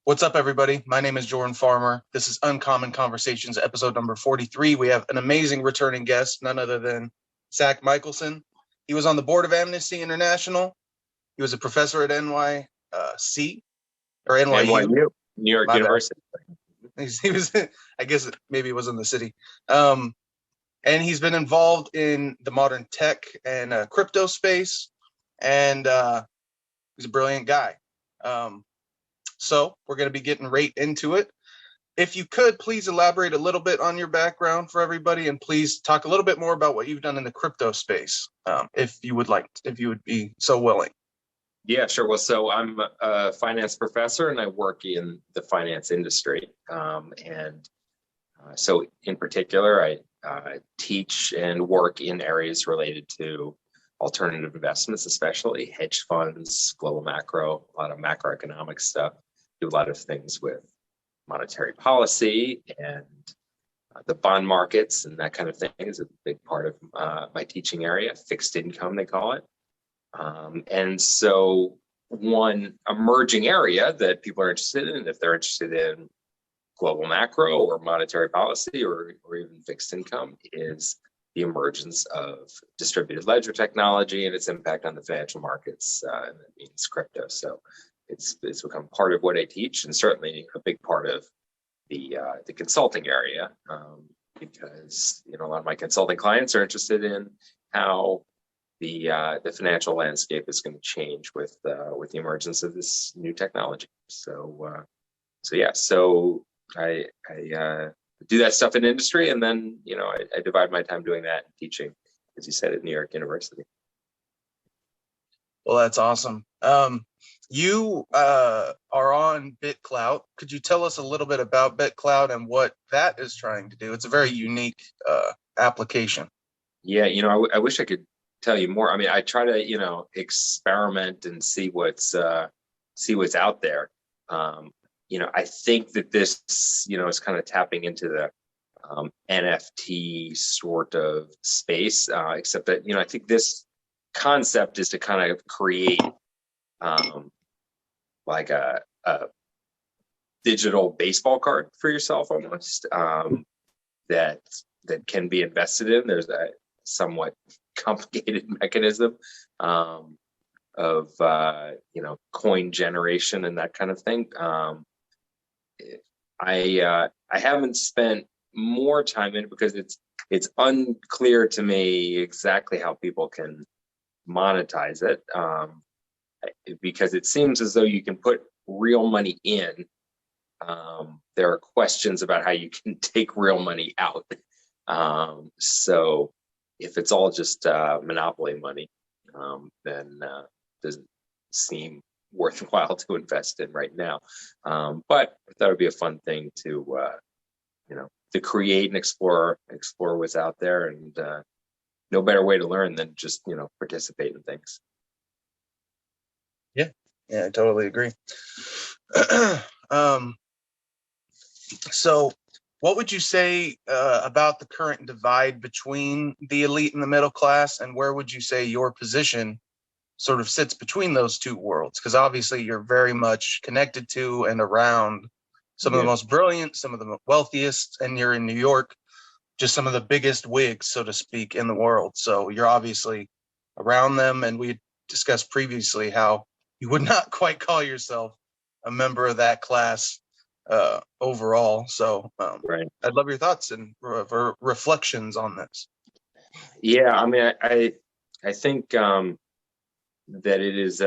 What's up, everybody? My name is Jordan Farmer. This is Uncommon Conversations, episode number 43. We have an amazing returning guest, none other than Zack Michaelson. He was on the board of Amnesty International. He was a professor at NYC or NYU. New York University. He was, I guess maybe it was in the city. And he's been involved in the modern tech and crypto space, and he's a brilliant guy. So we're going to be getting right into it. If you could, please elaborate a little bit on your background for everybody, and please talk a little bit more about what you've done in the crypto space, if you would be so willing. Yeah, sure. Well, so I'm a finance professor and I work in the finance industry. So in particular, I teach and work in areas related to alternative investments, especially hedge funds, global macro, a lot of macroeconomic stuff. Do a lot of things with monetary policy and the bond markets and that kind of thing is a big part of my teaching area. Fixed income, they call it. And so one emerging area that people are interested in, if they're interested in global macro or monetary policy or even fixed income, is the emergence of distributed ledger technology and its impact on the financial markets, and that means crypto. So it's become part of what I teach, and certainly a big part of the consulting area, because a lot of my consulting clients are interested in how the financial landscape is going to change with the emergence of this new technology. So I do that stuff in industry, and then I divide my time doing that and teaching, as you said, at New York University. Well, that's awesome. You are on Bitcloud. Could you tell us a little bit about Bitcloud and what that is trying to do? It's a very unique application. Yeah, I wish I could tell you more. I mean, I try to experiment and see what's out there. I think that this is kind of tapping into the NFT sort of space, except that I think this concept is to kind of create like a digital baseball card for yourself, almost, that can be invested in. There's a somewhat complicated mechanism of coin generation and that kind of thing. I haven't spent more time in it because it's unclear to me exactly how people can monetize it, because it seems as though you can put real money in. There are questions about how you can take real money out. So if it's all just monopoly money, then it doesn't seem worthwhile to invest in right now. But I thought it would be a fun thing to create and explore what's out there, and no better way to learn than just participate in things. Yeah, I totally agree. So what would you say about the current divide between the elite and the middle class, and where would you say your position sort of sits between those two worlds? Because obviously you're very much connected to and around some of the most brilliant, some of the wealthiest, and you're in New York, just some of the biggest wigs, so to speak, in the world. So you're obviously around them, and we discussed previously how you would not quite call yourself a member of that class overall. So right. I'd love your thoughts and reflections on this. Yeah, I mean, I think that it is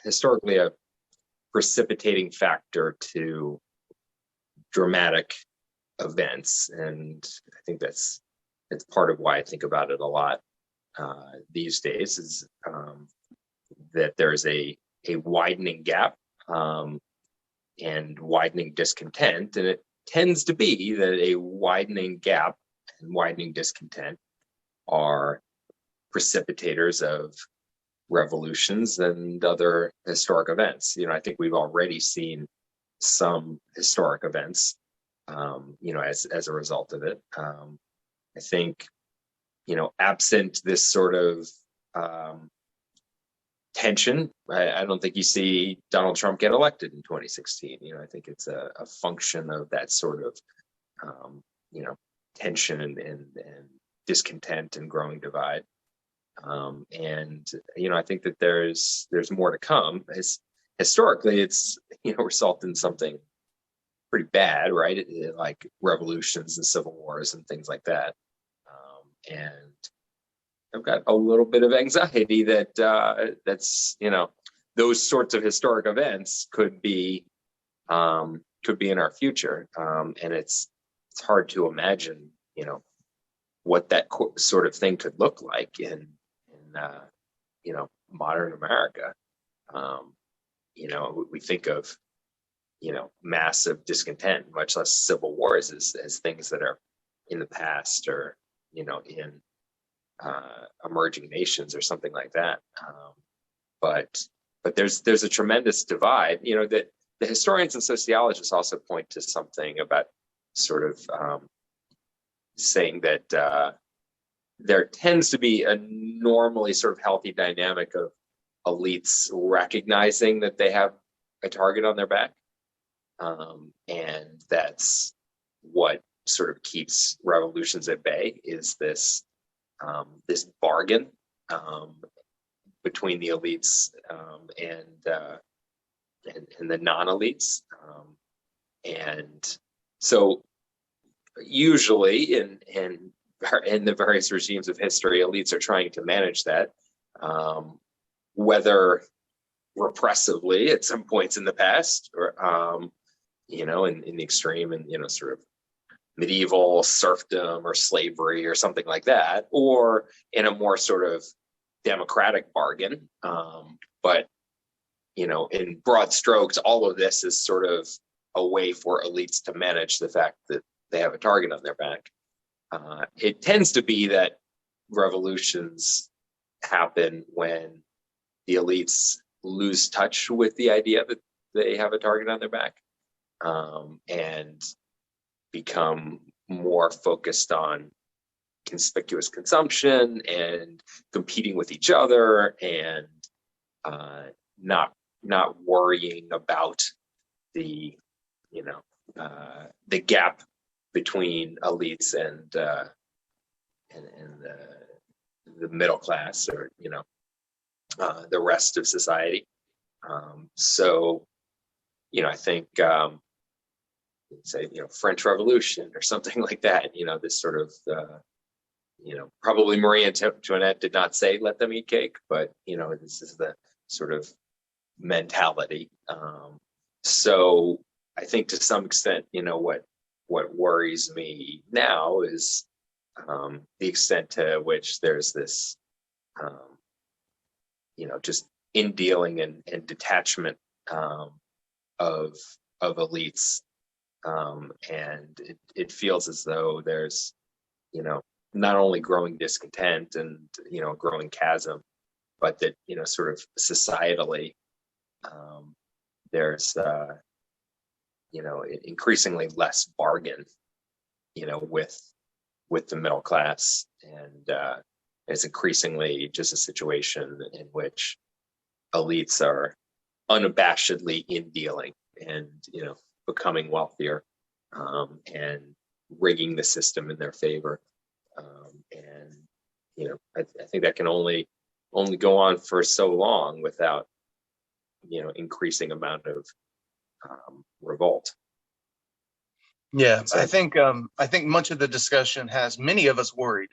historically a precipitating factor to dramatic events, and I think it's part of why I think about it a lot these days, is that there's a widening gap and widening discontent, and it tends to be that a widening gap and widening discontent are precipitators of revolutions and other historic events. I think we've already seen some historic events, as a result of it. I think, absent this sort of tension. I don't think you see Donald Trump get elected in 2016. I think it's a function of that sort of, you know, tension and discontent and growing divide. And I think that there's more to come. Historically, it's resulted in something pretty bad, right? Like revolutions and civil wars and things like that. And I've got a little bit of anxiety that that's those sorts of historic events could be in our future, and it's hard to imagine what that sort of thing could look like in modern America. We think of massive discontent, much less civil wars, as things that are in the past, or in emerging nations or something like that. But there's a tremendous divide. That the historians and sociologists also point to something about sort of saying that there tends to be a normally sort of healthy dynamic of elites recognizing that they have a target on their back, and that's what sort of keeps revolutions at bay, is this bargain between the elites and the non-elites, and so usually in the various regimes of history, elites are trying to manage that, whether repressively at some points in the past, or in the extreme, and sort of medieval serfdom or slavery or something like that, or in a more sort of democratic bargain. But in broad strokes, all of this is sort of a way for elites to manage the fact that they have a target on their back. It tends to be that revolutions happen when the elites lose touch with the idea that they have a target on their back, and become more focused on conspicuous consumption and competing with each other, and not worrying about the gap between elites and the middle class, or the rest of society. So I think say French Revolution or something like that, this sort of probably Marie Antoinette did not say let them eat cake, but this is the sort of mentality. So I think to some extent, what worries me now is the extent to which there's this just in dealing and detachment of elites, and it feels as though there's not only growing discontent and growing chasm, but that sort of societally there's increasingly less bargain with the middle class, and it's increasingly just a situation in which elites are unabashedly in dealing and becoming wealthier, and rigging the system in their favor, and I think that can only go on for so long without increasing amount of revolt. Yeah, I think much of the discussion has many of us worried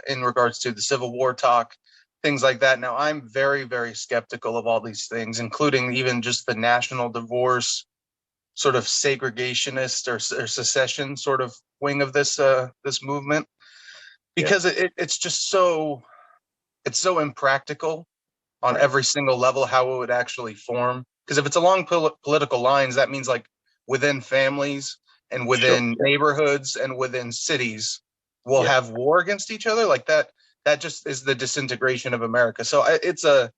in regards to the Civil War talk, things like that. Now, I'm very, very skeptical of all these things, including even just the national divorce, sort of segregationist or secession sort of wing of this movement, because it's just so impractical on every single level how it would actually form. Because if it's along political lines, that means like within families and within neighborhoods and within cities will have war against each other. Like that just is the disintegration of America. So it's a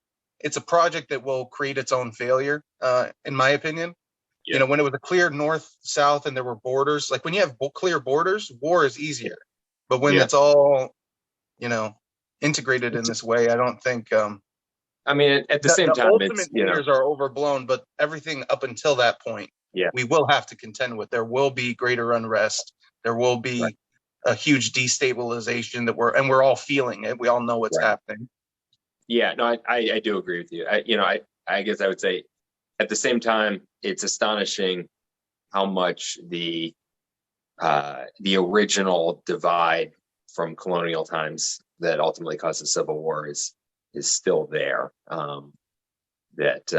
project that will create its own failure, in my opinion. When it was a clear north south and there were borders, like when you have clear borders, war is easier. But when it's all integrated in this way, I don't think I mean, at the same The time, it's, ultimate leaders are overblown, but everything up until that point, yeah, we will have to contend with. There will be greater unrest. There will be right, a huge destabilization that we're all feeling it. We all know what's right. happening. Yeah, no, I do agree with you. I guess I would say at the same time, it's astonishing how much the original divide from colonial times that ultimately caused the Civil War is still there. That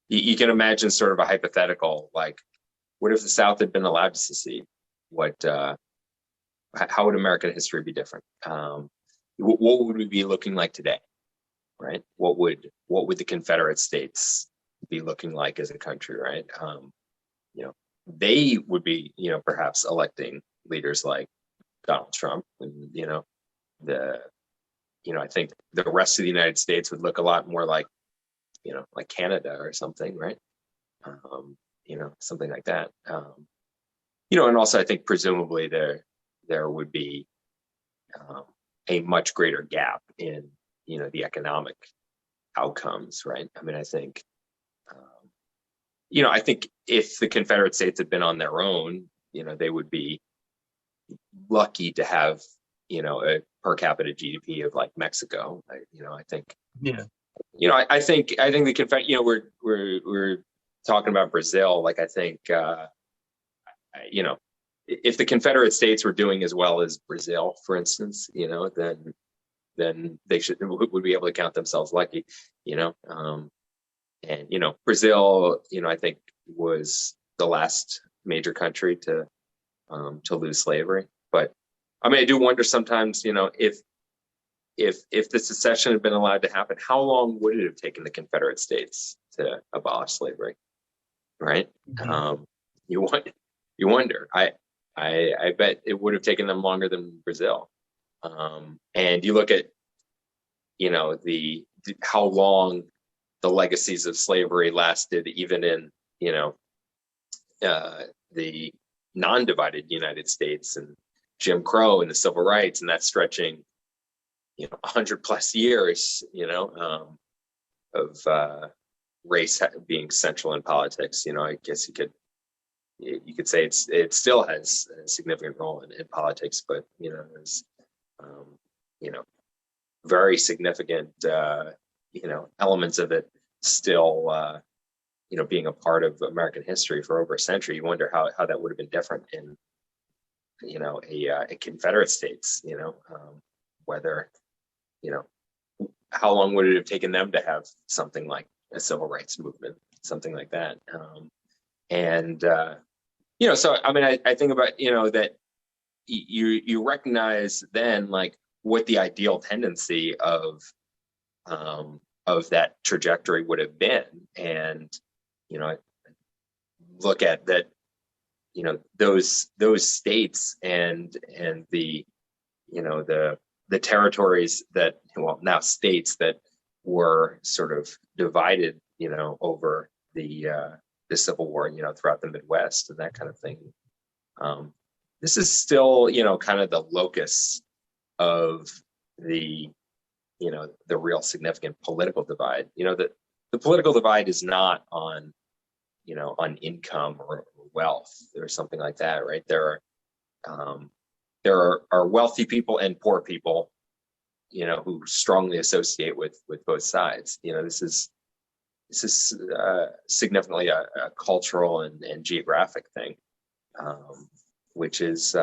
you can imagine sort of a hypothetical, like, what if the South had been allowed to secede? What how would American history be different? What would we be looking like today? Right? What would the Confederate States be looking like as a country? Right? You know, they would be, perhaps electing leaders like Donald Trump, and the I think the rest of the United States would look a lot more like, like Canada or something, right? Something like that. And also I think presumably there would be a much greater gap in, the economic outcomes, right? I mean, I think if the Confederate States had been on their own, they would be lucky to have, a per capita GDP of like Mexico. I think. Yeah. I think the Confederate. We're talking about Brazil. Like, I think, if the Confederate States were doing as well as Brazil, for instance, then they would be able to count themselves lucky. And Brazil, I think was the last major country to lose slavery. But I mean, I do wonder sometimes, if the secession had been allowed to happen, how long would it have taken the Confederate States to abolish slavery? Right? Mhm. You wonder. I bet it would have taken them longer than Brazil. And you look at, how long the legacies of slavery lasted, even in, the non-divided United States, and Jim Crow and the civil rights, and that's stretching, 100 plus years, of race being central in politics. I guess you could say it still has a significant role in politics, but there's you know very significant elements of it still being a part of American history for over a century. You wonder how that would have been different in a Confederate States. Whether how long would it have taken them to have something like a civil rights movement, something like that. And so I mean, I think about that you recognize then, like, what the ideal tendency of that trajectory would have been, and look at that, those states and the the territories that, well, now states that were sort of divided, over the Civil War, throughout the Midwest and that kind of thing. This is still, kind of the locus of the the real significant political divide. The political divide is not on on income or wealth or something like that, right? There are wealthy people and poor people, who strongly associate with both sides. This is significantly a cultural and geographic thing, which is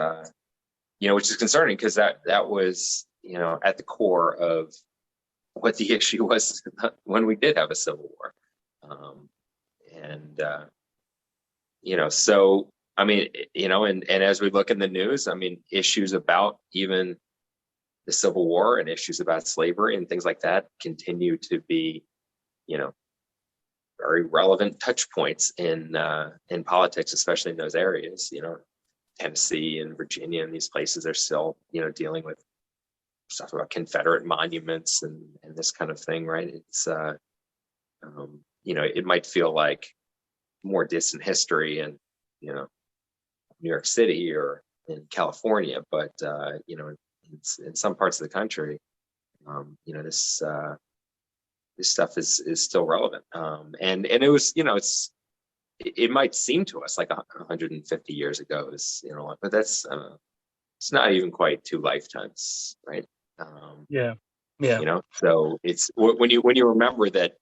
which is concerning, because that was at the core of what the issue was when we did have a civil war. And so I mean, and as we look in the news, I mean, issues about even the Civil War and issues about slavery and things like that continue to be, very relevant touch points in politics, especially in those areas. Tennessee and Virginia and these places are still, dealing with stuff about Confederate monuments and this kind of thing, right? It's it might feel like more distant history in New York City or in California, but in some parts of the country, This stuff is still relevant. And it was, it might seem to us like 150 years ago is, but that's it's not even quite 2 lifetimes, right? Yeah. So it's when you remember that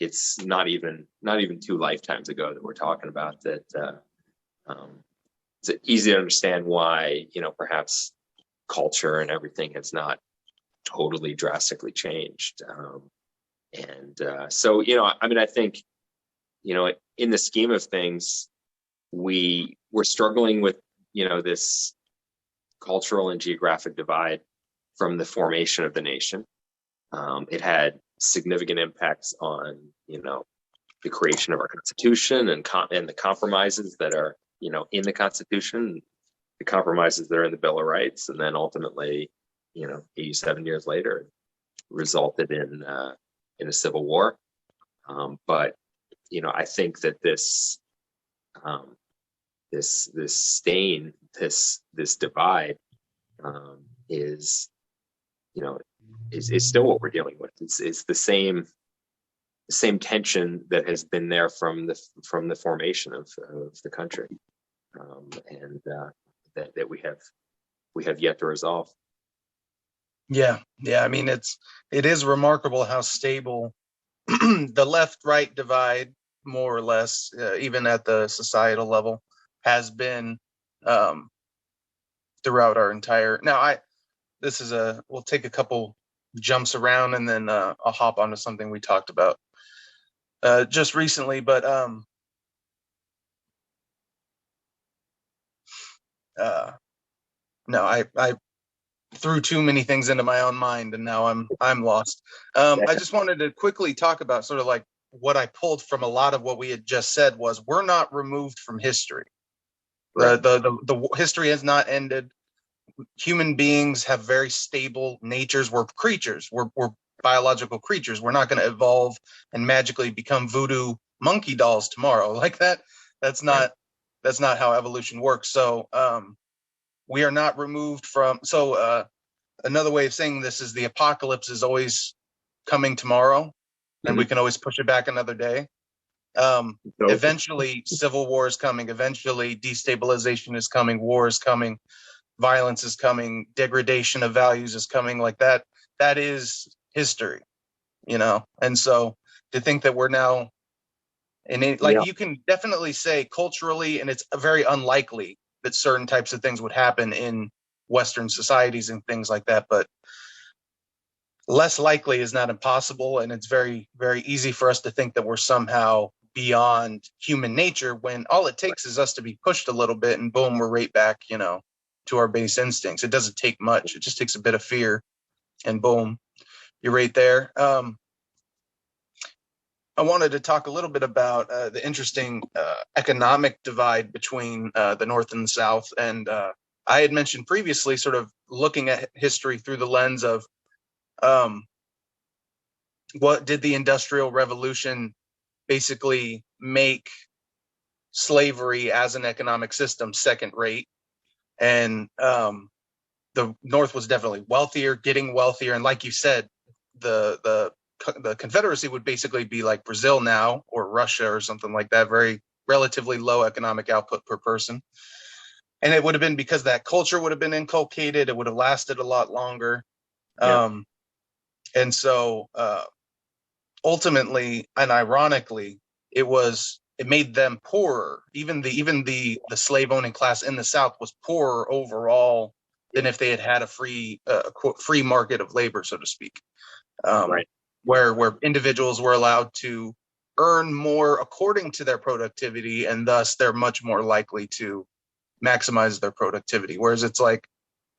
it's not even 2 lifetimes ago that we're talking about, that it's easy to understand why, perhaps culture and everything has not totally drastically changed. So, I think, in the scheme of things, we're struggling with, this cultural and geographic divide from the formation of the nation. It had significant impacts on, the creation of our Constitution and the compromises that are, in the Constitution, the compromises that are in the Bill of Rights, and then ultimately, 87 years later, resulted in a civil war. But I think that this stain, this divide, is still what we're dealing with. It's the same tension that has been there from the formation of the country, and that we have yet to resolve. Yeah. I mean, it is remarkable how stable the left-right divide, more or less, even at the societal level, has been throughout our entire. Now, we'll take a couple jumps around, and then I'll hop onto something we talked about just recently. But no, I threw too many things into my own mind, and now I'm lost. I just wanted to quickly talk about sort of like what I pulled from a lot of what we had just said was we're not removed from history. Right. The history has not ended. Human beings have very stable natures. We're creatures. We're biological creatures. We're not going to evolve and magically become voodoo monkey dolls tomorrow like that. That's not how evolution works. So we are not removed from. So another way of saying this is the apocalypse is always coming tomorrow, and we can always push it back another day. Eventually, civil war is coming. Eventually, destabilization is coming. War is coming. Violence is coming. Degradation of values is coming. Like that. That is history, And so to think that we're now, you can definitely say culturally, and it's very unlikely that certain types of things would happen in Western societies and things like that, but less likely is not impossible. And it's very, very easy for us to think that we're somehow beyond human nature when all it takes is us to be pushed a little bit and boom, we're right back, to our base instincts. It doesn't take much. It just takes a bit of fear and boom, you're right there. I wanted to talk a little bit about the interesting economic divide between the North and the South. And I had mentioned previously sort of looking at history through the lens of what did the Industrial Revolution basically make slavery as an economic system second rate. And the North was definitely wealthier, getting wealthier. And like you said, the Confederacy would basically be like Brazil now or Russia or something like that, very relatively low economic output per person. And it would have been because that culture would have been inculcated. It would have lasted a lot longer. Yeah. And so ultimately and ironically, it made them poorer. Even the slave owning class in the South was poorer overall than if they had had a free market of labor, so to speak. Right. Where individuals were allowed to earn more according to their productivity, and thus they're much more likely to maximize their productivity. Whereas it's like,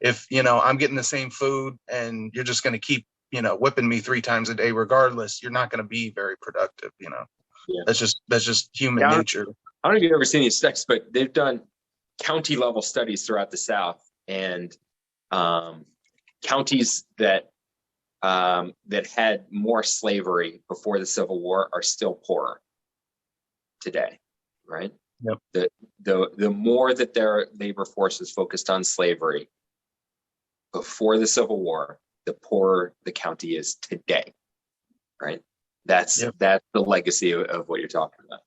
if, I'm getting the same food and you're just going to keep, whipping me 3 times a day regardless, you're not going to be very productive, Yeah. That's just human nature. I don't know if you've ever seen these studies, but they've done county level studies throughout the South, and counties that had more slavery before the Civil War are still poorer today, right? Yep. The more that their labor force is focused on slavery before the Civil War, the poorer the county is today, right? That's Yep. the legacy of what you're talking about.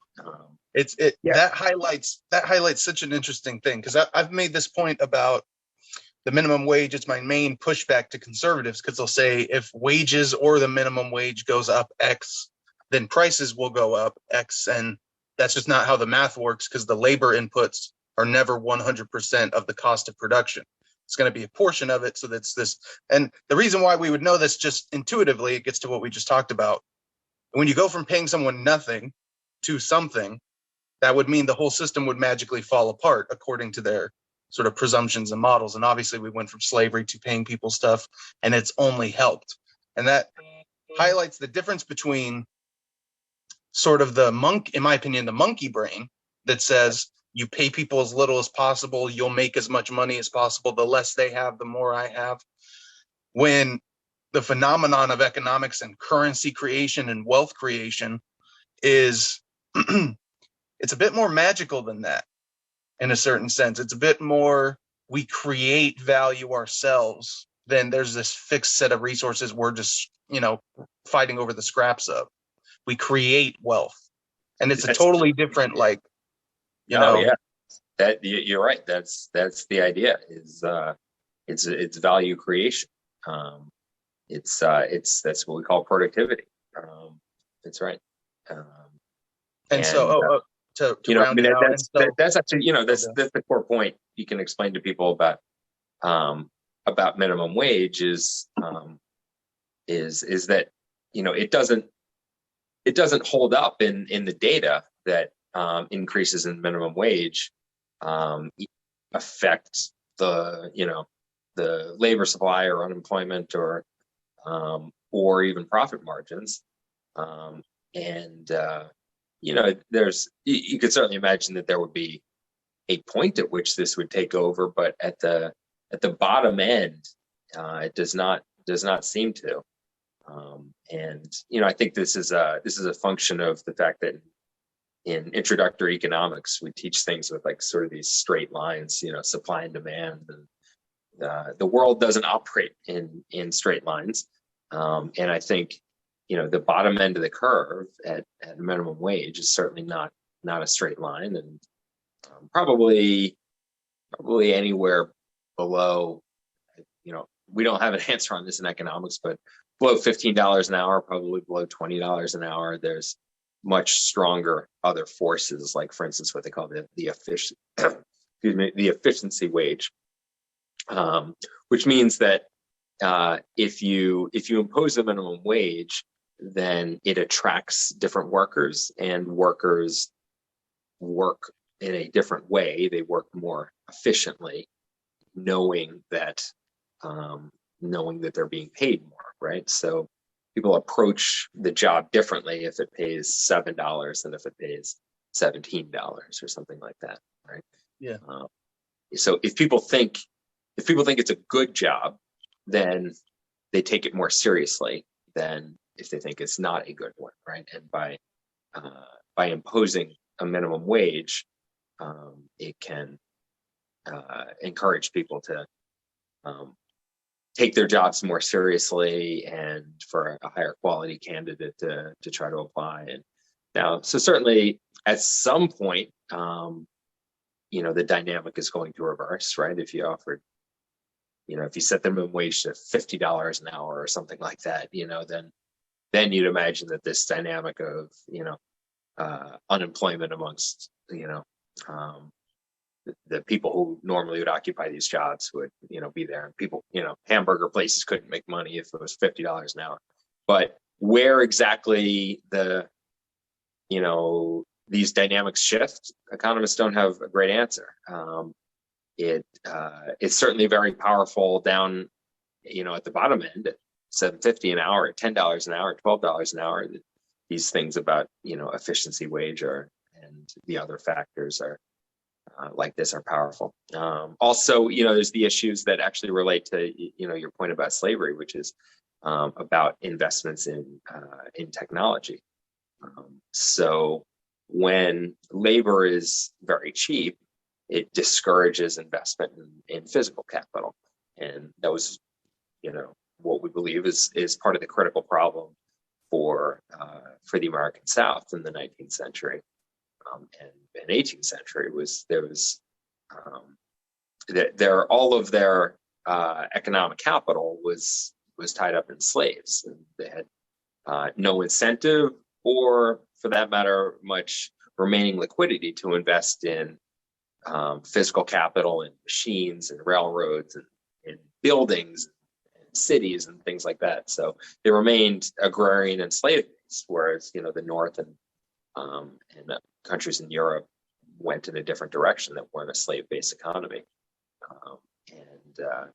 Yeah. That highlights such an interesting thing, because I've made this point about the minimum wage. It's my main pushback to conservatives, because they'll say if wages or the minimum wage goes up X, then prices will go up X, and that's just not how the math works, because the labor inputs are never 100% of the cost of production. It's going to be a portion of it. So that's this. And the reason why we would know this, just intuitively, it gets to what we just talked about. When you go from paying someone nothing to something, that would mean the whole system would magically fall apart according to their sort of presumptions and models. And obviously we went from slavery to paying people stuff, and it's only helped. And that highlights the difference between sort of in my opinion, the monkey brain that says you pay people as little as possible, you'll make as much money as possible, the less they have, the more I have. When the phenomenon of economics and currency creation and wealth creation is it's a bit more magical than that. In a certain sense, it's a bit more, we create value ourselves than there's this fixed set of resources we're just, fighting over the scraps of. We create wealth, and it's a totally different, yeah, that you're right. That's the idea, is it's value creation. It's that's what we call productivity. That's right. And so to round it out, that's actually, that's the core point you can explain to people about minimum wage is that it doesn't hold up in the data that increases in minimum wage affect the labor supply or unemployment or even profit margins. You could certainly imagine that there would be a point at which this would take over, but at the bottom end, it does not seem to. I think this is a function of the fact that in introductory economics, we teach things with like sort of these straight lines, supply and demand, and the world doesn't operate in straight lines. And I think the bottom end of the curve at minimum wage is certainly not a straight line, and probably anywhere below, we don't have an answer on this in economics, but below $15 an hour, probably below $20 an hour, there's much stronger other forces, like for instance what they call the efficiency wage, which means that if you impose a minimum wage, then it attracts different workers, and workers work in a different way. They work more efficiently, knowing that they're being paid more, right? So people approach the job differently if it pays $7 than if it pays $17 or something like that, right? Yeah. So if people think it's a good job, then they take it more seriously than if they think it's not a good one, right? And by imposing a minimum wage, it can encourage people to take their jobs more seriously, and for a higher quality candidate to try to apply. And now, so certainly at some point, the dynamic is going to reverse, right? If you offered, if you set the minimum wage to $50 an hour or something like that, then you'd imagine that this dynamic of, unemployment amongst, the people who normally would occupy these jobs would, be there. And people, hamburger places couldn't make money if it was $50 an hour. But where exactly these dynamics shift, economists don't have a great answer. It's certainly very powerful down, at the bottom end at $7.50 an hour, at $10 an hour, $12 an hour. These things about efficiency wage and the other factors are like this are powerful. Also, there's the issues that actually relate to your point about slavery, which is about investments in technology. So when labor is very cheap, it discourages investment in physical capital, and those what we believe is part of the critical problem for the American South in the 19th century and 18th century. All of their economic capital was tied up in slaves, and they had no incentive, or for that matter, much remaining liquidity to invest in physical capital and machines and railroads and buildings and cities and things like that. So they remained agrarian and slave-based, whereas the North and the countries in Europe went in a different direction that weren't a slave-based economy.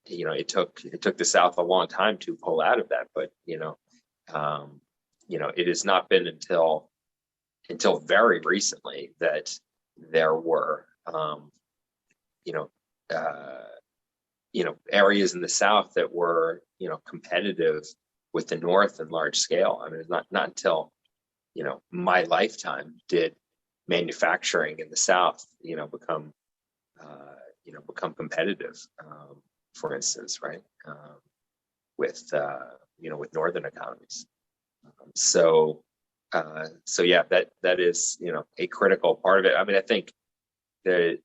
It took the South a long time to pull out of that, but it has not been until very recently that there were areas in the South that were competitive with the North in large scale. I mean, it's not until my lifetime did manufacturing in the South become competitive, for instance, right, with northern economies. So yeah, that is a critical part of it. I mean, I think that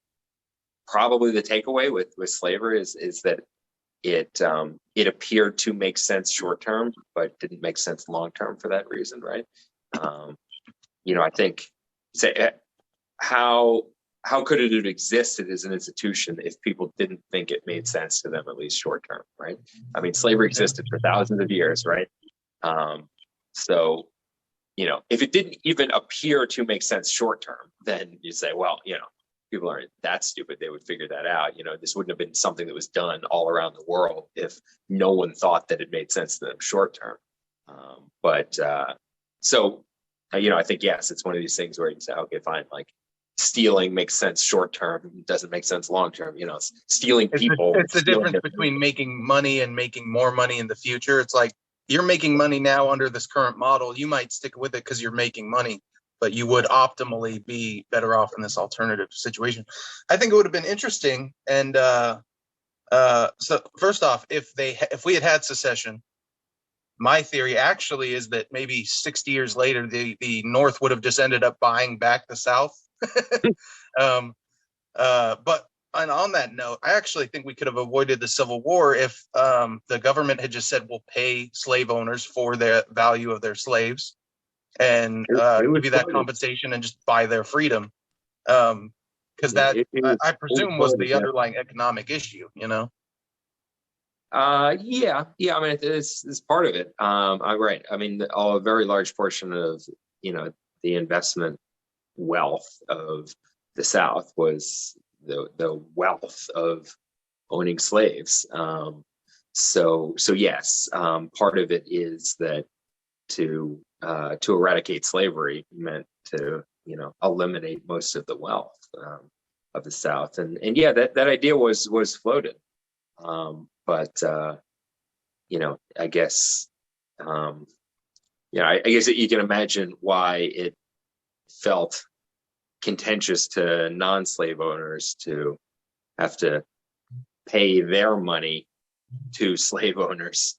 probably the takeaway with slavery is that it appeared to make sense short term, but didn't make sense long term for that reason, right? I think how could it have existed as an institution if people didn't think it made sense to them, at least short term, right? I mean, slavery existed for thousands of years, right? So if it didn't even appear to make sense short term, then you say, well, people aren't that stupid. They would figure that out. This wouldn't have been something that was done all around the world if no one thought that it made sense to them short term. I think, yes, it's one of these things where you say, okay, fine, like stealing makes sense short term, doesn't make sense long term. Stealing people. It's the difference between making money and making more money in the future. It's like you're making money now under this current model. You might stick with it because you're making money, but you would optimally be better off in this alternative situation. I think it would have been interesting. And so first off, if we had secession, my theory actually is that maybe 60 years later, the North would have just ended up buying back the South. But on that note, I actually think we could have avoided the Civil War if the government had just said, we'll pay slave owners for the value of their slaves and give you that compensation and just buy their freedom. Because I presume was the underlying economic issue, Yeah. I mean, it's part of it. I'm right. I mean, a very large portion of the investment wealth of the South was the wealth of owning slaves. So yes, part of it is that to eradicate slavery meant to eliminate most of the wealth of the South, and yeah, that idea was floated. But I guess I guess that you can imagine why it felt contentious to non-slave owners to have to pay their money to slave owners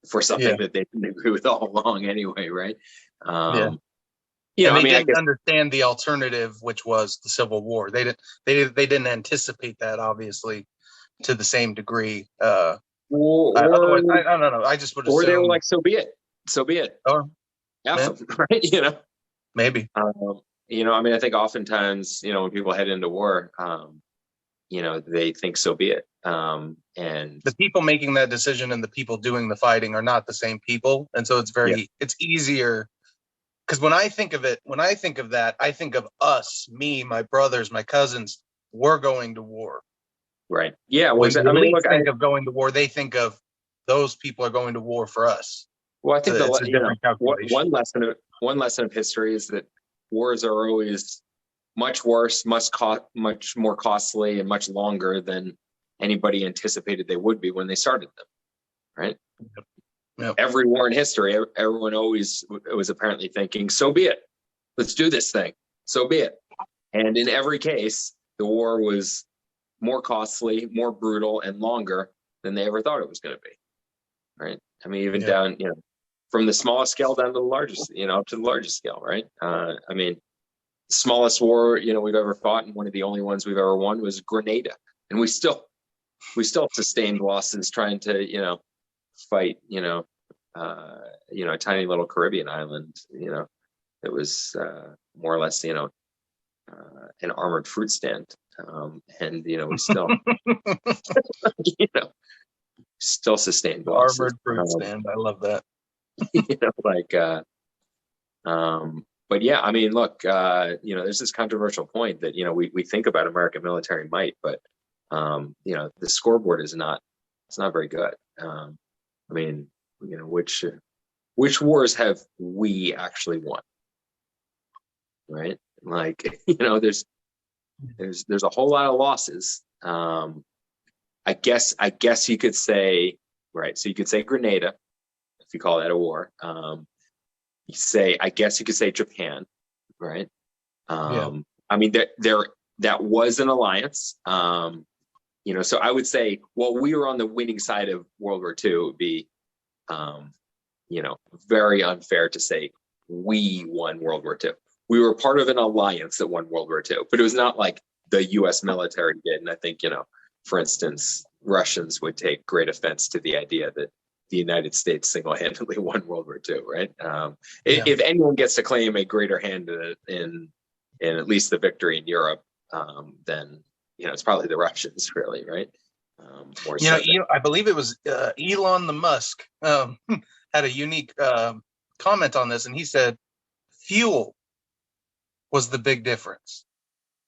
for something that they didn't agree with all along anyway, right? They didn't understand the alternative, which was the Civil War. They didn't anticipate that, obviously, to the same degree. I don't know. I just would assume. Or they were like, so be it. Or, right? Maybe. I mean, I think oftentimes, when people head into war, they think so be it. And the people making that decision and the people doing the fighting are not the same people. And so it's easier. Because when I think of that, I think of us, me, my brothers, my cousins, we're going to war. Right. Yeah. When the elites think of going to war, they think of those people are going to war for us. Well, I think one lesson of history is that wars are always much worse, much more costly, and much longer than anybody anticipated they would be when they started them. Right. Yep. Every war in history, everyone always was apparently thinking, so be it. Let's do this thing. So be it. And in every case, the war was more costly, more brutal, and longer than they ever thought it was going to be. Right. I mean, even Yeah. down, from the smallest scale down to the largest, up to the largest scale, right? I mean, smallest war, we've ever fought, and one of the only ones we've ever won was Grenada, and we still sustained losses trying to, fight, a tiny little Caribbean island, it was more or less, an armored fruit stand, and we still, you know, still sustained losses. Armored fruit stand. I love that. Like, but yeah, I mean, look, there's this controversial point that we think about American military might, but the scoreboard is not, it's not very good. I mean, which wars have we actually won? Right? Like, there's a whole lot of losses. I guess you could say, right? So you could say Grenada, if you call that a war. I guess you could say Japan, right? Yeah. I mean, that was an alliance. So I would say, well, we were on the winning side of World War II. It would be, very unfair to say we won World War II. We were part of an alliance that won World War II, but it was not like the U.S. military did. And I think, for instance, Russians would take great offense to the idea that the United States single-handedly won World War II, right? If anyone gets to claim a greater hand in at least the victory in Europe, then it's probably the Russians, really, right? I believe it was Elon the Musk had a unique comment on this, and he said fuel was the big difference.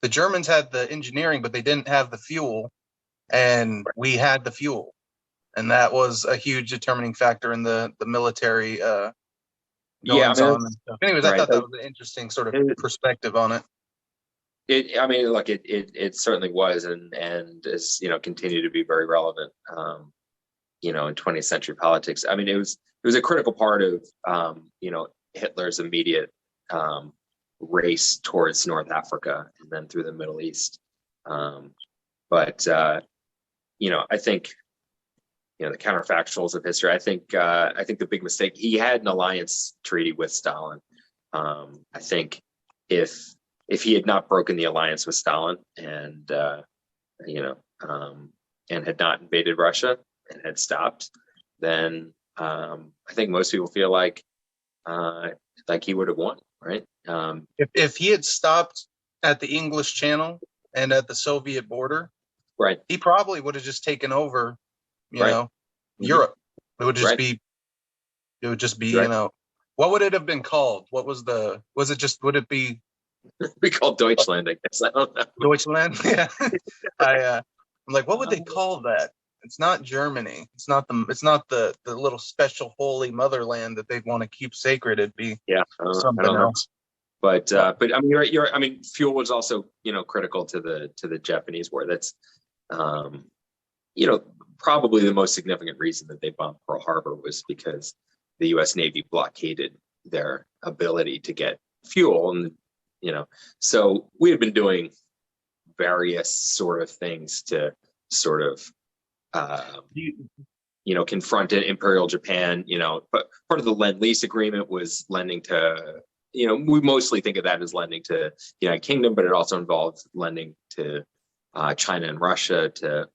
The Germans had the engineering, but they didn't have the fuel, and we had the fuel. And that was a huge determining factor in the military goings on and stuff. Anyways, right. I thought that was an interesting sort of perspective on it. It certainly was, and is continued to be very relevant. In 20th century politics. I mean, it was a critical part of Hitler's immediate race towards North Africa and then through the Middle East. But I think the counterfactuals of history. I think the big mistake, he had an alliance treaty with Stalin. I think if he had not broken the alliance with Stalin and and had not invaded Russia and had stopped, then I think most people feel like he would have won, right? If he had stopped at the English Channel and at the Soviet border, right, he probably would have just taken over, Europe. It would just be, right. What would it have been called? Would it be? We call Deutschland, I guess. I don't know. Deutschland, yeah. I'm like, what would they call that? It's not Germany. It's not the little special holy motherland that they want to keep sacred. It'd be something else. But I mean, you're. I mean, fuel was also critical to the Japanese war. That's probably the most significant reason that they bombed Pearl Harbor was because the U.S. Navy blockaded their ability to get fuel, and so we had been doing various sort of things to sort of confront Imperial Japan. But part of the Lend-Lease agreement was lending to. We mostly think of that as lending to the United Kingdom, but it also involved lending to China and Russia to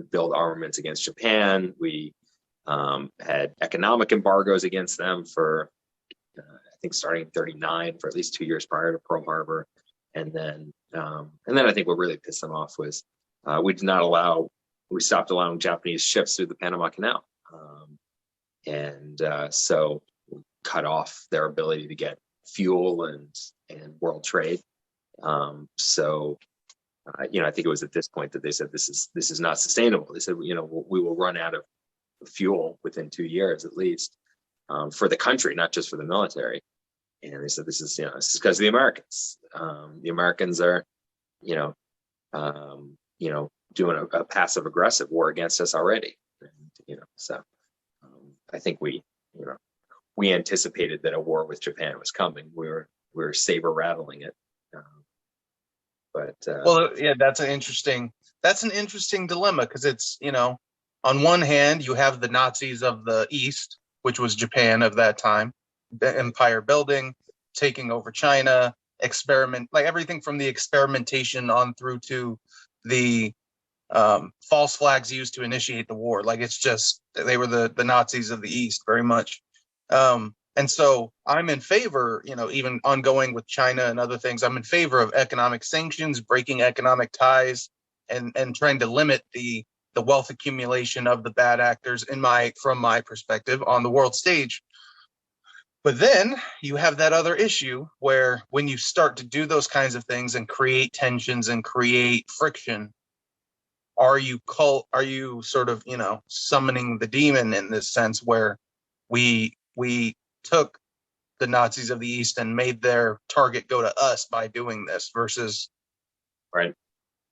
build armaments against Japan. We had economic embargoes against them for, I think, starting in 1939 for at least 2 years prior to Pearl Harbor. And then I think what really pissed them off was we stopped allowing Japanese ships through the Panama Canal. So cut off their ability to get fuel and world trade. I think it was at this point that they said this is not sustainable. They said, we will run out of fuel within 2 years at least, for the country, not just for the military. And they said this is because of the Americans. The Americans are doing a passive aggressive war against us already. And, I think we anticipated that a war with Japan was coming. We were saber rattling it. That's an interesting dilemma, because it's, on one hand, you have the Nazis of the East which was Japan of that time, the empire building, taking over China, experiment, like everything from the experimentation on through to the false flags used to initiate the war. Like, it's just, they were the Nazis of the East, very much. And so I'm in favor, even ongoing with China and other things, I'm in favor of economic sanctions, breaking economic ties, and trying to limit the wealth accumulation of the bad actors from my perspective on the world stage. But then you have that other issue where when you start to do those kinds of things and create tensions and create friction, are you sort of, summoning the demon in this sense where we took the Nazis of the East and made their target go to us by doing this versus right.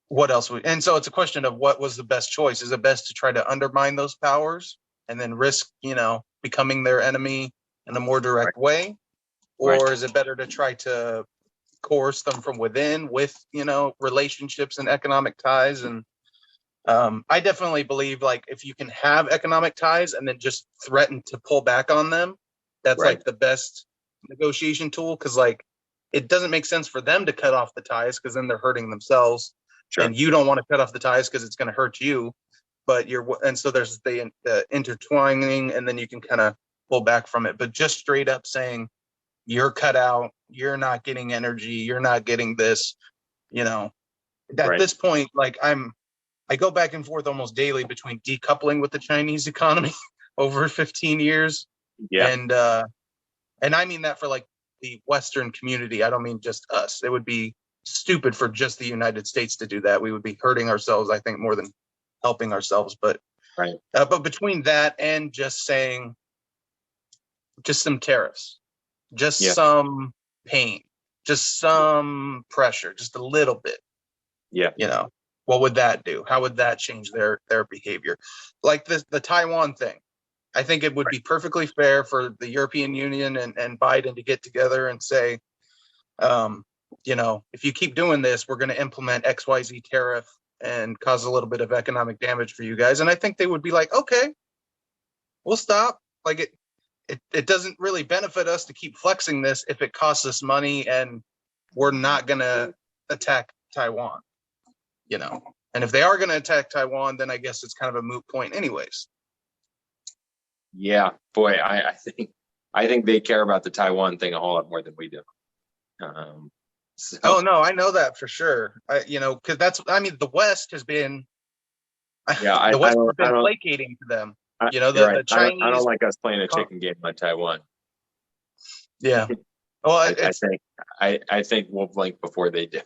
What else and so it's a question of what was the best choice. Is it best to try to undermine those powers and then risk, becoming their enemy in a more direct way? Or is it better to try to coerce them from within with, relationships and economic ties? And I definitely believe, like, if you can have economic ties and then just threaten to pull back on them, that's like the best negotiation tool. Because, like, it doesn't make sense for them to cut off the ties because then they're hurting themselves. Sure. And you don't want to cut off the ties because it's going to hurt you. But so there's the intertwining, and then you can kind of pull back from it. But just straight up saying you're cut out, you're not getting energy, you're not getting this, at this point, like, I go back and forth almost daily between decoupling with the Chinese economy over 15 years. Yeah. And I mean that for, like, the Western community. I don't mean just us. It would be stupid for just the United States to do that. We would be hurting ourselves, I think, more than helping ourselves. But but between that and just saying just some tariffs, just some pain, just some pressure, just a little bit. Yeah. What would that do? How would that change their behavior? Like the Taiwan thing. I think it would be perfectly fair for the European Union and Biden to get together and say, if you keep doing this, we're going to implement XYZ tariff and cause a little bit of economic damage for you guys. And I think they would be like, okay, we'll stop. Like, it doesn't really benefit us to keep flexing this if it costs us money and we're not going to attack Taiwan, And if they are going to attack Taiwan, then I guess it's kind of a moot point anyways. Yeah, boy, I think they care about the Taiwan thing a whole lot more than we do. Oh no, I know that for sure. Because the West has been, the West has been placating to them. The Chinese. I don't like us playing a chicken game on Taiwan. Yeah. Well, I think we'll blink before they do.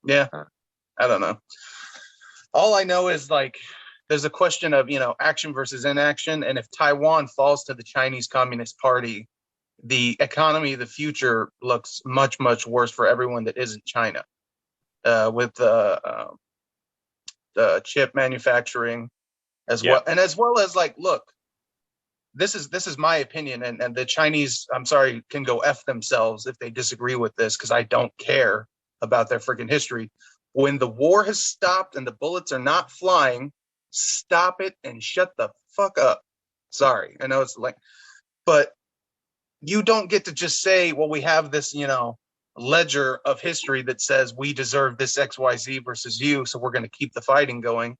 Yeah. I don't know. All I know is, like, there's a question of, action versus inaction. And if Taiwan falls to the Chinese Communist Party, the economy of the future looks much, much worse for everyone that isn't China. With the chip manufacturing well. And as well as, like, look, this is my opinion. And the Chinese, I'm sorry, can go F themselves if they disagree with this, because I don't care about their freaking history. When the war has stopped and the bullets are not flying, stop it and shut the fuck up. Sorry, I know it's like, but you don't get to just say, well, we have this, ledger of history that says we deserve this XYZ versus you, so we're going to keep the fighting going.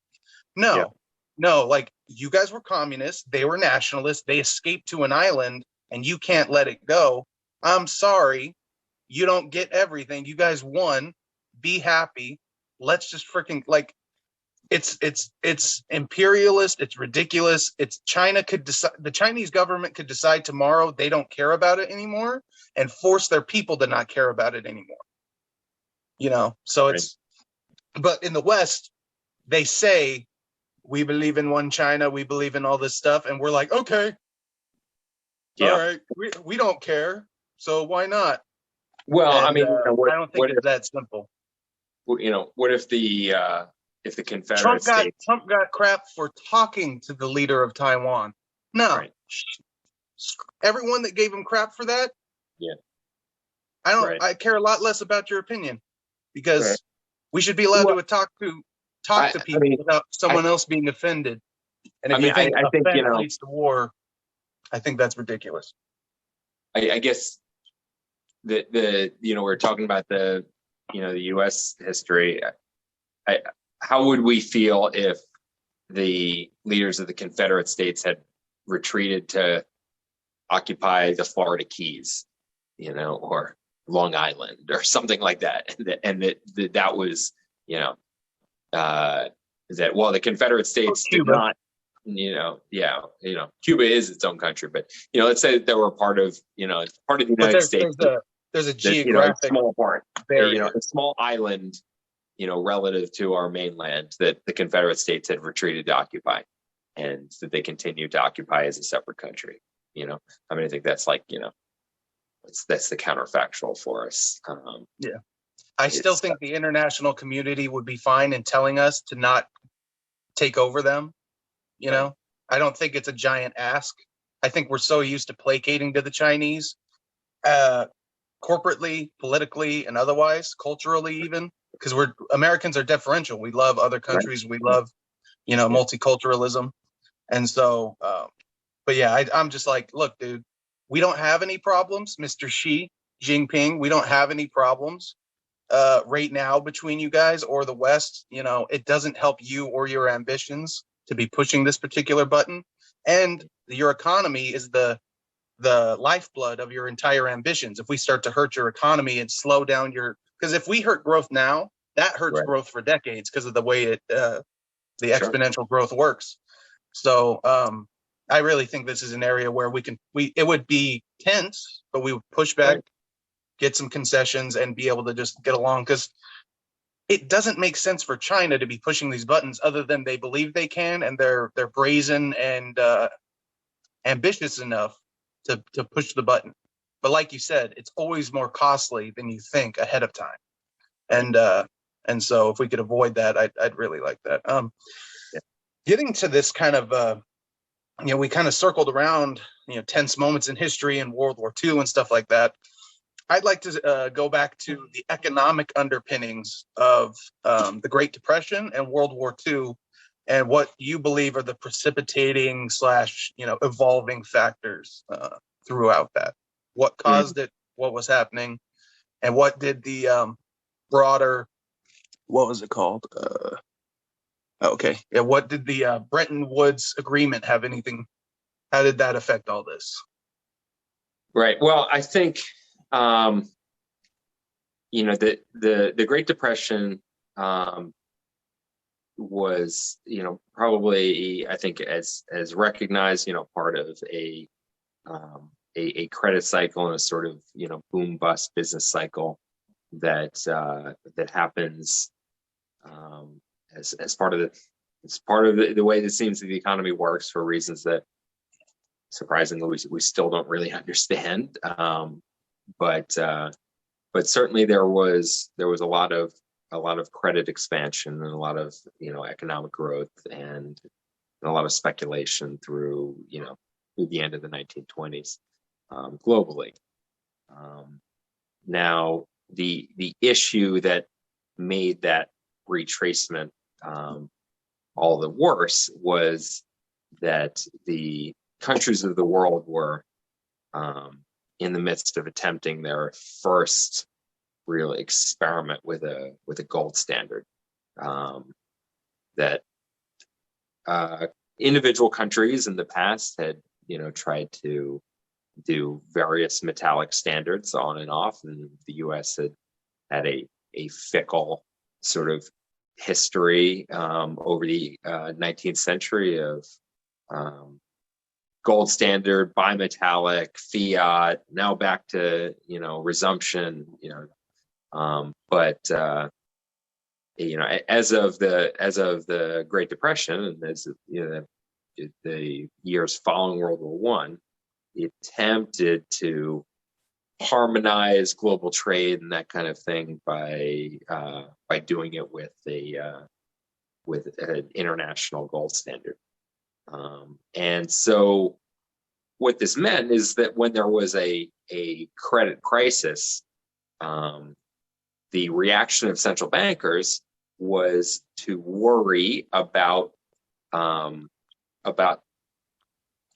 No, like, you guys were communists, they were nationalists, they escaped to an island, and you can't let it go. I'm sorry, you don't get everything. You guys won. Be happy. Let's just freaking, like, it's imperialist. It's ridiculous. China could decide, the Chinese government could decide tomorrow they don't care about it anymore and force their people to not care about it anymore. So but in the West, they say, we believe in one China, we believe in all this stuff. And we're like, okay, all right, we don't care. So why not? Well, and, I mean, I don't think it's that simple. What if the Confederate Trump got crap for talking to the leader of Taiwan? No, everyone that gave him crap for that. Yeah, I care a lot less about your opinion, because we should be allowed to talk to people without someone else being offended. And if I mean, you think I think, offense leads to war, I think that's ridiculous. I guess we're talking about the U.S. history. How would we feel if the leaders of the Confederate States had retreated to occupy the Florida Keys, or Long Island or something like that, and that was, the Confederate States did Cuba. not, Cuba is its own country, but let's say that they were part of the United States. There's a geographic a small part, barrier. a small island, relative to our mainland that the Confederate States had retreated to occupy, and that they continued to occupy as a separate country. I think that's that's the counterfactual for us. Yeah. I still think the international community would be fine in telling us to not take over them. I don't think it's a giant ask. I think we're so used to placating to the Chinese, corporately, politically, and otherwise, culturally, even because Americans are deferential. We love other countries. Right. We love, multiculturalism. And so, but yeah, I'm just like, look, dude, we don't have any problems, Mr. Xi Jinping. We don't have any problems right now between you guys or the West. It doesn't help you or your ambitions to be pushing this particular button. And your economy is the lifeblood of your entire ambitions. If we start to hurt your economy and slow down because if we hurt growth now, that hurts growth for decades because of the way the exponential growth works. So I really think this is an area where it would be tense, but we would push back, get some concessions, and be able to just get along, because it doesn't make sense for China to be pushing these buttons other than they believe they can, and they're brazen and ambitious enough to push the button. But like you said, it's always more costly than you think ahead of time. And so if we could avoid that, I'd really like that. Getting to this kind of, we kind of circled around, tense moments in history and World War II and stuff like that. I'd like to go back to the economic underpinnings of the Great Depression and World War II, and what you believe are the precipitating / evolving factors throughout that. What caused it? What was happening? And what did the broader, what was it called? What did the Bretton Woods Agreement have anything? How did that affect all this? Right. Well, I think the Great Depression was probably, I think, as recognized, part of a credit cycle and a sort of boom bust business cycle that happens as part of the way that it seems that the economy works, for reasons that surprisingly we still don't really understand. But certainly there was a lot of credit expansion and a lot of economic growth and a lot of speculation through the end of the 1920s globally. Now the issue that made that retracement all the worse was that the countries of the world were in the midst of attempting their first real experiment with a gold standard. That individual countries in the past had tried to do various metallic standards on and off, and the U.S. had a fickle sort of history over the 19th century of gold standard, bimetallic, fiat, now back to resumption. But as of the Great Depression, and as the years following World War One, it attempted to harmonize global trade and that kind of thing by doing it with an international gold standard. And so what this meant is that when there was a credit crisis, the reaction of central bankers was to worry about about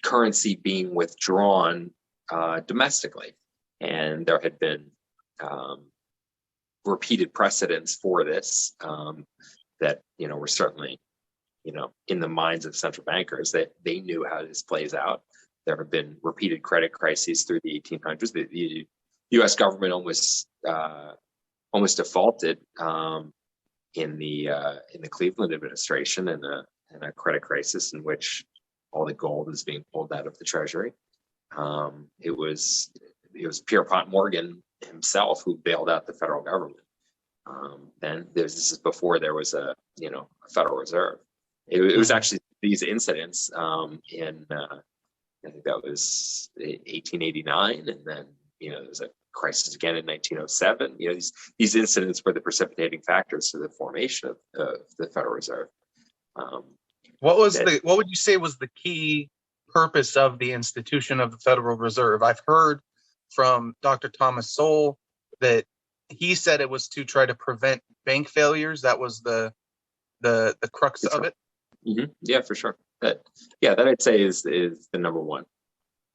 currency being withdrawn domestically, and there had been repeated precedents for this that were certainly in the minds of central bankers, that they knew how this plays out. There have been repeated credit crises through the 1800s. The U.S. government almost defaulted in the Cleveland administration in a credit crisis in which all the gold is being pulled out of the Treasury. It was Pierpont Morgan himself who bailed out the federal government. Then this is before there was a Federal Reserve. It was actually these incidents in I think that was 1889, and then there was a crisis again in 1907. These incidents were the precipitating factors to the formation of the Federal Reserve. What would you say was the key purpose of the institution of the Federal Reserve? I've heard from Dr. Thomas Sowell that he said it was to try to prevent bank failures. That was the crux That's of right. it. Mm-hmm. Yeah, for sure. That I'd say is the number one.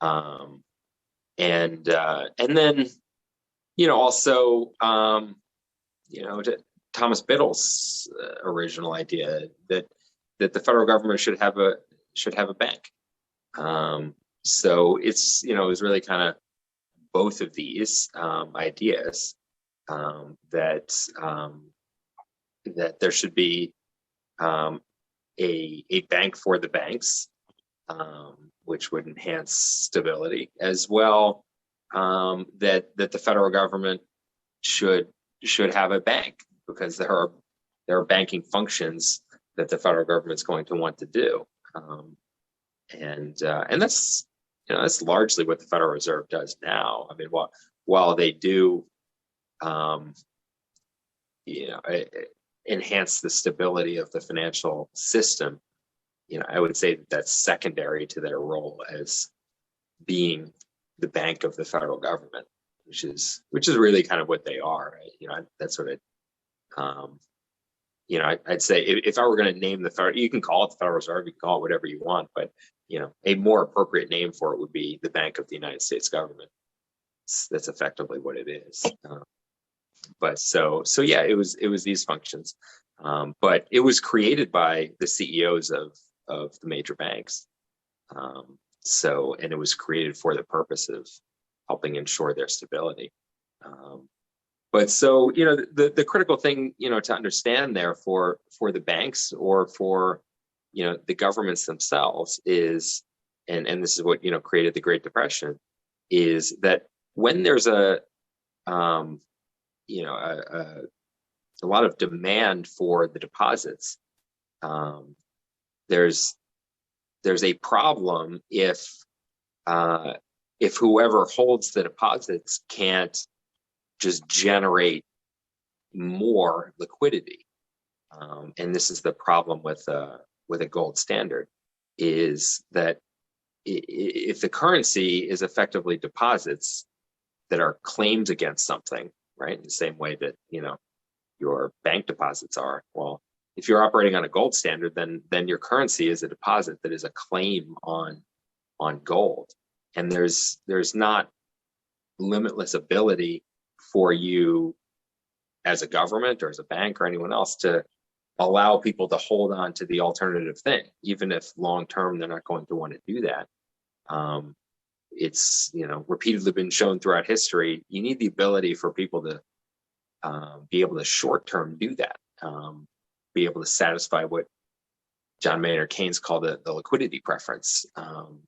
And then also Thomas Biddle's original idea that the federal government should have a bank. So it's it was really kind of both of these ideas that there should be a bank for the banks, which would enhance stability, as well that the federal government should have a bank, because there are banking functions that the federal government's going to want to do, and that's that's largely what the Federal Reserve does now. I mean, while they do enhance the stability of the financial system, I would say that's secondary to their role as being the bank of the federal government, which is really kind of what they are. Right? That's what it. I'd say if I were going to name the federal, you can call it the Federal Reserve, you can call it whatever you want, but a more appropriate name for it would be the Bank of the United States government. That's effectively what it is. But so yeah, it was these functions, but it was created by the CEOs of the major banks. And it was created for the purpose of helping ensure their stability. But so the critical thing to understand there for the banks or for the governments themselves is, and this is what created the Great Depression, is that when there's a lot of demand for the deposits, there's a problem if whoever holds the deposits can't just generate more liquidity. And this is the problem with a gold standard, is that if the currency is effectively deposits that are claims against something, right, in the same way that your bank deposits are, well, if you're operating on a gold standard, then your currency is a deposit that is a claim on gold, and there's not limitless ability for you as a government or as a bank or anyone else to allow people to hold on to the alternative thing, even if long term they're not going to want to do that. It's repeatedly been shown throughout history, you need the ability for people to be able to short term do that, be able to satisfy what John Maynard Keynes called the liquidity preference.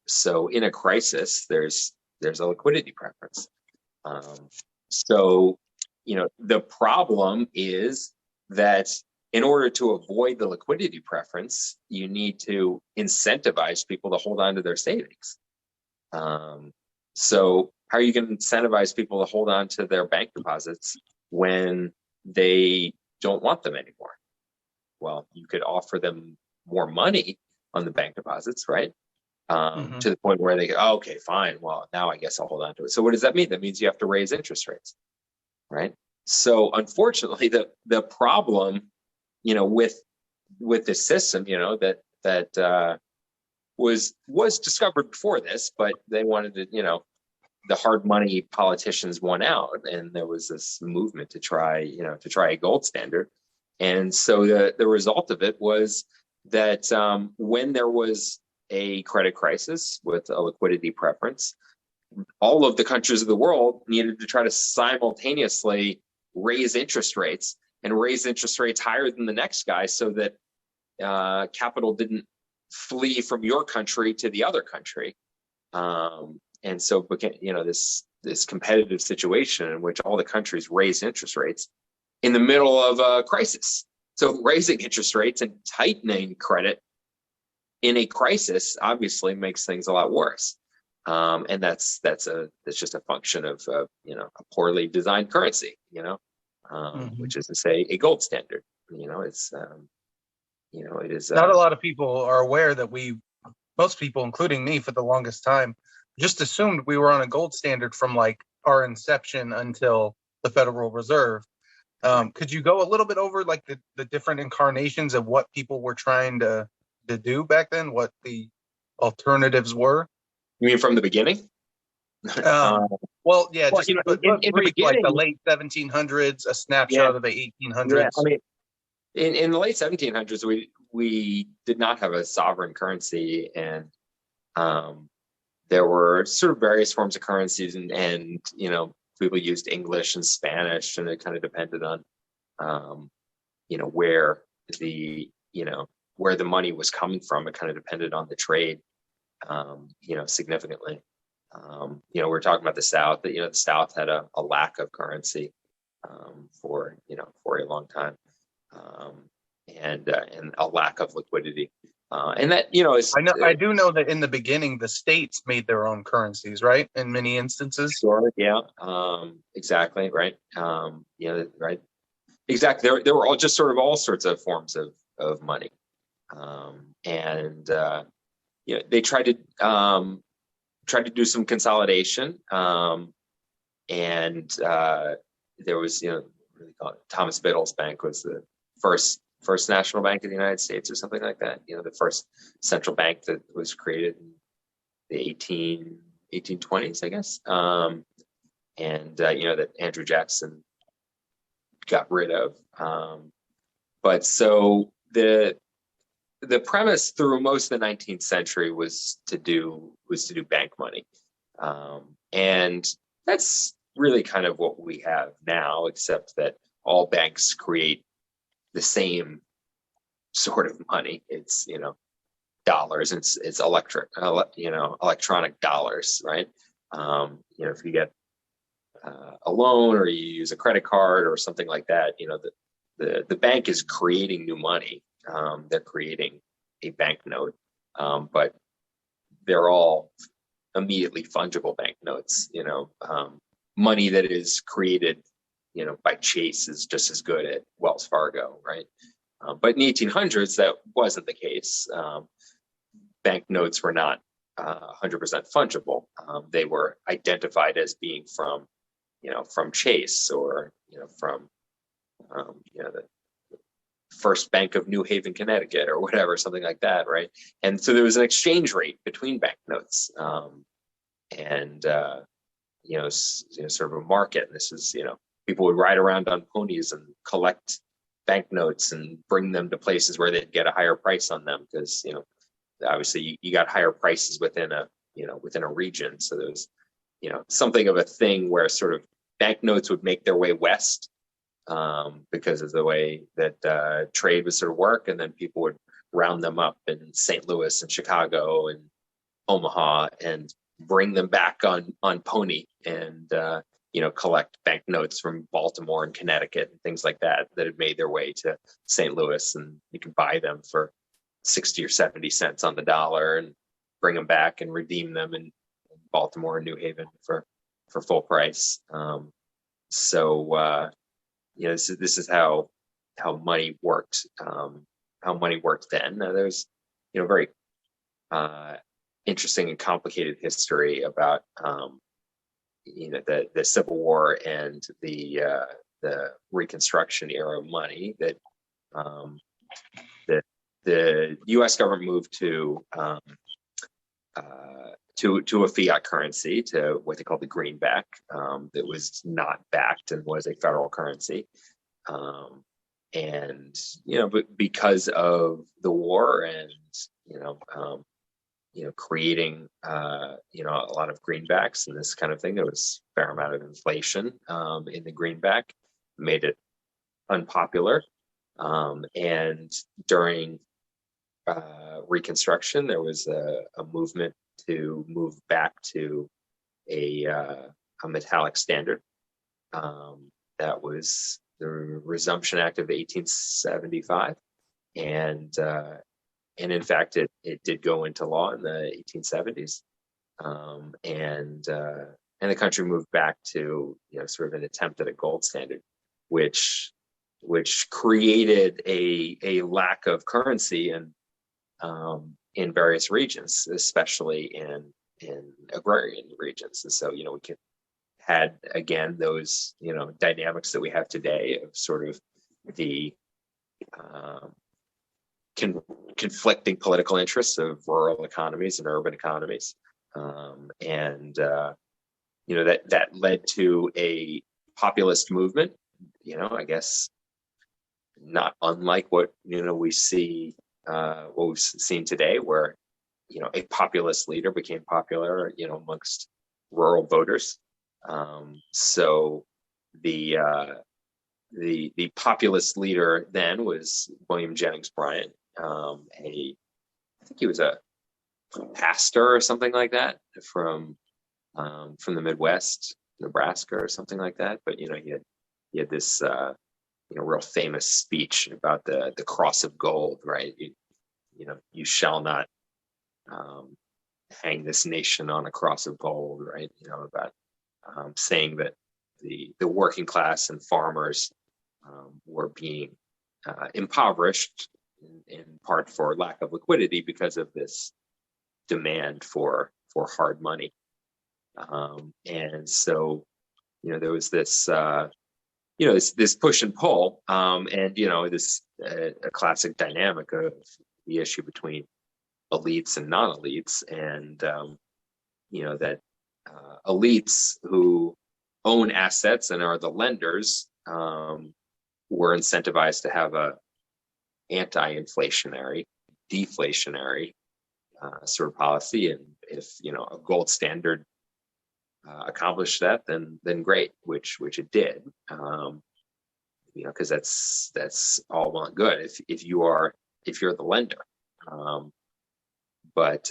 So in a crisis, there's a liquidity preference. So the problem is that in order to avoid the liquidity preference, you need to incentivize people to hold on to their savings. So how are you going to incentivize people to hold on to their bank deposits when they don't want them anymore? Well, you could offer them more money on the bank deposits, right? To the point where they go, oh, okay, fine. Well, now I guess I'll hold on to it. So what does that mean? That means you have to raise interest rates, right? So unfortunately, the problem, with this system, that was discovered before this, but they wanted to, the hard money politicians won out, and there was this movement to try a gold standard. And so the result of it was that when there was a credit crisis with a liquidity preference, all of the countries of the world needed to try to simultaneously raise interest rates higher than the next guy, so that capital didn't flee from your country to the other country. And so, this competitive situation in which all the countries raise interest rates in the middle of a crisis. So raising interest rates and tightening credit in a crisis obviously makes things a lot worse. And that's just a function of a poorly designed currency, which is to say a gold standard. It's it is not a lot of people are aware that most people, including me, for the longest time, just assumed we were on a gold standard from like our inception until the Federal Reserve. Could you go a little bit over like the different incarnations of what people were trying to do back then, what the alternatives were? You mean from the beginning? Well, yeah, just in the beginning, like the late 1700s, a snapshot of the 1800s. Yeah, I mean, in the late 1700s, we did not have a sovereign currency, and there were sort of various forms of currencies, and people used English and Spanish, and it kind of depended on where the money was coming from. It kind of depended on the trade, significantly. We're talking about the South. The South had a lack of currency for a long time, and a lack of liquidity. And that I do know that in the beginning the states made their own currencies, right? In many instances. Sure. Yeah. Exactly. Right. Right. Exactly. There were all sorts of forms of money, and they tried to do some consolidation, and there was Thomas Biddle's bank was the first national bank of the United States, or something like that. The first central bank that was created in the 1820s, I guess. That Andrew Jackson got rid of. But so the premise through most of the 19th century was to do bank money, and that's really kind of what we have now, except that all banks create the same sort of money. It's dollars. It's electronic dollars, right? If you get a loan or you use a credit card or something like that, the bank is creating new money. They're creating a banknote, but they're all immediately fungible banknotes. Money that is created by Chase is just as good at Wells Fargo, right? But in the 1800s, that wasn't the case. Banknotes were not 100% fungible. They were identified as being from Chase, or from the First Bank of New Haven, Connecticut, or whatever, something like that, right? And so there was an exchange rate between banknotes, and sort of a market. And this is people would ride around on ponies and collect banknotes and bring them to places where they'd get a higher price on them, because obviously you got higher prices within a region. So there was something of a thing where sort of banknotes would make their way west, because of the way that trade would sort of work, and then people would round them up in St. Louis and Chicago and Omaha and bring them back on pony, and collect banknotes from Baltimore and Connecticut and things like that had made their way to St. Louis, and you could buy them for 60 or 70 cents on the dollar and bring them back and redeem them in Baltimore and New Haven for full price. This is how money worked. How money worked then. Now, there's very interesting and complicated history about the Civil War and the Reconstruction era money that the U.S. government moved to to a fiat currency, to what they call the greenback, that was not backed and was a federal currency. And but because of the war and creating a lot of greenbacks and this kind of thing, there was a fair amount of inflation in the greenback, made it unpopular. And during Reconstruction, there was a movement to move back to a metallic standard. That was the Resumption Act of 1875, and in fact, it did go into law in the 1870s, and the country moved back to sort of an attempt at a gold standard, which created a lack of currency in various regions, especially in agrarian regions. And so, we had again those dynamics that we have today of sort of the conflicting political interests of rural economies and urban economies, and that led to a populist movement. I guess not unlike what we see, what we've seen today, where a populist leader became popular, amongst rural voters. So the populist leader then was William Jennings Bryan. I think he was a pastor or something like that from the Midwest, Nebraska or something like that. But he had this real famous speech about the cross of gold, right? You shall not hang this nation on a cross of gold, right? About saying that the working class and farmers were being impoverished in part for lack of liquidity because of this demand for hard money. And so, there was this, this push and pull, and, this a classic dynamic of the issue between elites and non-elites, and, that elites who own assets and are the lenders were incentivized to have a anti-inflationary, deflationary sort of policy, and if a gold standard accomplished that, then great, which it did, because that's all well and good if you're the lender, but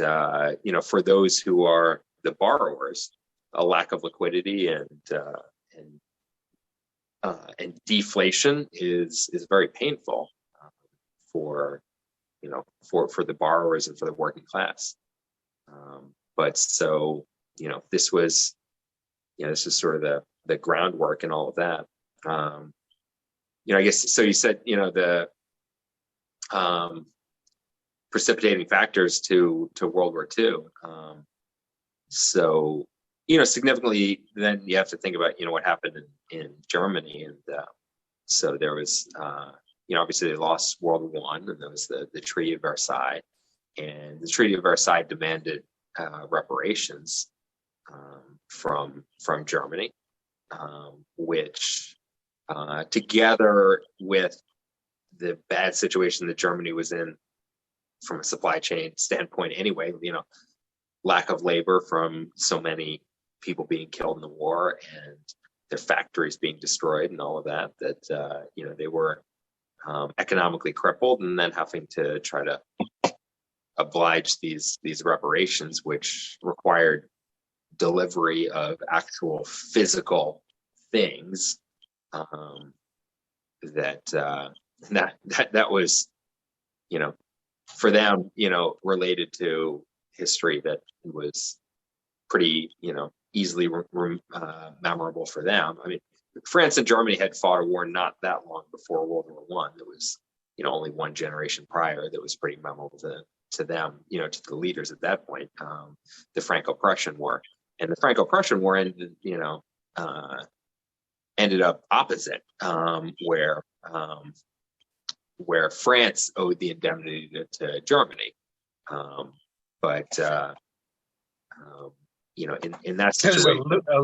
for those who are the borrowers, a lack of liquidity and deflation is very painful for the borrowers and for the working class. But so this was sort of the groundwork and all of that. I guess so. You said the precipitating factors to World War II. So significantly, then you have to think about what happened in Germany, and so there was obviously they lost World War I, and there was the Treaty of Versailles, and the Treaty of Versailles demanded reparations from Germany, which together with the bad situation that Germany was in from a supply chain standpoint anyway, lack of labor from so many people being killed in the war and their factories being destroyed and all of that, they were economically crippled, and then having to try to oblige these reparations, which required delivery of actual physical things, that was for them related to history that was pretty easily memorable for them. I mean, France and Germany had fought a war not that long before World War One. There was only one generation prior that was pretty memorable to them, to the leaders at that point, the Franco-Prussian War. And the Franco-Prussian War ended up opposite, where France owed the indemnity to Germany, but In that There's situation. a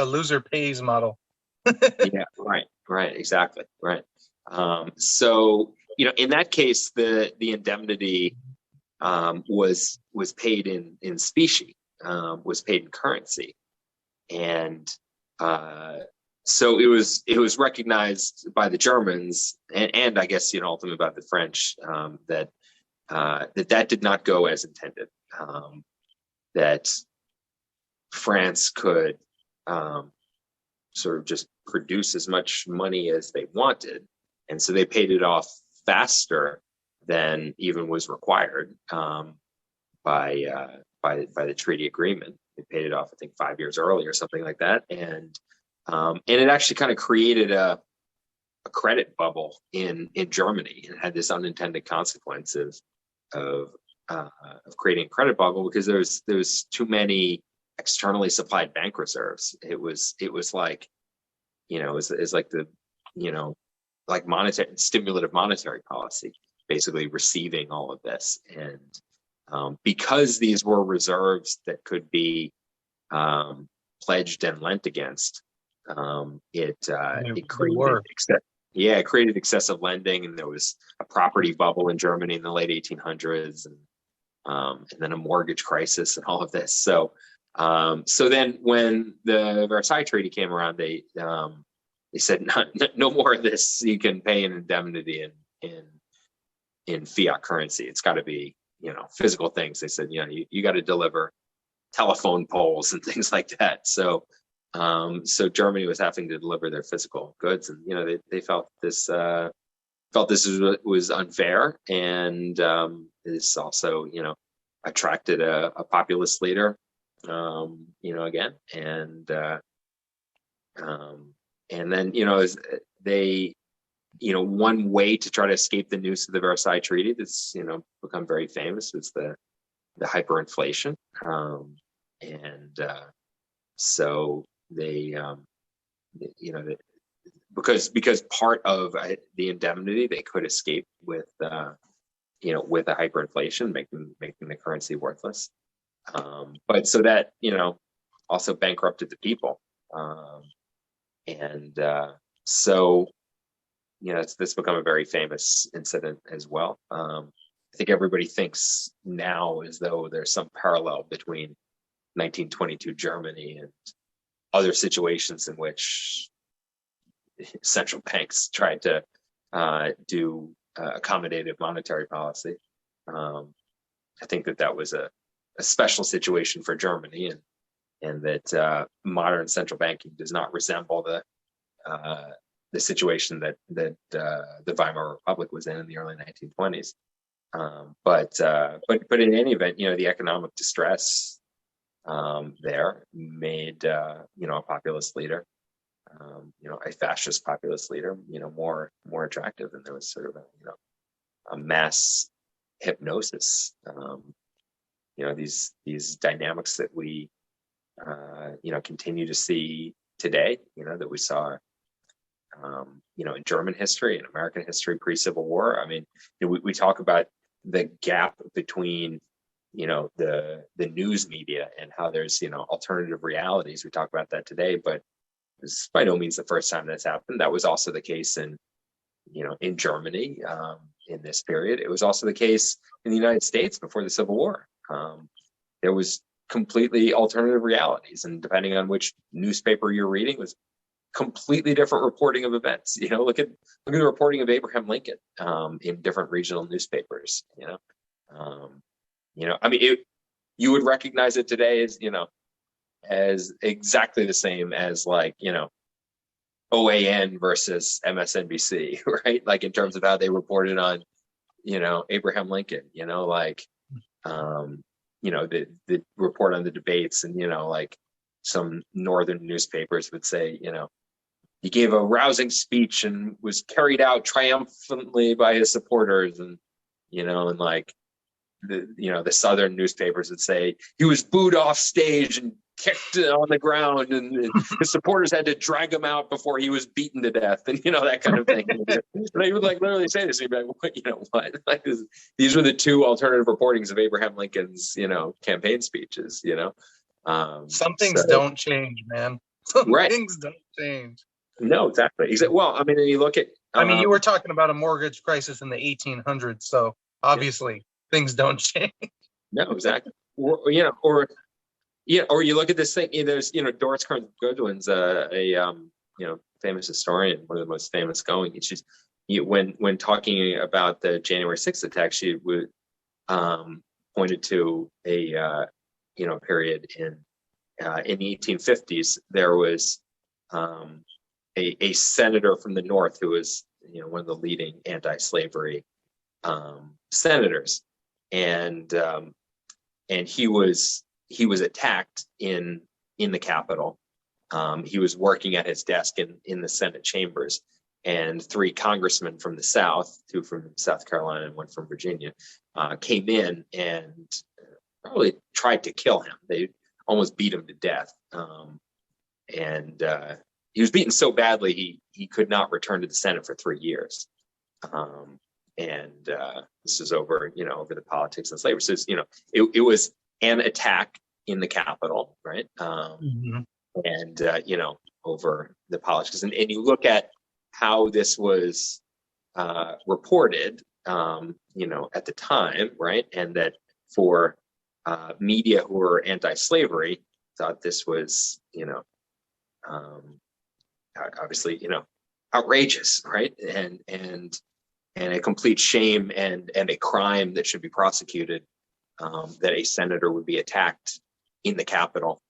loser pays model. Yeah, right, exactly, right. So in that case, the indemnity was paid in specie, was paid in currency, and so it was recognized by the Germans and I guess ultimately by the French, that that did not go as intended. That France could sort of just produce as much money as they wanted, and so they paid it off faster than even was required by the treaty agreement. They paid it off, I think, 5 years early or something like that, and it actually kind of created a credit bubble in Germany, and had this unintended consequence of creating a credit bubble because there's too many externally supplied bank reserves. It was like it's like the like monetary stimulative monetary policy basically receiving all of this, and because these were reserves that could be pledged and lent against, it created excessive lending, and there was a property bubble in Germany in the late 1800s, and then a mortgage crisis and all of this. So then when the Versailles Treaty came around, they said no more of this. You can pay an indemnity in fiat currency. It's got to be physical things. They said you got to deliver telephone poles and things like that. So Germany was having to deliver their physical goods, and they felt this was unfair, and this also attracted a populist leader, again, and then as they one way to try to escape the noose of the Versailles Treaty that's become very famous is the hyperinflation, and so they because part of the indemnity they could escape with a hyperinflation, making the currency worthless, but so that also bankrupted the people, and so it's become a very famous incident as well. I think everybody thinks now as though there's some parallel between 1922 Germany and other situations in which central banks tried to do accommodative monetary policy. I think that was a special situation for Germany, and that modern central banking does not resemble the situation that the Weimar Republic was in the early 1920s. But in any event, the economic distress there made a populist leader, a fascist populist leader, more attractive, and there was sort of a mass hypnosis. These dynamics that we continue to see today, that we saw in German history and American history pre-Civil War. I mean, we talk about the gap between the news media and how there's alternative realities. We talk about that today, but it's by no means the first time that's happened. That was also the case in Germany in this period. It was also the case in the United States before the Civil War. There was completely alternative realities, and depending on which newspaper you're reading, was completely different reporting of events. Look at the reporting of Abraham Lincoln in different regional newspapers. I mean, you would recognize it today as exactly the same as OAN versus MSNBC, right? Like in terms of how they reported on Abraham Lincoln. The report on the debates, and some northern newspapers would say, he gave a rousing speech and was carried out triumphantly by his supporters, and the southern newspapers would say he was booed off stage and kicked on the ground, and his supporters had to drag him out before he was beaten to death, and that kind of thing. They would like literally say this, and you'd be like, what? Like these were the two alternative reportings of Abraham Lincoln's campaign speeches. Some things don't change, man. Some things don't change. No, exactly. Well, I mean, and you look at. You were talking about a mortgage crisis in the 1800s, so obviously things don't change. No, exactly. Or you look at this thing. There's Doris Goodwin's a famous historian, one of the most famous going. She's when talking about the January 6th attack, she would pointed to a period in the 1850s. There was a senator from the North who was one of the leading anti-slavery senators, and he was attacked in the Capitol. He was working at his desk in the Senate chambers, and three congressmen from the South, two from South Carolina and one from Virginia, came in and probably tried to kill him. They almost beat him to death, and he was beaten so badly he could not return to the Senate for 3 years. This is over the politics and slavery. So it was an attack in the Capitol, right? And over the politics, and you look at how this was reported, at the time, right? And that for media who were anti-slavery thought this was, obviously, outrageous, right? And a complete shame and a crime that should be prosecuted, that a senator would be attacked in the Capitol.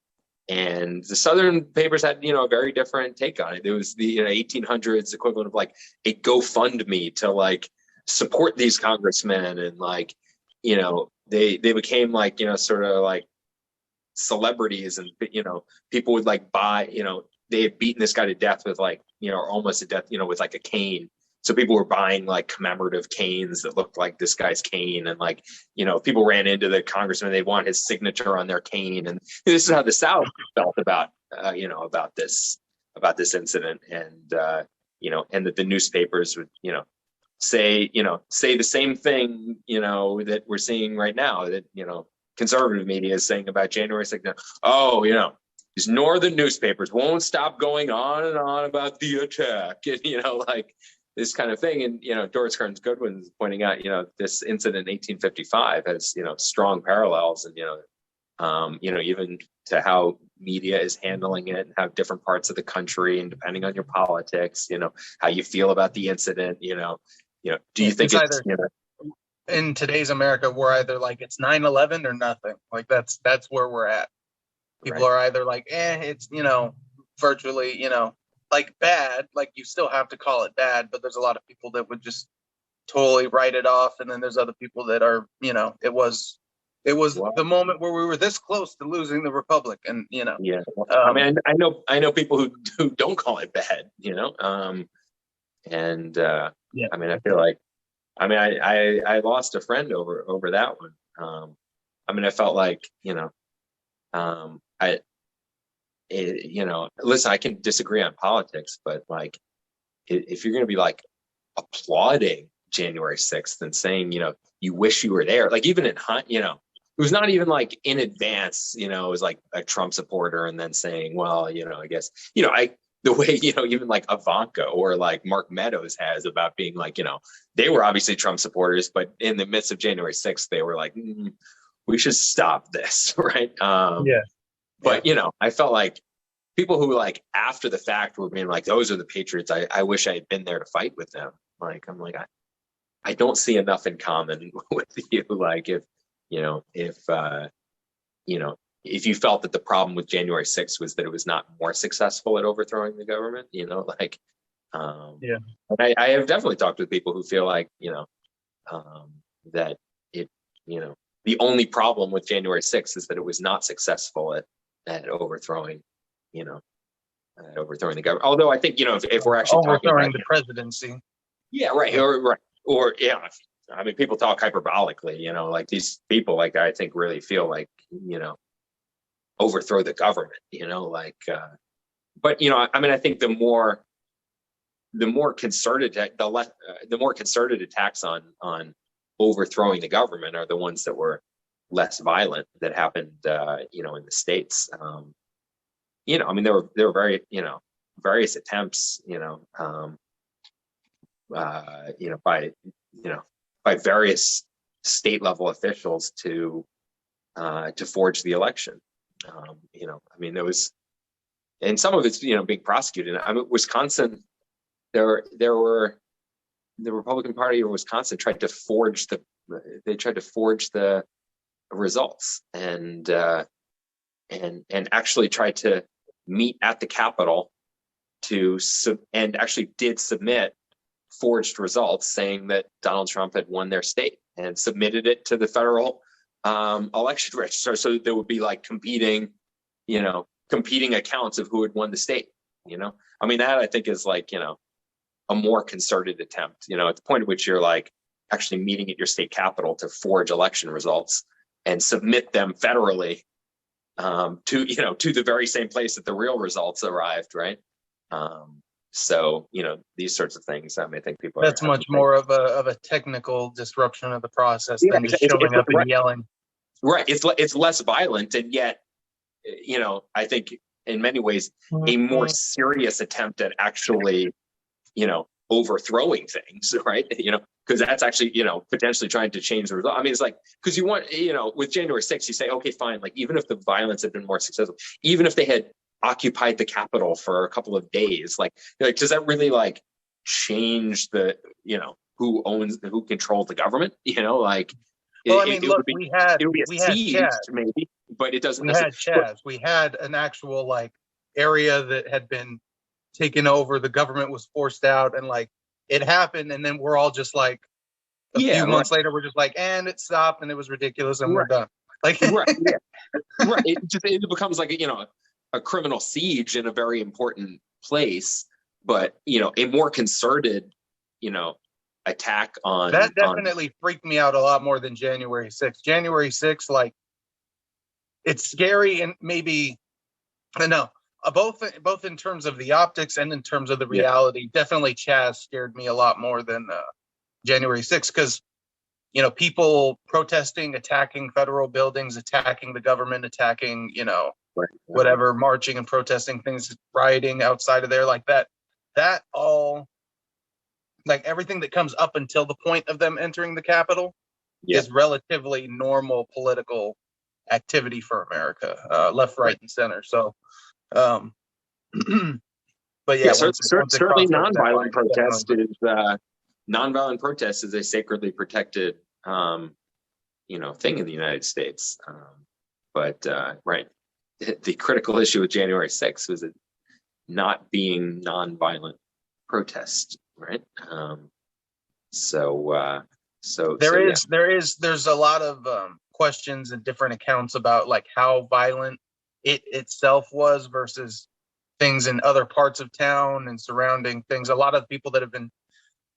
And the Southern papers had, a very different take on it. It was the 1800s equivalent of like a GoFundMe to like support these congressmen, and like, they became like, sort of like celebrities, and people would like buy, they had beaten this guy to death with like, or almost to death, with like a cane. So people were buying like commemorative canes that looked like this guy's cane, and like, people ran into the congressman, they want his signature on their cane, and this is how the South felt about this incident, and and that the newspapers would say the same thing that we're seeing right now, that conservative media is saying about January 6th. Oh, these northern newspapers won't stop going on and on about the attack, and like this kind of thing. And Doris Goodwin is pointing out this incident in 1855 has strong parallels, and even to how media is handling it, and how different parts of the country, and depending on your politics, how you feel about the incident, do you think it's in today's America, we're either like it's 9/11 or nothing. Like that's where we're at. People are either like, it's virtually like bad, like you still have to call it bad, but there's a lot of people that would just totally write it off, and then there's other people that are it was the moment where we were this close to losing the republic, and I mean, I know people who don't call it bad, and I mean, I feel like, I lost a friend over that one. I felt like listen, I can disagree on politics, but like, if you're going to be like applauding January 6th and saying, you wish you were there, like even it was not even like in advance, it was like a Trump supporter and then saying, well, I guess, the way, even like Ivanka or like Mark Meadows has about being like, they were obviously Trump supporters, but in the midst of January 6th, they were like, we should stop this. Right. But, I felt like people who like after the fact were being like, those are the patriots. I wish I had been there to fight with them. Like, I'm like, I don't see enough in common with you. Like if you felt that the problem with January 6th was that it was not more successful at overthrowing the government, I have definitely talked with people who feel like, that it, the only problem with January 6th is that it was not successful at overthrowing, the government. Although I think, if we're actually talking about the presidency. Yeah, right. Or people talk hyperbolically, like these people, like I think really feel like, overthrow the government, but I mean, I think the more concerted the more concerted attacks on overthrowing the government are the ones that were less violent, that happened in the States. I mean, there were very various attempts by by various state level officials to forge the election. I mean, there was, and some of it's being prosecuted. I mean, Wisconsin, the Republican Party of Wisconsin tried to forge the results, and actually tried to meet at the Capitol and actually did submit forged results saying that Donald Trump had won their state, and submitted it to the federal election register, so that there would be like competing accounts of who had won the state. I mean, that I think is like a more concerted attempt, at the point at which you're like actually meeting at your state capitol to forge election results and submit them federally to the very same place that the real results arrived, right? So these sorts of things. I mean, I think people that's much more of a technical disruption of the process than just showing up and yelling. Right. It's less violent, and yet I think in many ways a more serious attempt at actually overthrowing things, right? Because that's actually potentially trying to change the result. I mean, it's like, because you want with January 6th, you say, okay, fine, like even if the violence had been more successful, even if they had occupied the Capitol for a couple of days, like does that really like change the who controls the government? Well, I mean, look, we had siege, maybe, but it doesn't. We had Chaz. We had an actual like area that had been taken over. The government was forced out, and like it happened, and then we're all just like a few months later, we're just like, and it stopped, and it was ridiculous, and we're done. Like, right, right. It becomes like a criminal siege in a very important place, but a more concerted attack on that definitely freaked me out a lot more than January 6th. January 6th, like, it's scary, and maybe I don't know, both in terms of the optics and in terms of the reality. Definitely Chaz scared me a lot more than January 6th, because people protesting, attacking federal buildings, attacking the government, attacking whatever, marching and protesting things, rioting outside of there, like that all, like everything that comes up until the point of them entering the Capitol is relatively normal political activity for America, left, right, and center. So, but certainly nonviolent protest is nonviolent protest is a sacredly protected thing in the United States. But right, the critical issue with January 6th was it not being nonviolent protest, right? There's a lot of questions and different accounts about like how violent it itself was versus things in other parts of town and surrounding things. A lot of people that have been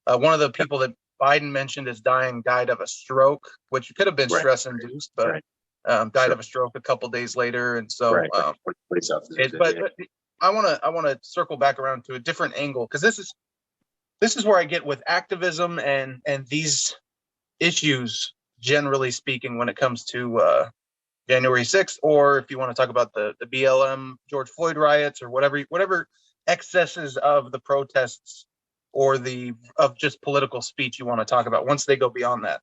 one of the people that Biden mentioned as dying died of a stroke, which could have been stress induced, but died of a stroke a couple days later. And so but I want to circle back around to a different angle, because this is where I get with activism and these issues, generally speaking, when it comes to January 6th, or if you want to talk about the BLM George Floyd riots, or whatever excesses of the protests or of just political speech you want to talk about, once they go beyond that.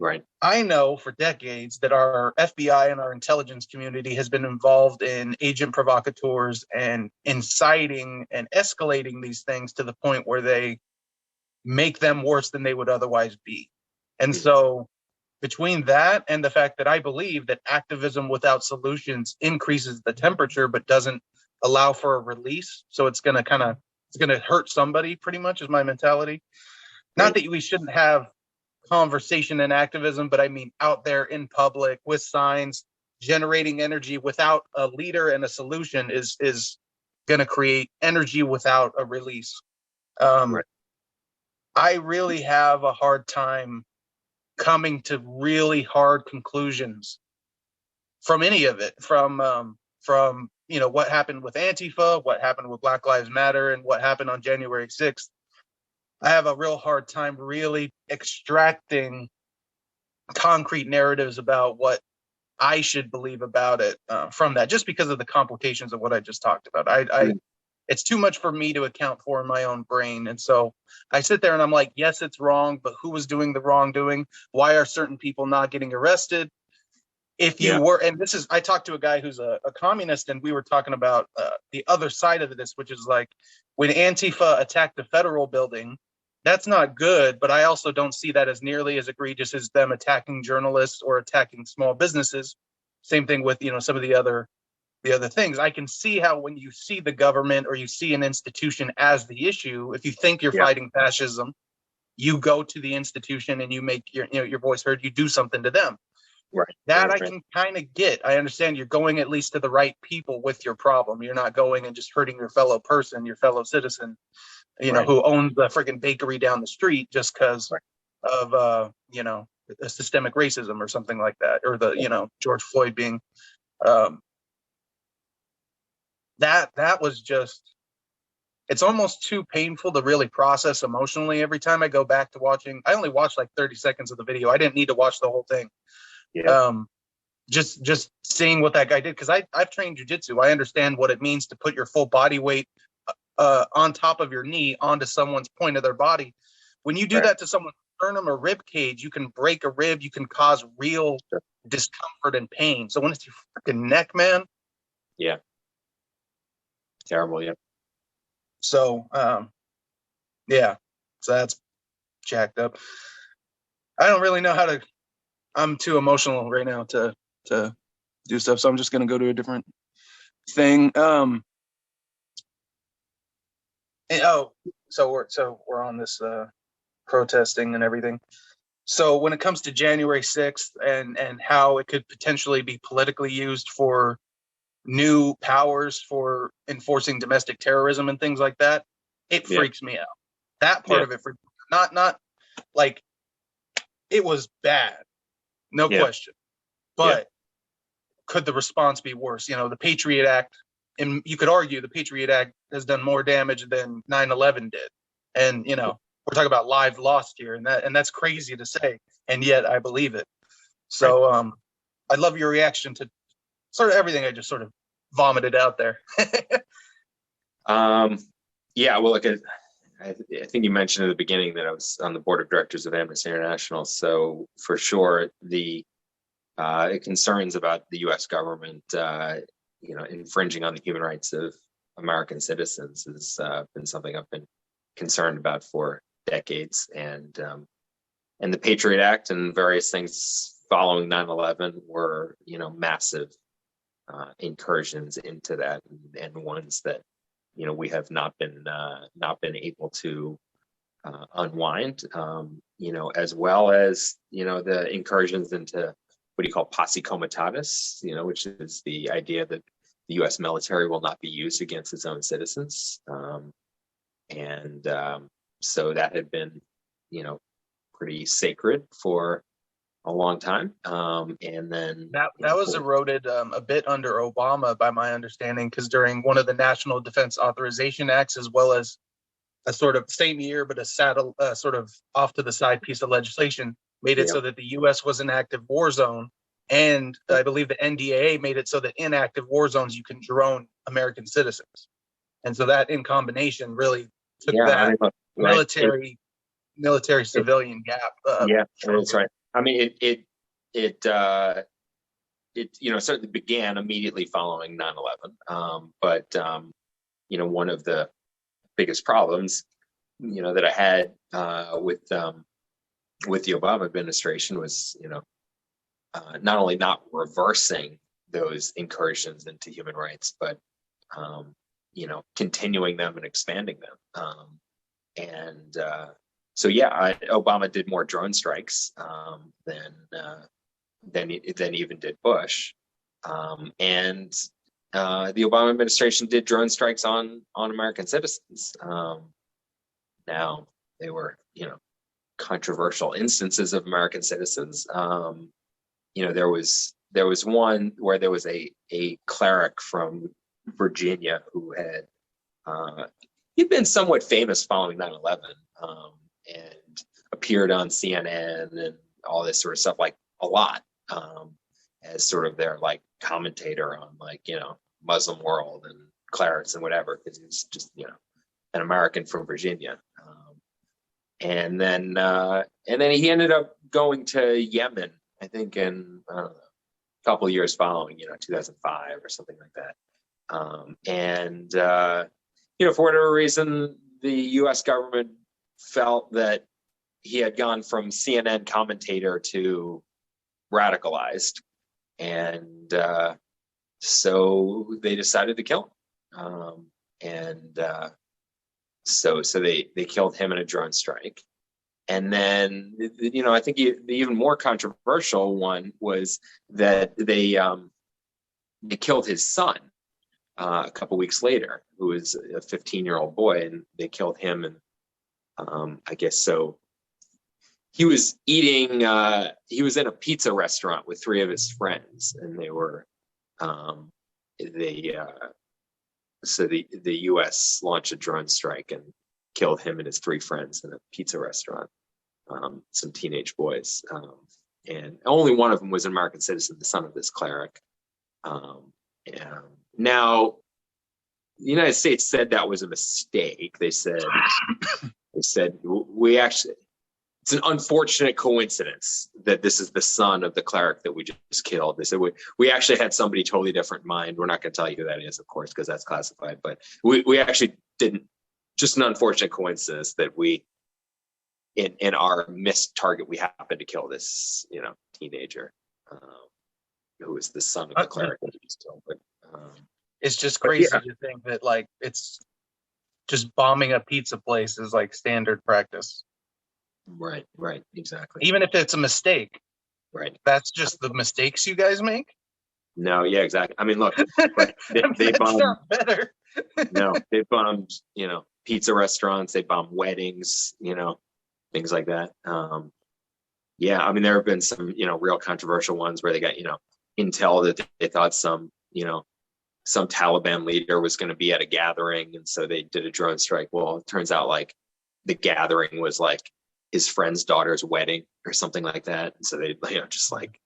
Right. I know for decades that our FBI and our intelligence community has been involved in agent provocateurs and inciting and escalating these things to the point where they make them worse than they would otherwise be. And so between that and the fact that I believe that activism without solutions increases the temperature but doesn't allow for a release, so it's going to hurt somebody, pretty much, is my mentality. Not that we shouldn't have conversation and activism, but I mean out there in public with signs, generating energy without a leader and a solution is going to create energy without a release. I really have a hard time coming to really hard conclusions from any of it, from from, what happened with Antifa, what happened with Black Lives Matter, and what happened on January 6th, I have a real hard time really extracting concrete narratives about what I should believe about it from that, just because of the complications of what I just talked about. It's too much for me to account for in my own brain. And so I sit there and I'm like, yes, it's wrong, but who was doing the wrongdoing? Why are certain people not getting arrested? If you were, and this is, I talked to a guy who's a communist, and we were talking about the other side of this, which is like when Antifa attacked the federal building, that's not good, but I also don't see that as nearly as egregious as them attacking journalists or attacking small businesses. Same thing with, some of the other things. I can see how when you see the government or you see an institution as the issue, if you think you're fighting fascism, you go to the institution and you make your voice heard, you do something to them. Right. That I can kind of get. I understand you're going at least to the right people with your problem. You're not going and just hurting your fellow person, your fellow citizen, who owns the freaking bakery down the street just because of, a systemic racism or something like that, or the, George Floyd being, that was just, it's almost too painful to really process emotionally. Every time I go back to watching, I only watched like 30 seconds of the video. I didn't need to watch the whole thing. Just seeing what that guy did, because I've trained jujitsu. I understand what it means to put your full body weight on top of your knee onto someone's point of their body. When you do that to someone's sternum or rib cage, you can break a rib, you can cause real discomfort and pain. So when it's your freaking neck, man. Yeah. Terrible, yeah. So so that's jacked up. I don't really know how to, I'm too emotional right now to do stuff, so I'm just gonna go to a different thing. So we're on this protesting and everything. So when it comes to January 6th and how it could potentially be politically used for new powers for enforcing domestic terrorism and things like that, it freaks me out. That part of it freaks me out. Not like, it was bad, no question. But could the response be worse? The Patriot Act, and you could argue the Patriot Act has done more damage than 9/11 did. And, we're talking about lives lost here, and that's crazy to say, and yet I believe it. So I'd love your reaction to sort of everything I just sort of vomited out there. Well, look, I think you mentioned at the beginning that I was on the board of directors of Amnesty International. So for sure, the concerns about the U.S. government, infringing on the human rights of American citizens has been something I've been concerned about for decades. And the Patriot Act and various things following 9/11 were, massive incursions into that, and ones that, we have not been able to unwind. As well as, the incursions into what do you call posse comitatus, which is the idea that the U.S. military will not be used against its own citizens. So that had been, pretty sacred for a long time. And then that was eroded a bit under Obama, by my understanding, because during one of the National Defense Authorization Acts, as well as a sort of same year, but a sort of off to the side piece of legislation, made it so that the U.S. was an active war zone. And I believe the NDAA made it so that in active war zones, you can drone American citizens. And so that in combination really took that military civilian gap. That's right. I mean, it certainly began immediately following 9/11. But one of the biggest problems, that I had with the Obama administration was, not only not reversing those incursions into human rights, but continuing them and expanding them. Obama did more drone strikes than even did Bush, and the Obama administration did drone strikes on American citizens. Now they were, controversial instances of American citizens, there was one where there was a cleric from Virginia who had he'd been somewhat famous following 9/11, and appeared on CNN and all this sort of stuff, like a lot, as sort of their like commentator on like Muslim world and clerics and whatever, because he's just an American from Virginia. And then he ended up going to Yemen, I think, in a couple of years following, 2005 or something like that. For whatever reason, the U.S. government felt that he had gone from CNN commentator to radicalized, and so they decided to kill him. So they killed him in a drone strike. And then, I think the even more controversial one was that they killed his son a couple weeks later, who was a 15-year-old boy, and they killed him. And I guess so. He was eating. He was in a pizza restaurant with three of his friends, and they were. So the U.S. launched a drone strike and killed him and his three friends in a pizza restaurant, some teenage boys. And only one of them was an American citizen, the son of this cleric. Now, the United States said that was a mistake. They said we actually. It's an unfortunate coincidence that this is the son of the cleric that we just killed. They said we actually had somebody totally different in mind. We're not going to tell you who that is, of course, because that's classified. But we actually didn't. Just an unfortunate coincidence that we, in our missed target, we happened to kill this, teenager who was the son of the cleric that we just killed. But it's just crazy to think that like it's just bombing a pizza place is like standard practice. Right, exactly. Even if it's a mistake, right? That's just the mistakes you guys make. No, yeah, exactly. I mean, look, they bombed. Not better. No, they bombed, pizza restaurants. They bombed weddings, things like that. Yeah, I mean, there have been some, real controversial ones where they got, intel that they thought some Taliban leader was going to be at a gathering, and so they did a drone strike. Well, it turns out like the gathering was like his friend's daughter's wedding or something like that. And so they, just like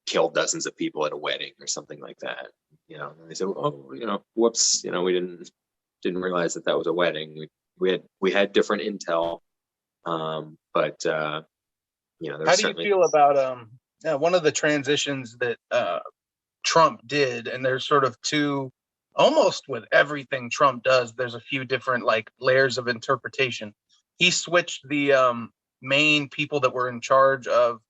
killed dozens of people at a wedding or something like that. And they said, oh, whoops, we didn't realize that was a wedding. We had different intel. But how do you feel about one of the transitions that Trump did? And there's sort of two, almost with everything Trump does, there's a few different like layers of interpretation. He switched the main people that were in charge of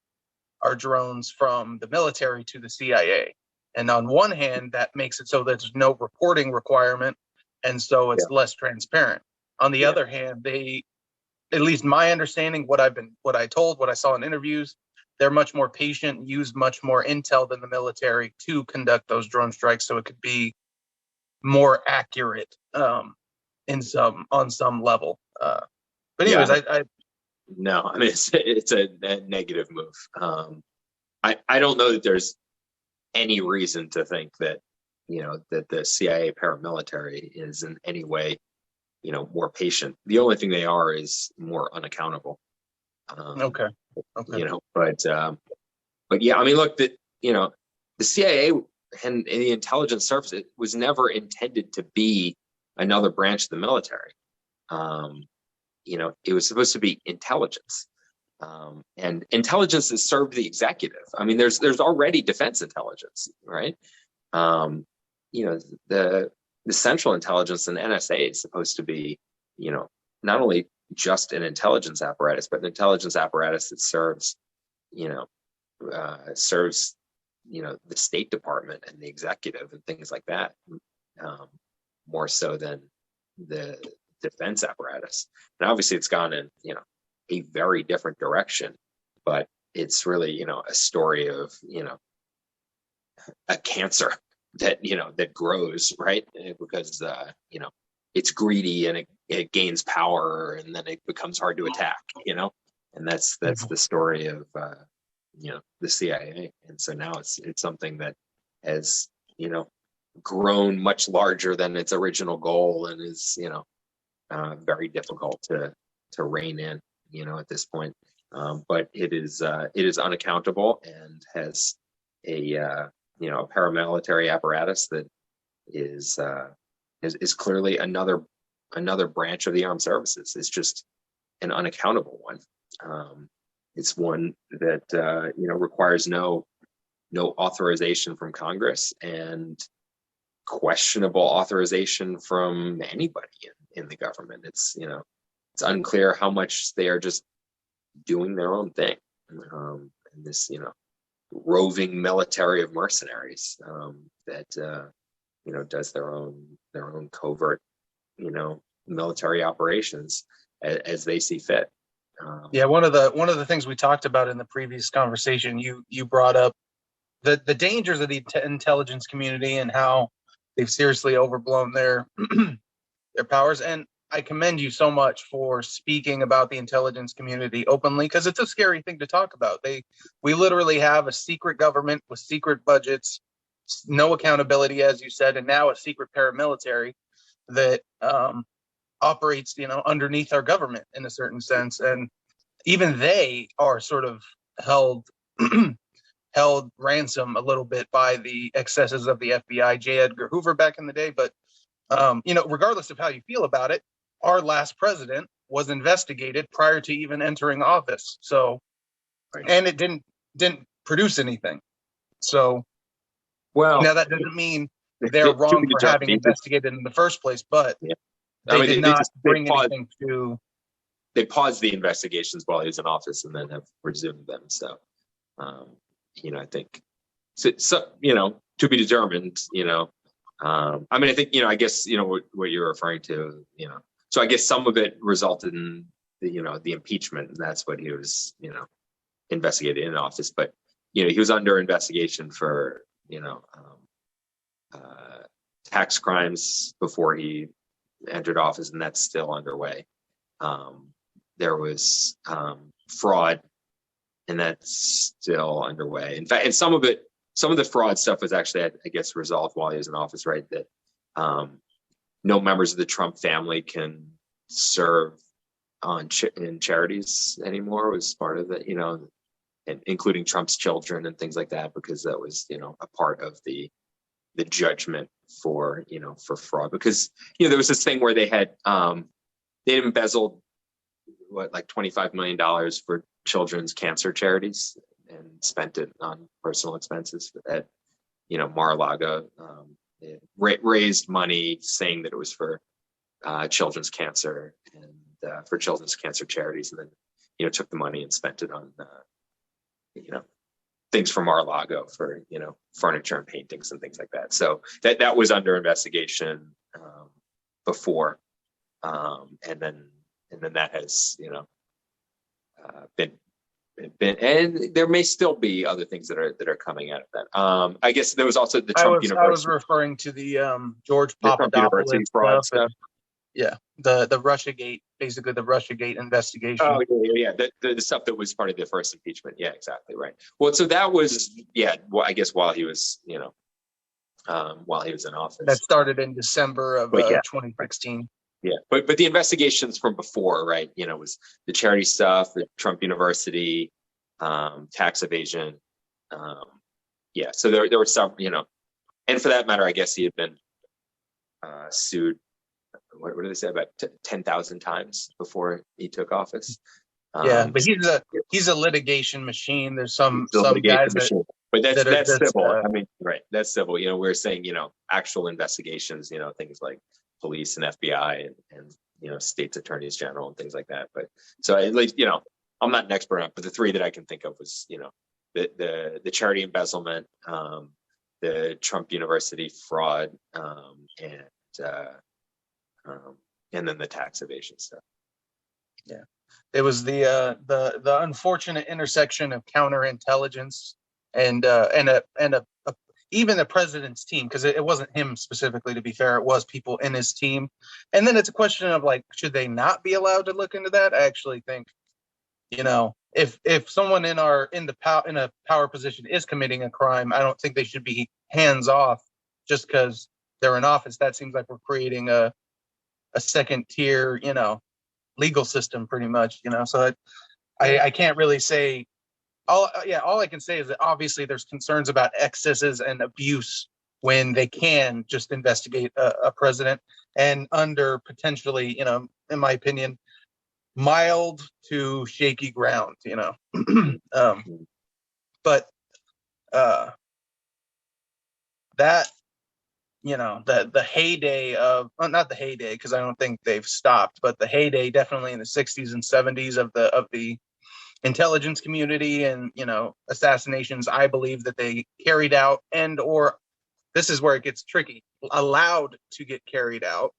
our drones from the military to the CIA. And on one hand, that makes it so there's no reporting requirement, and so it's less transparent. On the other hand, they, at least my understanding, what I saw in interviews, they're much more patient, use much more intel than the military to conduct those drone strikes, so it could be more accurate on some level. But anyways, no, I mean it's a negative move. I don't know that there's any reason to think that that the CIA paramilitary is in any way more patient. The only thing they are is more unaccountable. Okay. But yeah, I mean, look, the CIA and the intelligence service, it was never intended to be another branch of the military. It was supposed to be intelligence, and intelligence has served the executive. I mean, there's already defense intelligence, right? The central intelligence and NSA is supposed to be, not only just an intelligence apparatus, but an intelligence apparatus that serves the State Department and the executive and things like that, more so than the defense apparatus. And obviously it's gone in a very different direction, but it's really a story of a cancer that that grows, right? Because it's greedy and it gains power, and then it becomes hard to attack, and that's the story of the CIA. And so now it's something that has, grown much larger than its original goal, and is, very difficult to rein in, at this point. But it is unaccountable, and has a paramilitary apparatus that is clearly another branch of the armed services. It's just an unaccountable one. It's one that requires no authorization from Congress, and questionable authorization from anybody in the government. It's unclear how much they are just doing their own thing. And this roving military of mercenaries that does their own covert military operations as they see fit. One of the things we talked about in the previous conversation, you brought up the dangers of the intelligence community and how they've seriously overblown their powers. And I commend you so much for speaking about the intelligence community openly, because it's a scary thing to talk about. We literally have a secret government with secret budgets, no accountability, as you said, and now a secret paramilitary that operates, underneath our government in a certain sense. And even they are sort of held ransom a little bit by the excesses of the FBI, J. Edgar Hoover back in the day. But regardless of how you feel about it, our last president was investigated prior to even entering office. So, and it didn't produce anything. So, well, now that doesn't mean they're wrong for having investigated in the first place, but they did not bring anything to. They paused the investigations while he was in office, and then have resumed them. So, I think so. To be determined. I think I guess what you're referring to. So I guess some of it resulted in the impeachment, and that's what he was investigated in office. But he was under investigation for tax crimes before he entered office, and that's still underway. There was fraud, and that's still underway. In fact, and some of the fraud stuff was actually, I guess, resolved while he was in office, right? That no members of the Trump family can serve in charities anymore, was part of it, and including Trump's children and things like that, because that was, a part of the judgment for fraud. Because, there was this thing where they had they embezzled like $25 million for children's cancer charities and spent it on personal expenses at Mar-a-Lago. Raised money saying that it was for children's cancer and for children's cancer charities, and then took the money and spent it on things for Mar-a-Lago for furniture and paintings and things like that. So that was under investigation before, and then that has been, and there may still be other things that are coming out of that. I guess there was also the Trump University. I was referring to the George Papadopoulos fraud stuff. Yeah, the Russiagate, basically the Russiagate investigation. Oh yeah. The stuff that was part of the first impeachment. Yeah, exactly right. Well, so that was I guess while he was in office. That started in December of 2016. Yeah, but the investigations from before, right? Was the charity stuff, the Trump University, tax evasion. So there were some, and for that matter, I guess he had been sued. What do they say, about 10,000 times before he took office? But he's a litigation machine. There's some guys that, but that's civil. Right? That's civil. We're saying actual investigations. Things like police and FBI and states attorneys general and things like that. But so at least I'm not an expert on it, but the three that I can think of was the charity embezzlement, the Trump University fraud, and then the tax evasion stuff. Yeah, it was the unfortunate intersection of counterintelligence and even the president's team, because it wasn't him specifically, to be fair, it was people in his team. And then it's a question of, like, should they not be allowed to look into that? I actually think, if someone in a power position is committing a crime, I don't think they should be hands off just because they're in office. That seems like we're creating a second tier, legal system pretty much, So I can't really say all I can say is that obviously there's concerns about excesses and abuse when they can just investigate a president, and under potentially, in my opinion, mild to shaky ground, but that, the heyday of, well, not the heyday because I don't think they've stopped, but the heyday definitely in the 60s and 70s of the intelligence community and, assassinations, I believe that they carried out, and or this is where it gets tricky, allowed to get carried out,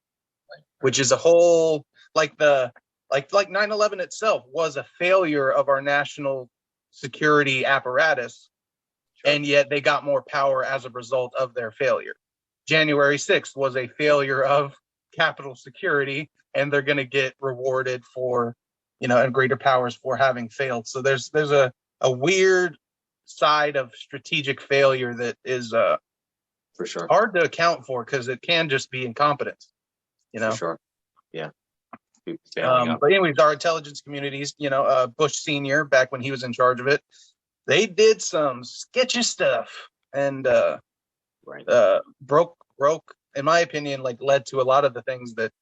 which is a whole, like 9/11 itself was a failure of our national security apparatus. Sure. And yet they got more power as a result of their failure. January 6th was a failure of Capitol security, and they're going to get rewarded for, and greater powers for having failed. So there's a weird side of strategic failure that is for sure hard to account for, because it can just be incompetence, For sure. Yeah. But anyways, our intelligence communities, Bush Senior, back when he was in charge of it, they did some sketchy stuff, and broke, in my opinion, led to a lot of the things that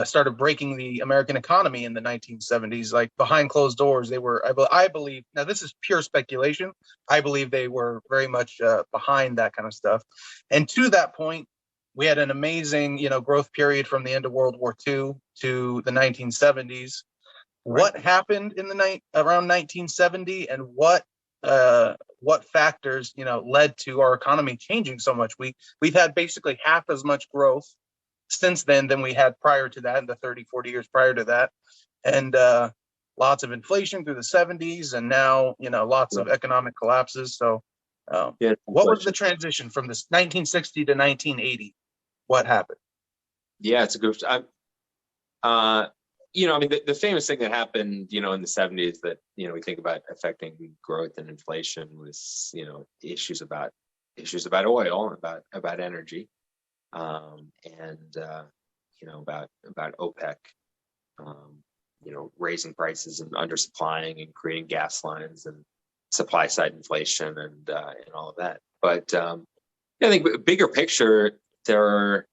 started breaking the American economy in the 1970s. Like behind closed doors, they were, I believe, now this is pure speculation, I believe they were very much behind that kind of stuff. And to that point, we had an amazing, growth period from the end of World War II to the 1970s. Right. What happened in around 1970, and what factors, led to our economy changing so much? We've had basically half as much growth since then than we had prior to that, in the 30, 40 years prior to that. And lots of inflation through the 70s, and now, lots of economic collapses. So what was the transition from this 1960 to 1980? What happened? Yeah, it's a good. The famous thing that happened, in the 70s that, we think about affecting growth and inflation was, issues about oil, about energy, and about OPEC, raising prices and undersupplying and creating gas lines and supply side inflation and all of that. But I think bigger picture, there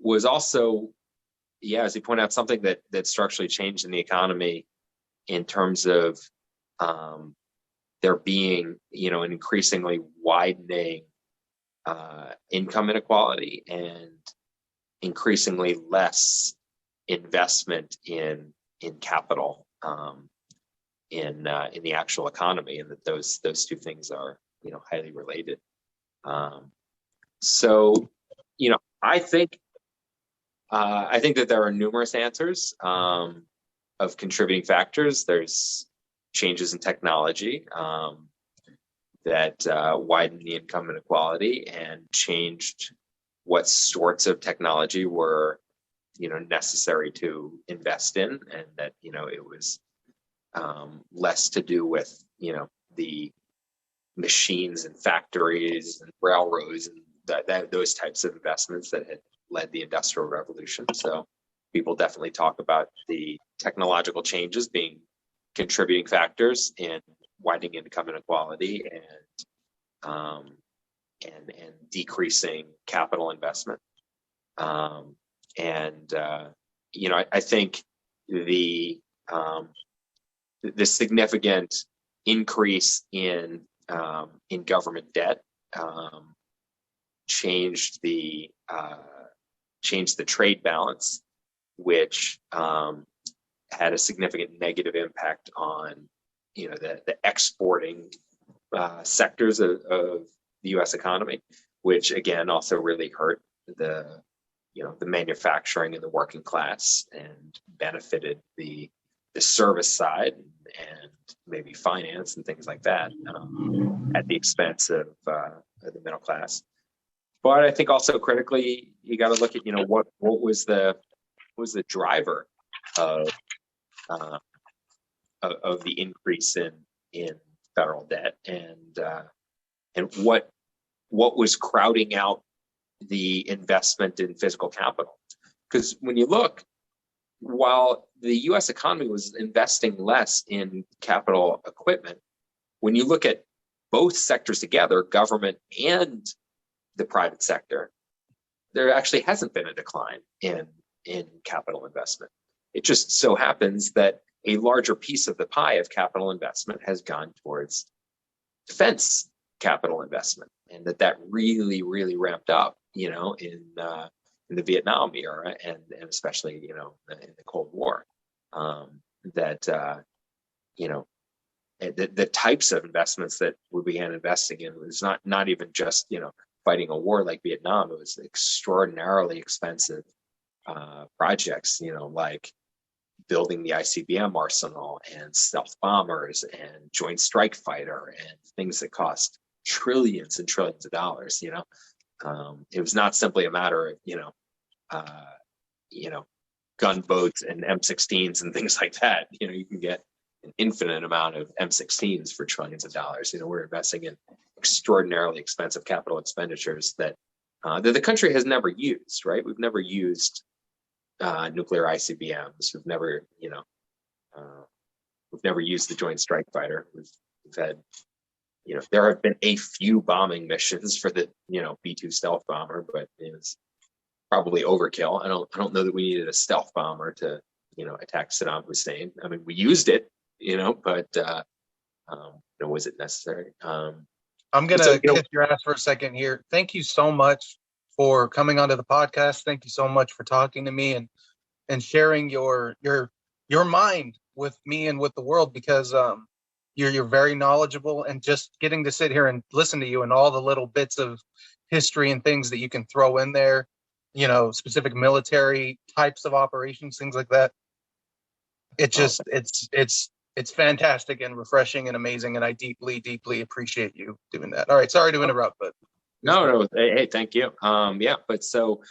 was also, as you point out, something that structurally changed in the economy in terms of there being, an increasingly widening income inequality and increasingly less investment in capital in the actual economy, and that those two things are, highly related. So, I think that there are numerous answers of contributing factors. There's changes in technology that widened the income inequality and changed what sorts of technology were, necessary to invest in, and that, it was less to do with, the machines and factories and railroads and those types of investments that had led the Industrial Revolution. So people definitely talk about the technological changes being contributing factors in widening income inequality and decreasing capital investment. I think the significant increase in government debt changed the trade balance, which had a significant negative impact on the exporting sectors of the U.S. economy, which again also really hurt the manufacturing and the working class, and benefited the service side and maybe finance and things like that at the expense of the middle class. But I think also critically, you got to look at what was the driver of of the increase in federal debt, and what was crowding out the investment in physical capital. Because when you look, while the U.S. economy was investing less in capital equipment, when you look at both sectors together, government and the private sector, there actually hasn't been a decline in capital investment. It just so happens that a larger piece of the pie of capital investment has gone towards defense capital investment, and that really, really ramped up, in the Vietnam era, and especially, in the Cold War. The types of investments that we began investing in was not even just, fighting a war like Vietnam. It was extraordinarily expensive projects, like building the ICBM arsenal and stealth bombers and joint strike fighter and things that cost trillions and trillions of dollars. It was not simply a matter of gunboats and M16s and things like that. You can get an infinite amount of M16s for trillions of dollars. We're investing in extraordinarily expensive capital expenditures that the country has never used. Right? We've never used nuclear ICBMs. We've never used the Joint Strike Fighter. We've had, there have been a few bombing missions for the B-2 stealth bomber, but it's probably overkill. I don't know that we needed a stealth bomber to attack Saddam Hussein. I mean, we used it, but was it necessary? I'm gonna kiss your ass for a second here. Thank you so much for coming onto the podcast. Thank you so much for talking to me and sharing your mind with me and with the world, because you're very knowledgeable, and just getting to sit here and listen to you and all the little bits of history and things that you can throw in there, specific military types of operations, things like that. It just it's fantastic and refreshing and amazing, and I deeply, deeply appreciate you doing that. All right, sorry to interrupt, but no, hey, thank you. But so,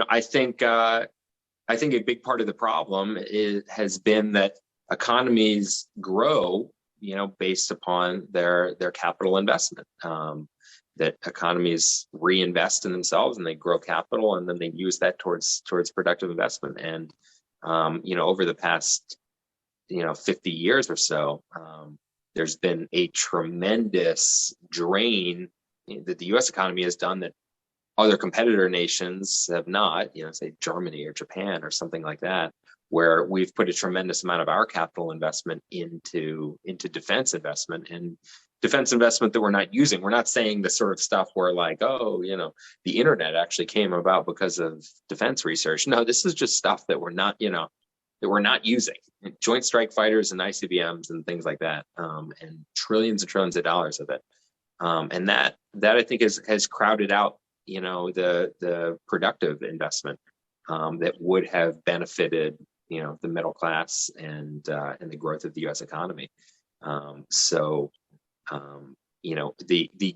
I think a big part of the problem has been that economies grow, based upon their capital investment. That economies reinvest in themselves and they grow capital, and then they use that towards productive investment. And over the past 50 years or so, there's been a tremendous drain that the U.S. economy has done that other competitor nations have not, say Germany or Japan or something like that, where we've put a tremendous amount of our capital investment into defense investment, and defense investment that we're not using. We're not saying the sort of stuff where like, the internet actually came about because of defense research. No, this is just stuff that we're not using. Joint strike fighters and ICBMs and things like that, and trillions of dollars of it. And that I think has crowded out, the productive investment that would have benefited, the middle class and the growth of the U.S. economy. The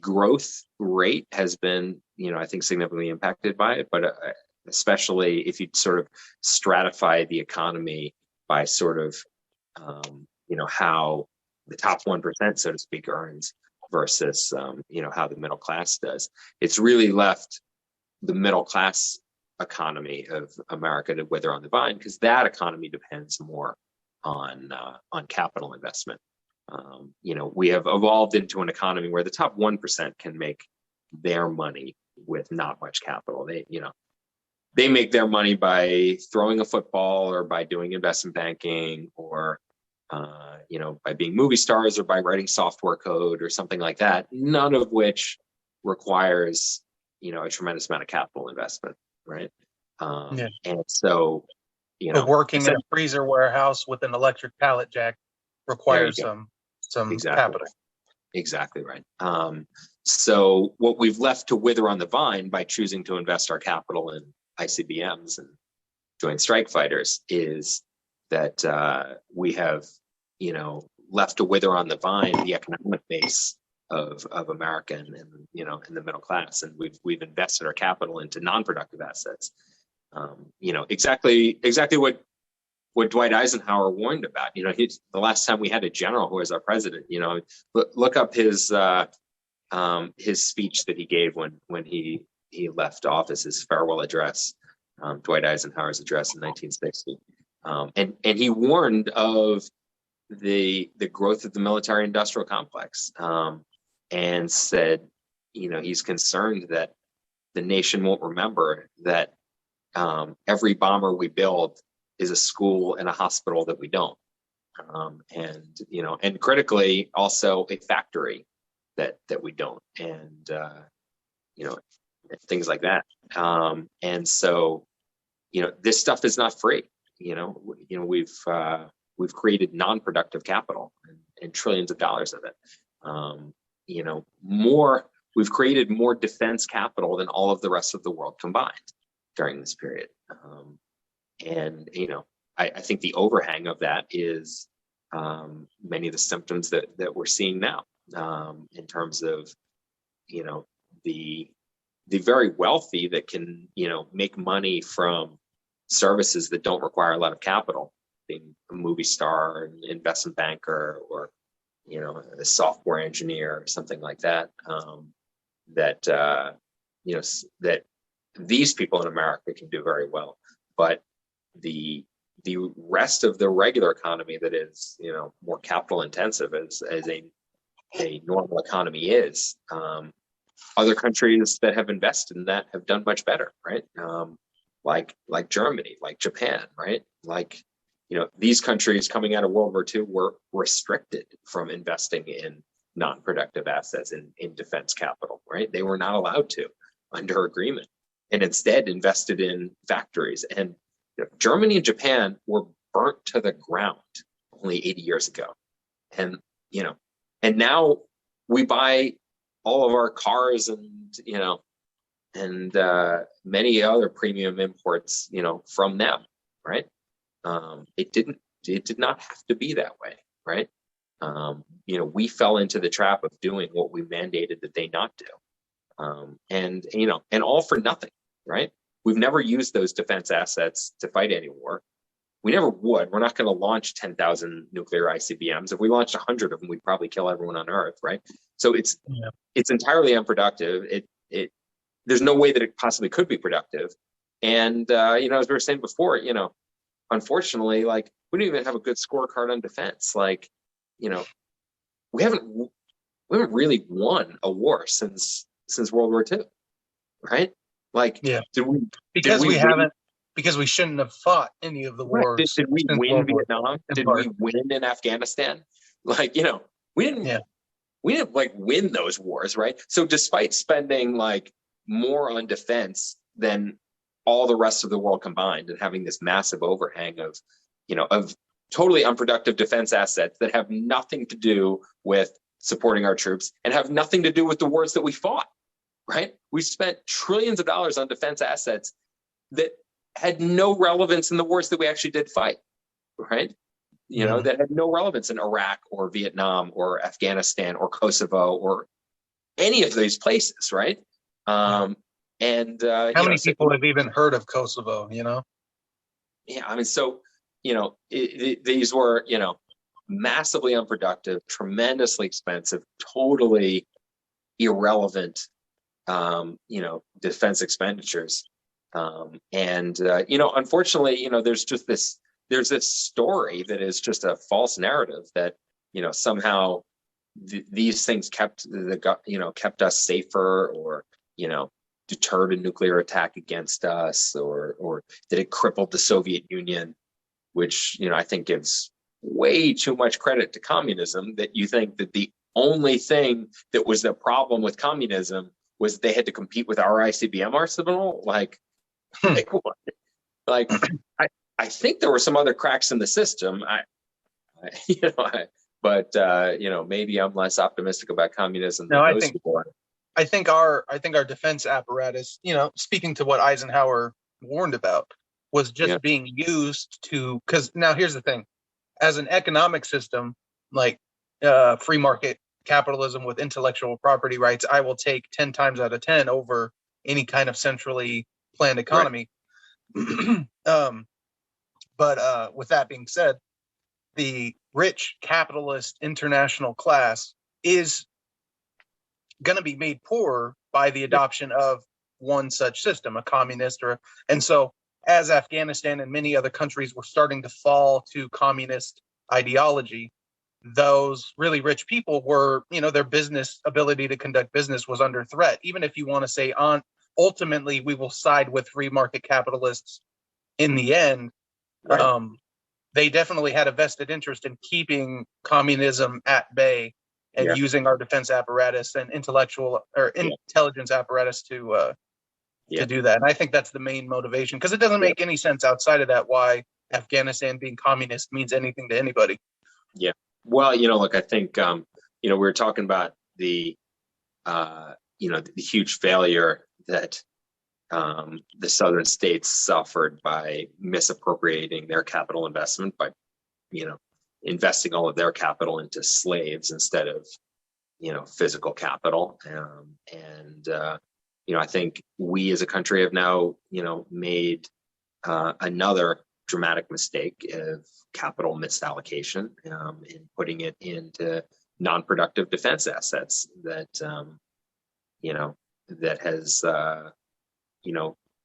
growth rate has been, I think, significantly impacted by it, but especially if you sort of stratify the economy by sort of, how the top 1%, so to speak, earns versus, how the middle class does. It's really left the middle class economy of America to wither on the vine, because that economy depends more on capital investment. We have evolved into an economy where the top 1% can make their money with not much capital. They make their money by throwing a football, or by doing investment banking, or by being movie stars, or by writing software code or something like that, none of which requires, a tremendous amount of capital investment, right? And so, but working in a freezer warehouse with an electric pallet jack requires some capital. Exactly right. So what we've left to wither on the vine by choosing to invest our capital in ICBMs and joint strike fighters is that we have, left to wither on the vine the economic base of America and in the middle class, and we've invested our capital into non-productive assets. Exactly what what Dwight Eisenhower warned about. You know, the last time we had a general who was our president, you know, look up his speech that he gave when he left office, his farewell address, Dwight Eisenhower's address in 1960. And he warned of the growth of the military industrial complex, and said, you know, he's concerned that the nation won't remember that every bomber we build is a school and a hospital that we don't. And, you know, and critically also a factory that we don't, and, you know, things like that. And so, you know, this stuff is not free. You know, we've created non-productive capital and trillions of dollars of it. You know, we've created more defense capital than all of the rest of the world combined during this period. And, you know, I think the overhang of that is many of the symptoms that we're seeing now, in terms of, you know, the very wealthy that can, you know, make money from services that don't require a lot of capital, being a movie star, an investment banker, or, you know, a software engineer or something like that. You know, that these people in America can do very well, but the rest of the regular economy that is, you know, more capital intensive as a normal economy is, other countries that have invested in that have done much better, right? Like Germany, like Japan, right? Like, you know, these countries coming out of World War II were restricted from investing in non-productive assets in defense capital, right? They were not allowed to under agreement, and instead invested in factories. And you know, Germany and Japan were burnt to the ground only 80 years ago. And, you know, and now we buy all of our cars and, you know, and many other premium imports, you know, from them, right? It did not have to be that way, right? You know, we fell into the trap of doing what we mandated that they not do. And, you know, and all for nothing, right? We've never used those defense assets to fight any war. We never would. We're not going to launch 10,000 nuclear ICBMs. If we launched 100 of them, we'd probably kill everyone on Earth, right? So it's entirely unproductive. There's no way that it possibly could be productive. And, you know, as we were saying before, you know, unfortunately, like, we don't even have a good scorecard on defense. Like, you know, we haven't really won a war since World War II, right? Like, because we shouldn't have fought any of the wars. Did we win Vietnam? Did we win in Afghanistan? Like, you know, we didn't like win those wars, right? So despite spending like more on defense than all the rest of the world combined, and having this massive overhang of, you know, of totally unproductive defense assets that have nothing to do with supporting our troops and have nothing to do with the wars that we fought, right? We spent trillions of dollars on defense assets that had no relevance in the wars that we actually did fight, right? You know, that had no relevance in Iraq or Vietnam or Afghanistan or Kosovo or any of these places, right? And how many people have even heard of Kosovo, you know? Yeah, I mean, so, you know, these were, you know, massively unproductive, tremendously expensive, totally irrelevant, you know, defense expenditures. And, you know, unfortunately, you know, there's this story that is just a false narrative that, you know, somehow these things kept us safer, or, you know, deterred a nuclear attack against us, or that it crippled the Soviet Union, which, you know, I think gives way too much credit to communism, that you think that the only thing that was the problem with communism was they had to compete with our ICBM arsenal. Like what? Like, I think there were some other cracks in the system. But you know, maybe I'm less optimistic about communism than those people are. I think our defense apparatus, you know, speaking to what Eisenhower warned about, was just being used to, because now here's the thing, as an economic system, like free market capitalism with intellectual property rights, I will take 10 times out of 10 over any kind of centrally planned economy. Right. But with that being said, the rich capitalist international class is going to be made poorer by the adoption of one such system, a communist and so as Afghanistan and many other countries were starting to fall to communist ideology, those really rich people were, their business ability to conduct business was under threat. Even if you want to say ultimately we will side with free market capitalists in the end, right. They definitely had a vested interest in keeping communism at bay and using our defense apparatus and intelligence apparatus to do that. And I think that's the main motivation, because it doesn't make any sense outside of that why Afghanistan being communist means anything to anybody. Yeah. Well, look, I think, we were talking about the huge failure that the southern states suffered by misappropriating their capital investment by, investing all of their capital into slaves instead of, physical capital. I think we as a country have now, made another dramatic mistake of capital misallocation in putting it into non-productive defense assets that, that has,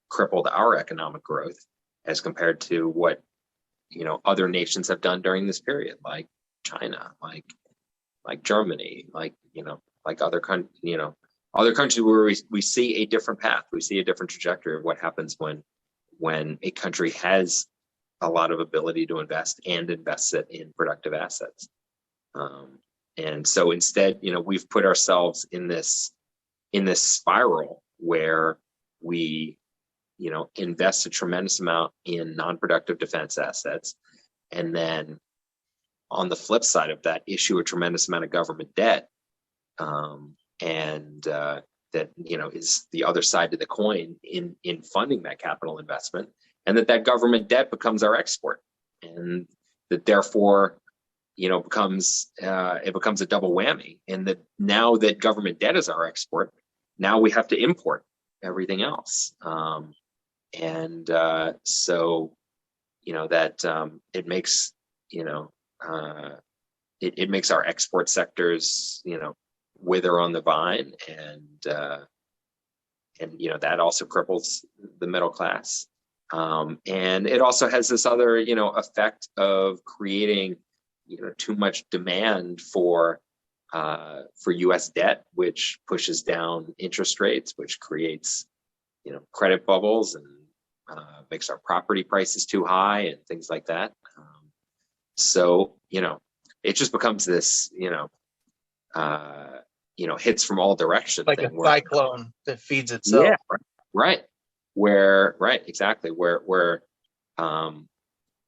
crippled our economic growth as compared to what, other nations have done during this period, like China, like Germany, like other countries, other countries where we see a different path. We see a different trajectory of what happens when a country has a lot of ability to invest and invests it in productive assets. And so instead, we've put ourselves in this spiral where we, invest a tremendous amount in non-productive defense assets, and then on the flip side of that, issue a tremendous amount of government debt. That is the other side of the coin in funding that capital investment, and that government debt becomes our export, and that therefore becomes a double whammy. And that now that government debt is our export, now we have to import everything else, so that it makes it makes our export sectors wither on the vine, and that also cripples the middle class, and it also has this other effect of creating too much demand for U.S. debt, which pushes down interest rates, which creates credit bubbles and makes our property prices too high and things like that. So it just becomes this hits from all directions, like a cyclone that feeds itself. Yeah, right. Exactly. Where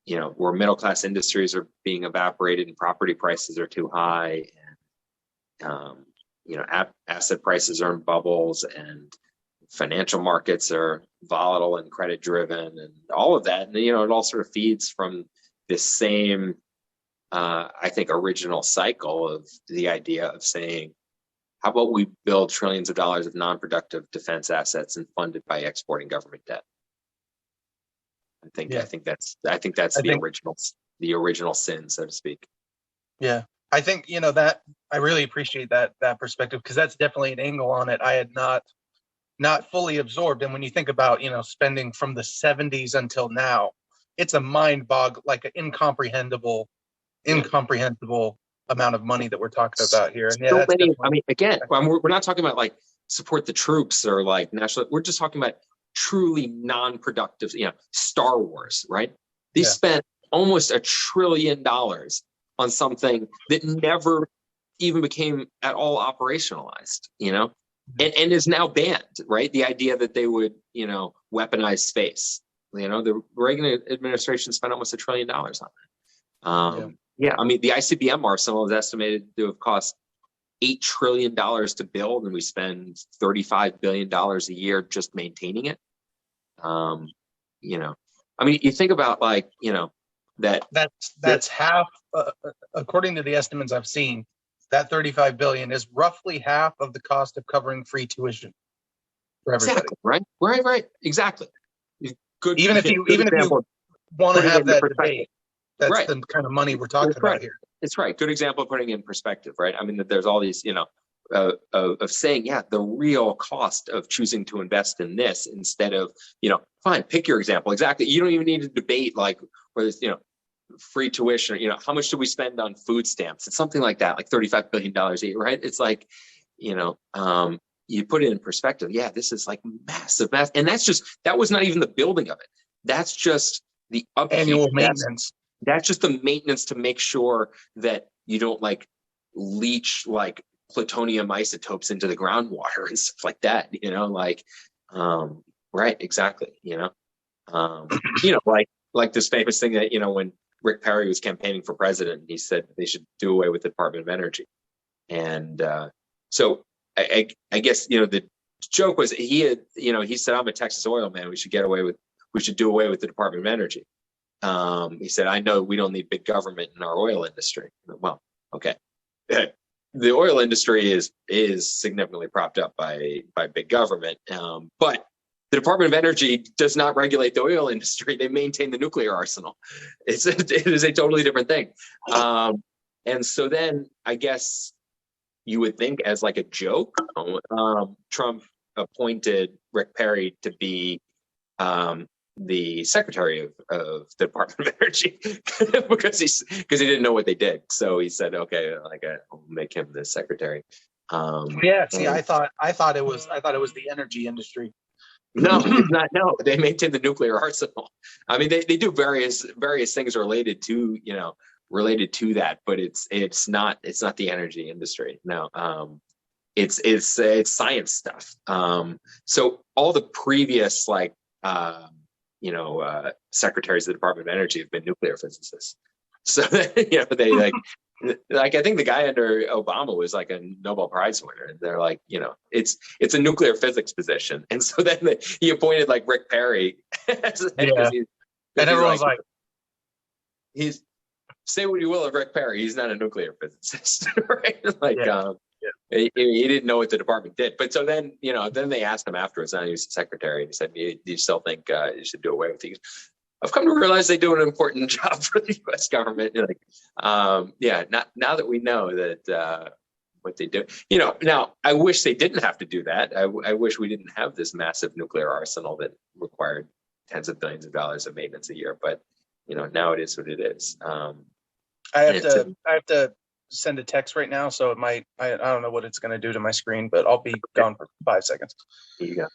middle class industries are being evaporated and property prices are too high, and asset prices are in bubbles, and financial markets are volatile and credit driven, and all of that. And it all sort of feeds from this same I think original cycle of the idea of saying, how about we build trillions of dollars of non-productive defense assets and fund it by exporting government debt? I think that's the original sin, so to speak. Yeah, I think that I really appreciate that perspective, because that's definitely an angle on it I had not fully absorbed. And when you think about spending from the 70s until now, it's a like an incomprehensible amount of money that we're talking about here. And so many, again, we're not talking about like support the troops or like national. We're just talking about truly non-productive, Star Wars, right? They spent almost $1 trillion on something that never even became at all operationalized, and is now banned, right? The idea that they would, weaponize space. The Reagan administration spent almost $1 trillion on it. The ICBM arsenal is estimated to have cost $8 trillion to build, and we spend $35 billion a year just maintaining it. You think about that's half, according to the estimates I've seen, that $35 billion is roughly half of the cost of covering free tuition for everybody. Exactly, right, exactly. Good. Even if you want to putting it have into that perspective. debate. That's Right. the kind of money we're talking about here. It's right. Good example of putting it in perspective, right? I mean, that there's all these, of saying, yeah, the real cost of choosing to invest in this instead of, fine, pick your example. Exactly. You don't even need to debate like whether it's, free tuition, how much do we spend on food stamps? It's something like that, like $35 billion a year, right? It's like, you put it in perspective. Yeah, this is like massive. And that was not even the building of it. That's just the upkeep. Annual maintenance. That's just the maintenance to make sure that you don't like leach like plutonium isotopes into the groundwater and stuff like that, right, exactly, like this famous thing that, when Rick Perry was campaigning for president, he said they should do away with the Department of Energy. And so I guess, the joke was he said, I'm a Texas oil man. We should do away with the Department of Energy. He said, I know we don't need big government in our oil industry. Well, okay. The oil industry is significantly propped up by big government. But the Department of Energy does not regulate the oil industry. They maintain the nuclear arsenal. It is a totally different thing. And so then I guess you would think as like a joke, Trump appointed Rick Perry to be the secretary of the Department of Energy because he didn't know what they did. So he said, okay, I'll make him the secretary. I thought it was the energy industry. No, it's not. No, they maintain the nuclear arsenal. I mean, they do various things related to that, but it's not the energy industry. No, it's science stuff. So all the previous secretaries of the Department of Energy have been nuclear physicists. So they I think the guy under Obama was like a Nobel Prize winner, and they're like, it's a nuclear physics position, and so then he appointed like Rick Perry. And everyone's like, he's say what you will of Rick Perry, he's not a nuclear physicist, right? He didn't know what the department did. But so then, then they asked him afterwards, and he was the secretary, and he said, do you still think you should do away with these? I've come to realize they do an important job for the U.S. government. Now that we know that what they do, now I wish they didn't have to do that. I wish we didn't have this massive nuclear arsenal that required tens of billions of dollars of maintenance a year. But, now it is what it is. I have to send a text right now, so it might. I don't know what it's going to do to my screen, but I'll be gone for 5 seconds. Here you go.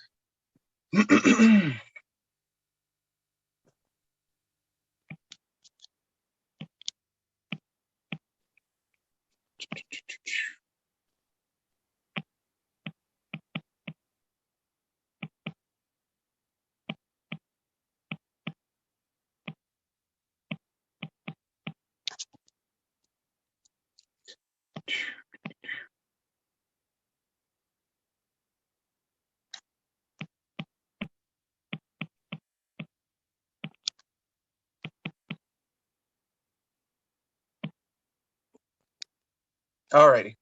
All right.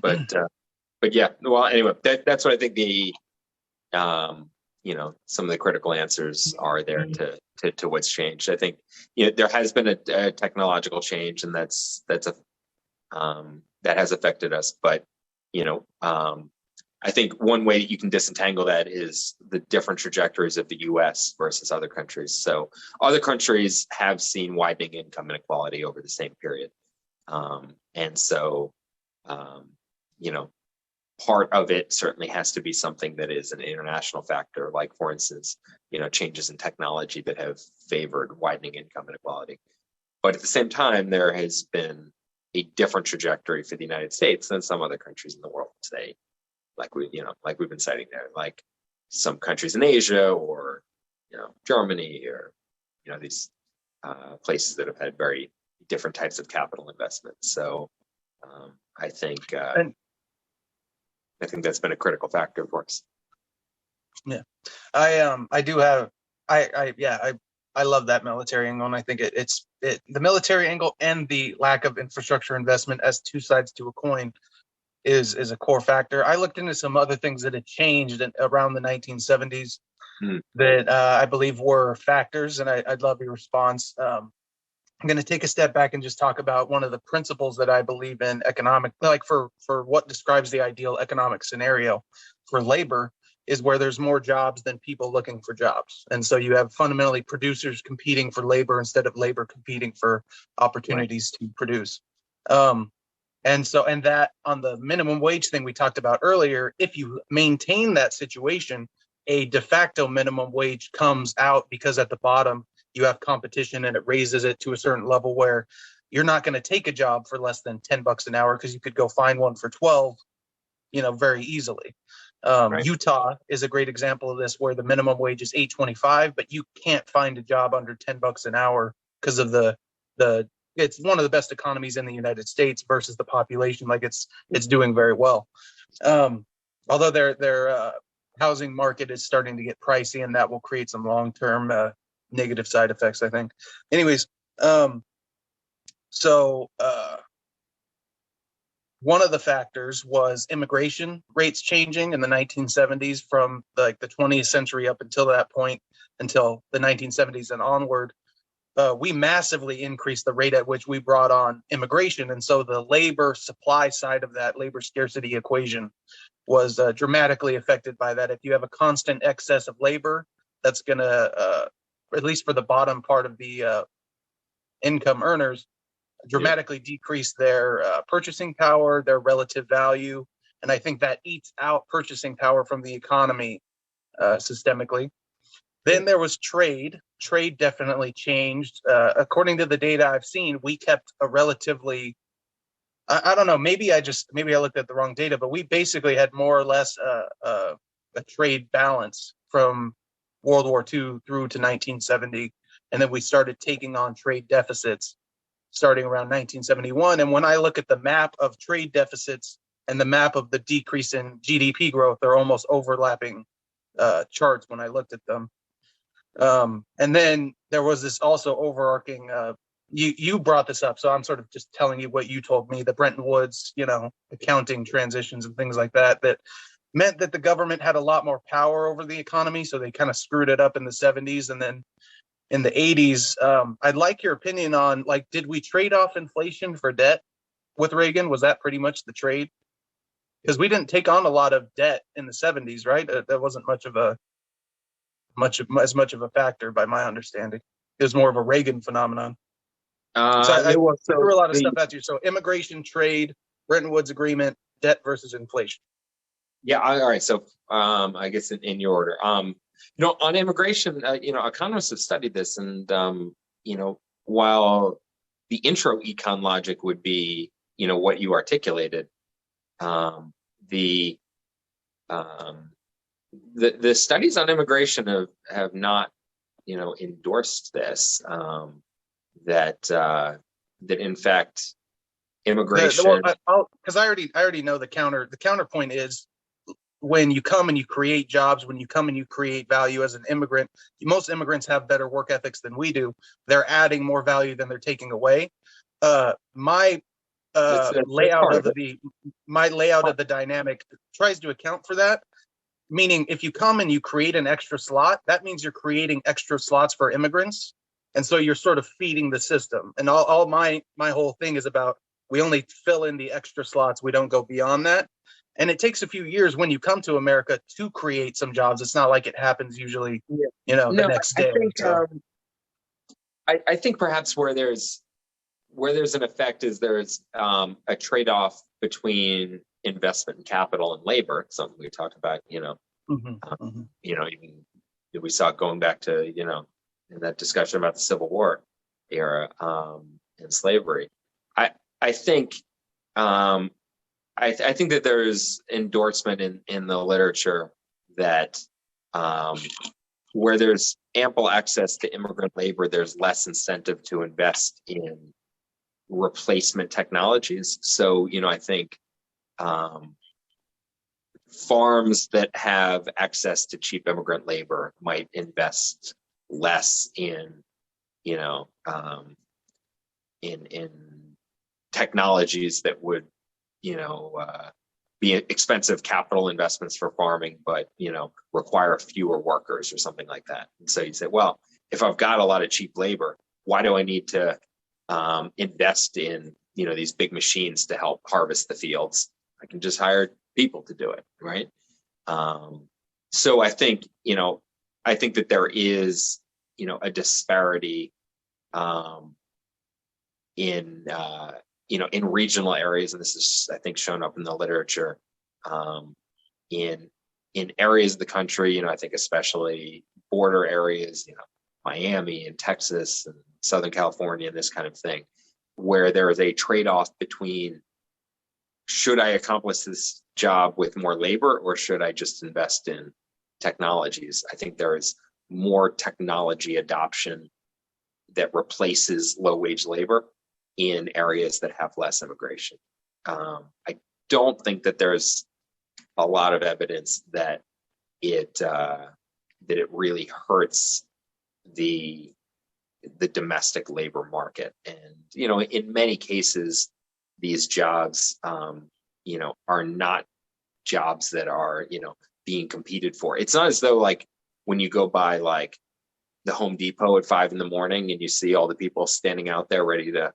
But yeah, well, anyway, that's what I think the some of the critical answers are there to what's changed. I think there has been a technological change, and that has affected us. But I think one way you can disentangle that is the different trajectories of the U.S. versus other countries. So other countries have seen widening income inequality over the same period. And so, part of it certainly has to be something that is an international factor, like, for instance, changes in technology that have favored widening income inequality. But at the same time, there has been a different trajectory for the United States than some other countries in the world, say, like we've been citing there, like some countries in Asia or, Germany or, these places that have had very different types of capital investments. So I think that's been a critical factor for us. Yeah, I do have I love that military angle, and I think it's the military angle and the lack of infrastructure investment as two sides to a coin is a core factor. I looked into some other things that had changed around the 1970s. that I believe were factors, and I'd love your response. I'm going to take a step back and just talk about one of the principles that I believe in economic, like for what describes the ideal economic scenario for labor, is where there's more jobs than people looking for jobs. And so you have fundamentally producers competing for labor instead of labor competing for opportunities to produce. And that on the minimum wage thing we talked about earlier, if you maintain that situation, a de facto minimum wage comes out because at the bottom you have competition and it raises it to a certain level where you're not going to take a job for less than $10 an hour because you could go find one for 12, very easily. Utah is a great example of this, where the minimum wage is $8.25, but you can't find a job under $10 an hour because of the it's one of the best economies in the United States versus the population. Like it's doing very well. Although their housing market is starting to get pricey, and that will create some long-term negative side effects, I think. Anyways, so one of the factors was immigration rates changing in the 1970s from like the 20th century up until that point, until the 1970s and onward. We massively increased the rate at which we brought on immigration. And so the labor supply side of that labor scarcity equation was dramatically affected by that. If you have a constant excess of labor, that's going to, at least for the bottom part of the income earners, dramatically decrease their purchasing power, their relative value. And I think that eats out purchasing power from the economy systemically. Then there was trade. Trade definitely changed. According to the data I've seen, we kept a relatively, I don't know, maybe I looked at the wrong data, but we basically had more or less a trade balance from World War II through to 1970. And then we started taking on trade deficits starting around 1971. And when I look at the map of trade deficits and the map of the decrease in GDP growth, they're almost overlapping charts when I looked at them. And then there was this also overarching, you brought this up, so I'm sort of just telling you what you told me, the Bretton Woods, accounting transitions and things like that, that meant that the government had a lot more power over the economy. So they kind of screwed it up in the 70s. And then in the 80s, I'd like your opinion on, like, did we trade off inflation for debt with Reagan? Was that pretty much the trade? Because we didn't take on a lot of debt in the 70s, right? That wasn't as much of a factor, by my understanding. It was more of a Reagan phenomenon. So I threw a lot of stuff at you. So immigration, trade, Bretton Woods Agreement, debt versus inflation. Yeah. All right. So I guess in your order. On immigration, economists have studied this, and while the intro econ logic would be, what you articulated, the studies on immigration have not, endorsed this. That in fact immigration. Because I already know the counterpoint is, when you come and you create jobs, when you come and you create value as an immigrant, most immigrants have better work ethics than we do. They're adding more value than they're taking away. My layout of the dynamic tries to account for that. Meaning, if you come and you create an extra slot, that means you're creating extra slots for immigrants, and so you're sort of feeding the system. And all my whole thing is about, we only fill in the extra slots. We don't go beyond that. And it takes a few years when you come to America to create some jobs. It's not like it happens usually, the next day. I think perhaps where there's an effect is there's a trade-off between investment and capital and labor, something we talked about, even we saw it going back to, in that discussion about the Civil War era and slavery. I think that there's endorsement in the literature that where there's ample access to immigrant labor, there's less incentive to invest in replacement technologies. So, I think farms that have access to cheap immigrant labor might invest less in, in technologies that would, be expensive capital investments for farming, but require fewer workers or something like that. And so you say, well, if I've got a lot of cheap labor, why do I need to invest in these big machines to help harvest the fields? I can just hire people to do it, right? So I think that there is a disparity in in regional areas, and this is, I think, shown up in the literature, in areas of the country, I think especially border areas, Miami and Texas and Southern California and this kind of thing, where there is a trade-off between, should I accomplish this job with more labor or should I just invest in technologies? I think there is more technology adoption that replaces low-wage labor in areas that have less immigration. I don't think that there's a lot of evidence that it really hurts the domestic labor market. And in many cases, these jobs are not jobs that are being competed for. It's not as though, like, when you go by like the Home Depot at 5 a.m. and you see all the people standing out there ready to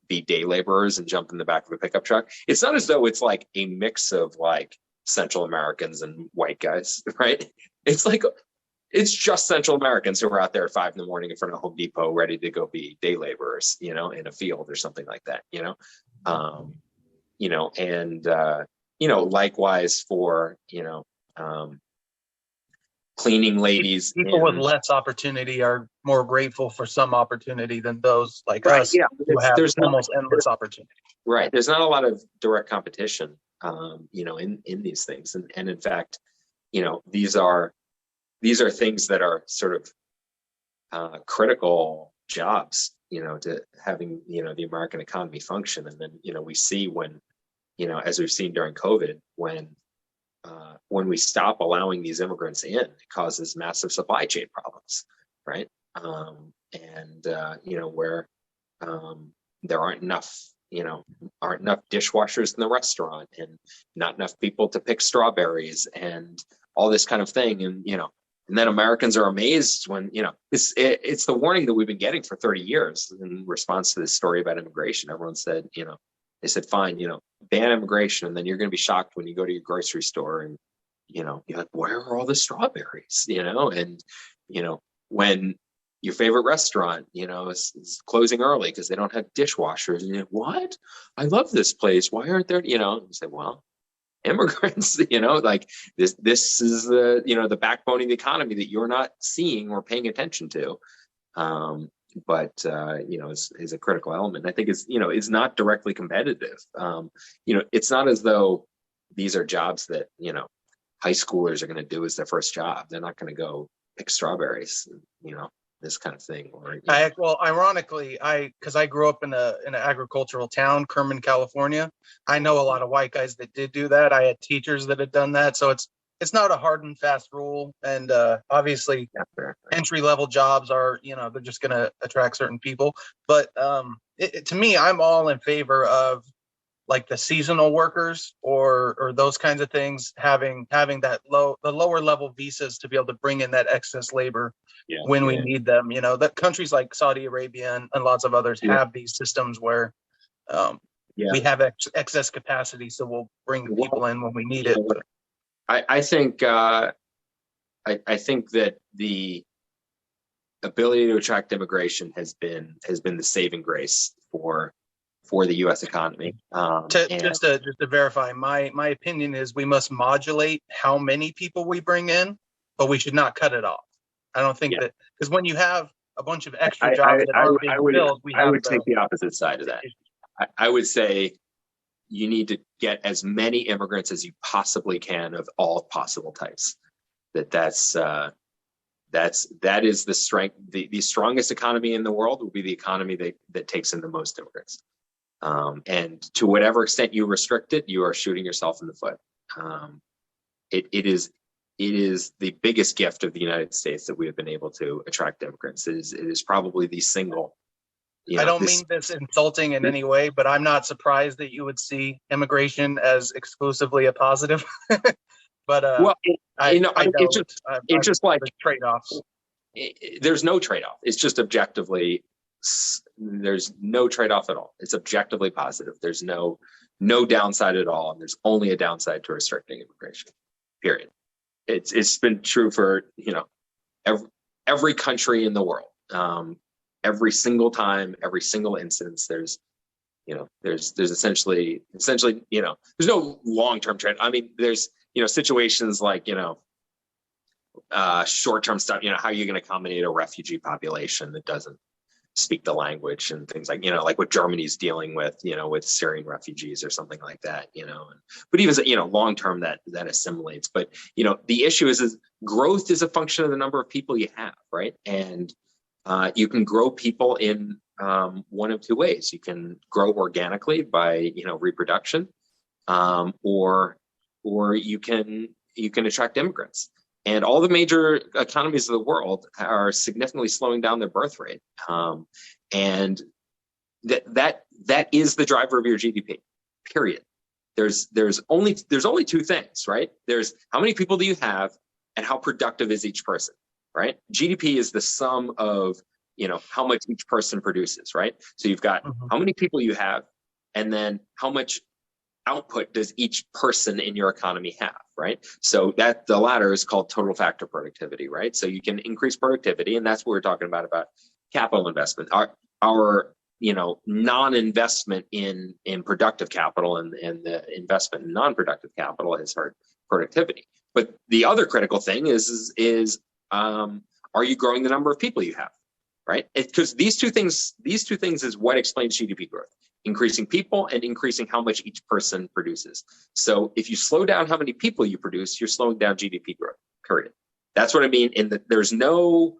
be day laborers and jump in the back of a pickup truck. It's not as though it's like a mix of like Central Americans and white guys, right? It's like, it's just Central Americans who are out there at 5 a.m. in front of Home Depot ready to go be day laborers, in a field or something like that, and likewise for cleaning ladies. People with less opportunity are more grateful for some opportunity than those like us who have almost endless opportunity. Right. There's not a lot of direct competition, in these things. And in fact, these are things that are sort of critical jobs, to having, the American economy function. And then, we see when, as we've seen during COVID, when we stop allowing these immigrants in, it causes massive supply chain problems, right? Where there aren't enough dishwashers in the restaurant and not enough people to pick strawberries and all this kind of thing. And then Americans are amazed when, it's the warning that we've been getting for 30 years in response to this story about immigration. Everyone said, they said, fine, ban immigration. And then you're going to be shocked when you go to your grocery store and, you're like, where are all the strawberries? And, when your favorite restaurant, is closing early because they don't have dishwashers. And you're like, what? I love this place. Why aren't there, you say, well, immigrants, like this is the, the backbone of the economy that you're not seeing or paying attention to. But is a critical element. I think it's not directly competitive. It's not as though these are jobs that, high schoolers are going to do as their first job. They're not going to go pick strawberries, this kind of thing. Or, well, ironically, because I grew up in an agricultural town, Kerman, California. I know a lot of white guys that did do that. I had teachers that had done that. So it's not a hard and fast rule. And obviously, entry level jobs are, they're just going to attract certain people. But to me, I'm all in favor of like the seasonal workers or those kinds of things having the lower level visas to be able to bring in that excess labor when we need them. That countries like Saudi Arabia and lots of others have these systems where we have excess capacity, so we'll bring people in when we need it. I think that the ability to attract immigration has been the saving grace for the U.S. economy. Just to verify, my opinion is we must modulate how many people we bring in, but we should not cut it off. I don't think that, because when you have a bunch of extra jobs that aren't being filled, I would take the opposite side of that. I would say you need to get as many immigrants as you possibly can of all possible types. That is the strength. The strongest economy in the world will be the economy that takes in the most immigrants. And to whatever extent you restrict it, you are shooting yourself in the foot. It is the biggest gift of the United States that we have been able to attract immigrants. It is probably the single I don't mean this insulting in any way, but I'm not surprised that you would see immigration as exclusively a positive. But well, I know it's just like the trade-offs. There's no trade-off. It's just objectively, there's no trade-off at all. It's objectively positive. There's no downside at all, and there's only a downside to restricting immigration. Period. It's been true for every country in the world. Every single time, every single instance, there's essentially there's no long-term trend. I mean, there's situations like short-term stuff. How are you going to accommodate a refugee population that doesn't speak the language and things like like what Germany's dealing with with Syrian refugees or something like that. But even long-term that assimilates. But the issue is growth is a function of the number of people you have, right? And you can grow people in one of two ways. You can grow organically by reproduction, or you can attract immigrants. And all the major economies of the world are significantly slowing down their birth rate, and that is the driver of your GDP. Period. There's only two things, right? There's how many people do you have, and how productive is each person. Right? GDP is the sum of, how much each person produces, right? So you've got how many people you have, and then how much output does each person in your economy have, right? So that the latter is called total factor productivity, right? So you can increase productivity, and that's what we're talking about capital investment. Our non-investment in productive capital and the investment in non-productive capital has hurt productivity. But the other critical thing is are you growing the number of people you have, right? Because these two things is what explains GDP growth: increasing people and increasing how much each person produces. So if you slow down how many people you produce, you're slowing down GDP growth. Period. That's what I mean. In that there's no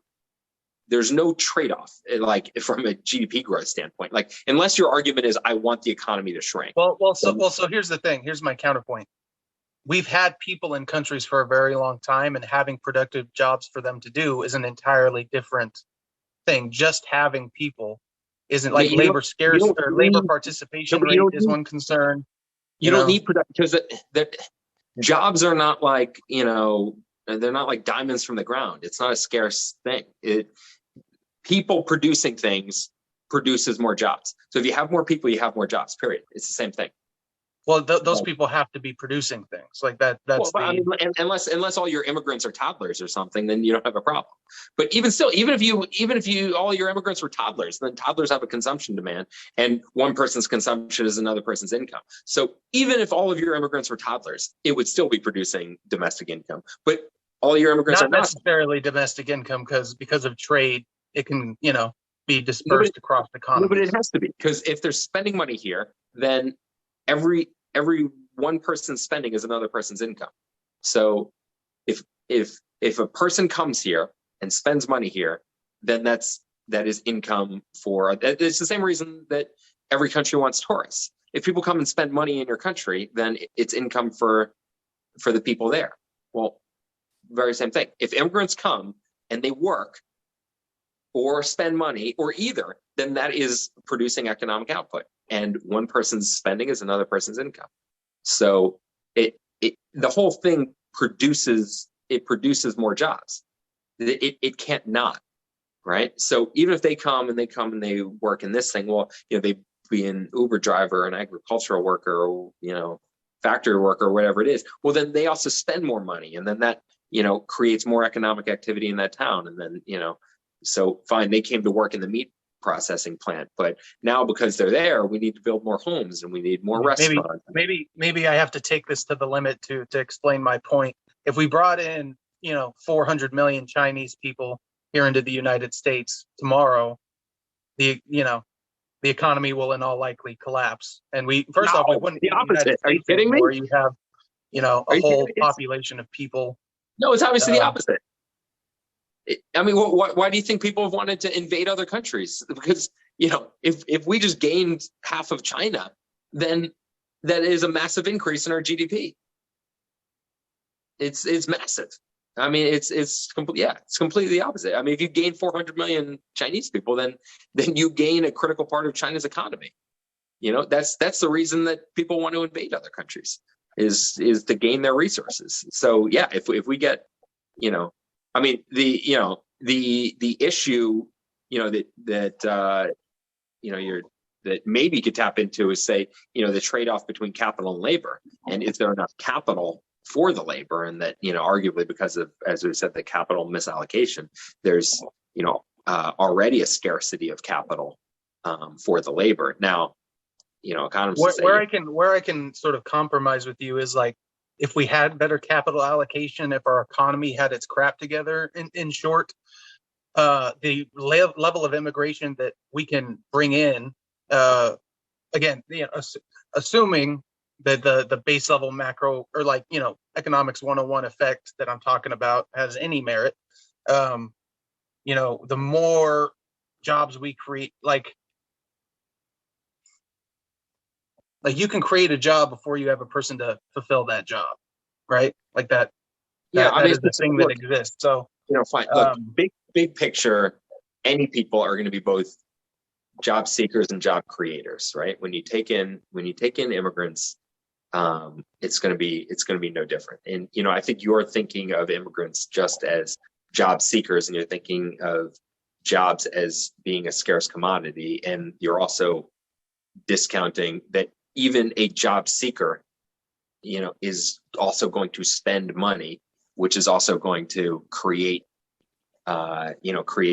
trade-off, like from a GDP growth standpoint. Like unless your argument is I want the economy to shrink. So here's the thing. Here's my counterpoint. We've had people in countries for a very long time, and having productive jobs for them to do is an entirely different thing. Just having people isn't like labor scarce or labor participation rate is one concern. You don't need production because jobs are not like, they're not like diamonds from the ground. It's not a scarce thing. People producing things produces more jobs. So if you have more people, you have more jobs, period. It's the same thing. Well, those people have to be producing things like that. Unless all your immigrants are toddlers or something, then you don't have a problem. But even still, even if you all your immigrants were toddlers, then toddlers have a consumption demand, and one person's consumption is another person's income. So even if all of your immigrants were toddlers, it would still be producing domestic income. But all your immigrants are not necessarily domestic income because of trade. It can be dispersed across the economy. No, but it has to be, because if they're spending money here, then every one person's spending is another person's income. So if a person comes here and spends money here, then that is income for. It's the same reason that every country wants tourists. If people come and spend money in your country, then it's income for the people there. Well, very same thing. If immigrants come and they work or spend money or either, then that is producing economic output. And one person's spending is another person's income. So the whole thing produces more jobs. It can't not, right? So even if they come and they work in this thing, well, they be an Uber driver, an agricultural worker, or factory worker, or whatever it is. Well, then they also spend more money, and then that creates more economic activity in that town, and then so fine, they came to work in the meat processing plant, but now because they're there, we need to build more homes and we need more restaurants. Maybe I have to take this to the limit to explain my point. If we brought in 400 million Chinese people here into the United States tomorrow, the economy will in all likely collapse. And we wouldn't. The opposite. Are you kidding me? Where you have a whole population of people. No, it's obviously the opposite. I mean, why do you think people have wanted to invade other countries? Because, if we just gained half of China, then that is a massive increase in our GDP. It's massive. I mean, it's complete. Yeah, it's completely the opposite. I mean, if you gain 400 million Chinese people, then you gain a critical part of China's economy. You know, that's the reason that people want to invade other countries is to gain their resources. So yeah, if we get, you know, I mean the issue, you know, that you know that maybe you could tap into is, say, you know, the trade-off between capital and labor, and is there enough capital for the labor? And that, you know, arguably because of, as we said, the capital misallocation, there's, you know, already a scarcity of capital for the labor. Now, you know, economists where I can sort of compromise with you is, like, if we had better capital allocation, if our economy had its crap together, in short, the level of immigration that we can bring in, again, you know, assuming that the base level macro, or, like, you know, economics 101 effect that I'm talking about has any merit, you know, the more jobs we create, like you can create a job before you have a person to fulfill that job, right? Like that. Yeah, I mean, is the thing that exists. So, you know, fine. Look, big picture, any people are going to be both job seekers and job creators, right? When you take in immigrants, it's going to be no different. And, you know, I think you're thinking of immigrants just as job seekers, and you're thinking of jobs as being a scarce commodity, and you're also discounting that even a job seeker, you know, is also going to spend money, which is also going to create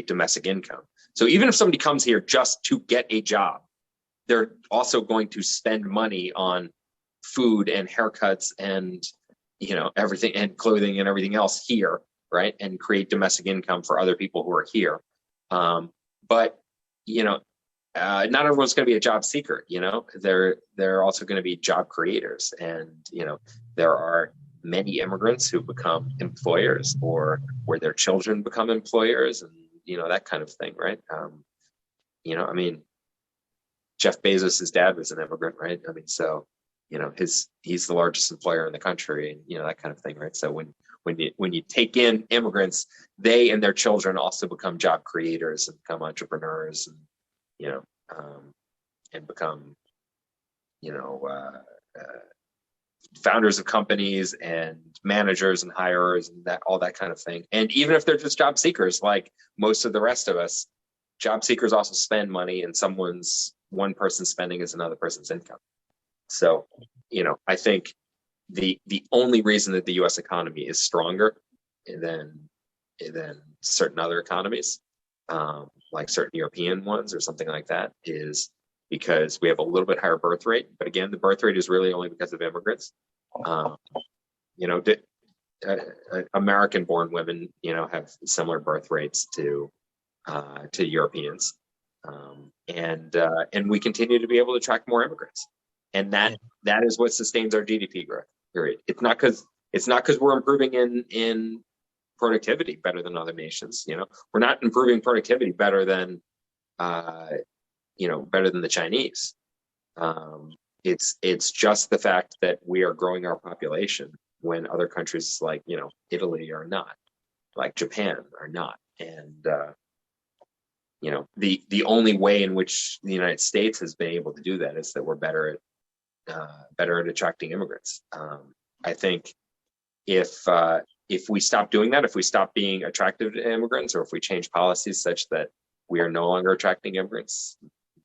domestic income. So even if somebody comes here just to get a job, they're also going to spend money on food and haircuts and, you know, everything, and clothing and everything else here, right? And create domestic income for other people who are here. But, you know, not everyone's going to be a job seeker. You know, they're also going to be job creators, and, you know, there are many immigrants who become employers, or where their children become employers, and, you know, that kind of thing, right? You know, I mean, Jeff Bezos' dad was an immigrant, right? I mean, so, you know, he's the largest employer in the country, and, you know, that kind of thing, right? So when you take in immigrants, they and their children also become job creators and become entrepreneurs, and, you know, and become, you know, founders of companies and managers and hirers and all that kind of thing. And even if they're just job seekers, like most of the rest of us, job seekers also spend money, and one person's spending is another person's income. So, you know, I think the only reason that the U.S. economy is stronger than certain other economies, like certain European ones or something like that, is because we have a little bit higher birth rate. But again, the birth rate is really only because of immigrants. You know, American-born women, you know, have similar birth rates to Europeans, and we continue to be able to attract more immigrants, and that is what sustains our GDP growth. Period. It's not because we're improving in productivity better than other nations. You know, we're not improving productivity better than the Chinese. It's just the fact that we are growing our population when other countries like, you know, Italy are not, like Japan are not. And you know, the only way in which the United States has been able to do that is that we're better at attracting immigrants. I think if we stop doing that, if we stop being attractive to immigrants, or if we change policies such that we are no longer attracting immigrants,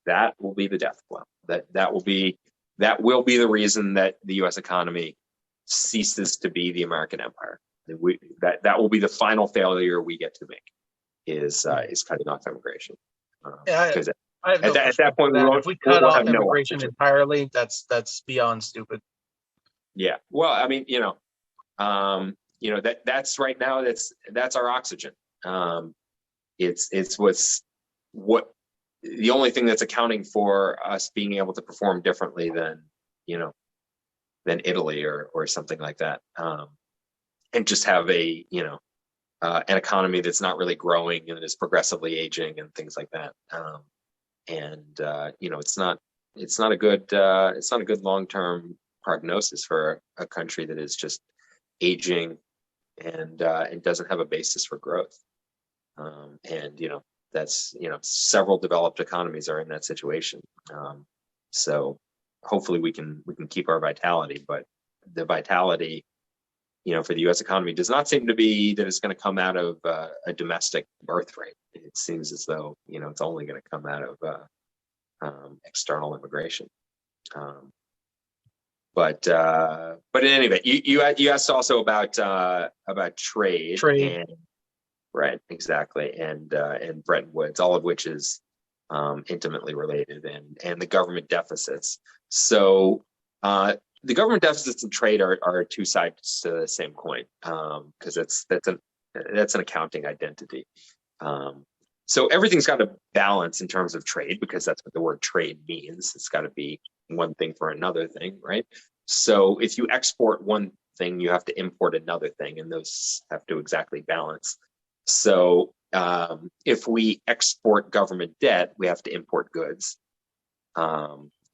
that will be the death blow. That will be the reason that the U.S. economy ceases to be the American empire. That will be the final failure we get to make, is cutting off immigration. Because at that point, if we cut off immigration entirely, that's beyond stupid. Yeah. Well, I mean, you know, that's right now. That's our oxygen. It's what the only thing that's accounting for us being able to perform differently than Italy or something like that, and just have an economy that's not really growing and is progressively aging and things like that. You know, it's not a good long-term prognosis for a country that is just aging and doesn't have a basis for growth. And that's several developed economies are in that situation. So hopefully we can keep our vitality, but the vitality, for the U.S. economy does not seem to be that it's going to come out of a domestic birth rate. It seems as though it's only going to come out of external immigration. But in any event, you asked also about trade. And right, exactly, and Bretton Woods, all of which is intimately related, and the government deficits. So the government deficits and trade are two sides to the same coin, because that's an accounting identity. So everything's got to balance in terms of trade, because that's what the word trade means. It's got to be one thing for another thing, right? So if you export one thing, you have to import another thing, and those have to exactly balance. So if we export government debt, we have to import goods.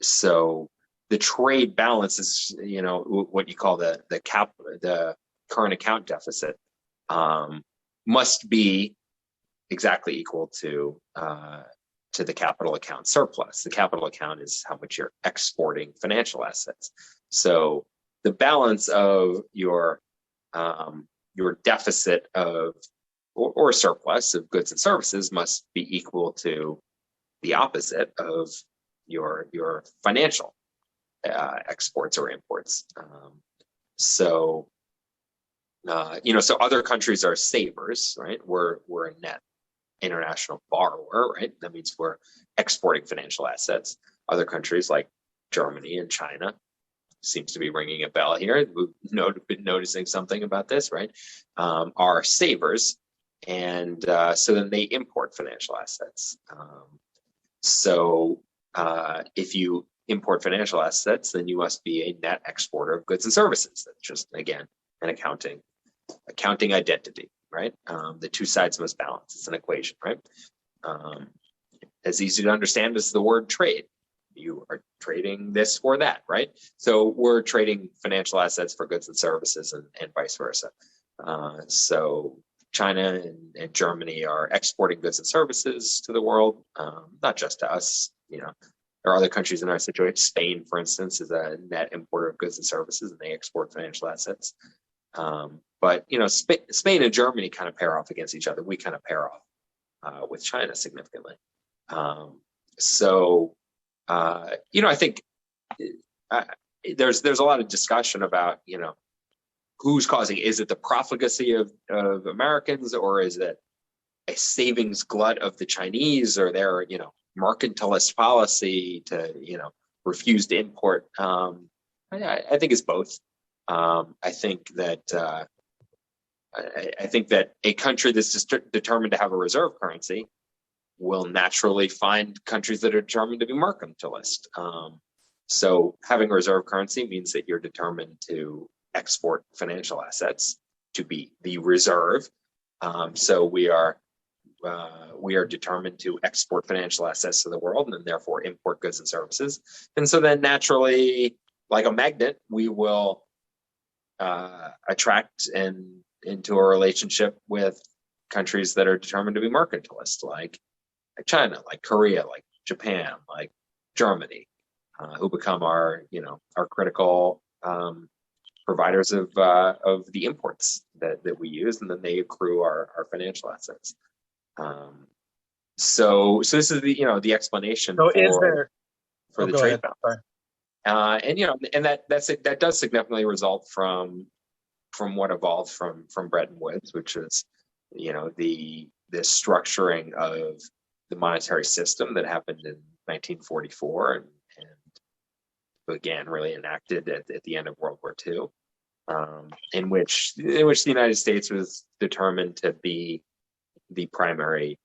So the trade balance is, what you call the current account deficit, must be exactly equal to the capital account surplus. The capital account is how much you're exporting financial assets. So the balance of your deficit of or surplus of goods and services must be equal to the opposite of your financial exports or imports. So other countries are savers, right? We're a net international borrower, right? That means we're exporting financial assets. Other countries like Germany and China, seems to be ringing a bell here. We've been noticing something about this, right? Are savers, and so then they import financial assets. So if you import financial assets, then you must be a net exporter of goods and services. That's just, again, an accounting identity, right? The two sides must balance. It's an equation, right? As easy to understand as the word trade. You are trading this for that, right? So we're trading financial assets for goods and services, and vice versa. So China and Germany are exporting goods and services to the world, not just to us. There are other countries in our situation. Spain, for instance, is a net importer of goods and services, and they export financial assets. But Spain and Germany kind of pair off against each other. We kind of pair off with China significantly. I think there's a lot of discussion about who's causing. Is it the profligacy of Americans, or is it a savings glut of the Chinese, or their mercantilist policy to refuse to import? I think it's both. I think that a country that's just determined to have a reserve currency will naturally find countries that are determined to be mercantilist. So having a reserve currency means that you're determined to export financial assets to be the reserve. So we are determined to export financial assets to the world, and therefore import goods and services. And so then naturally, like a magnet, we will attract into a relationship with countries that are determined to be mercantilist, like China, like Korea, like Japan, like Germany, who become our critical providers of the imports that we use, and then they accrue our financial assets. So this is the explanation for the trade balance. And that does significantly result from what evolved from Bretton Woods, which is the structuring of the monetary system that happened in 1944 and began really enacted at the end of World War II, in which the United States was determined to be the primary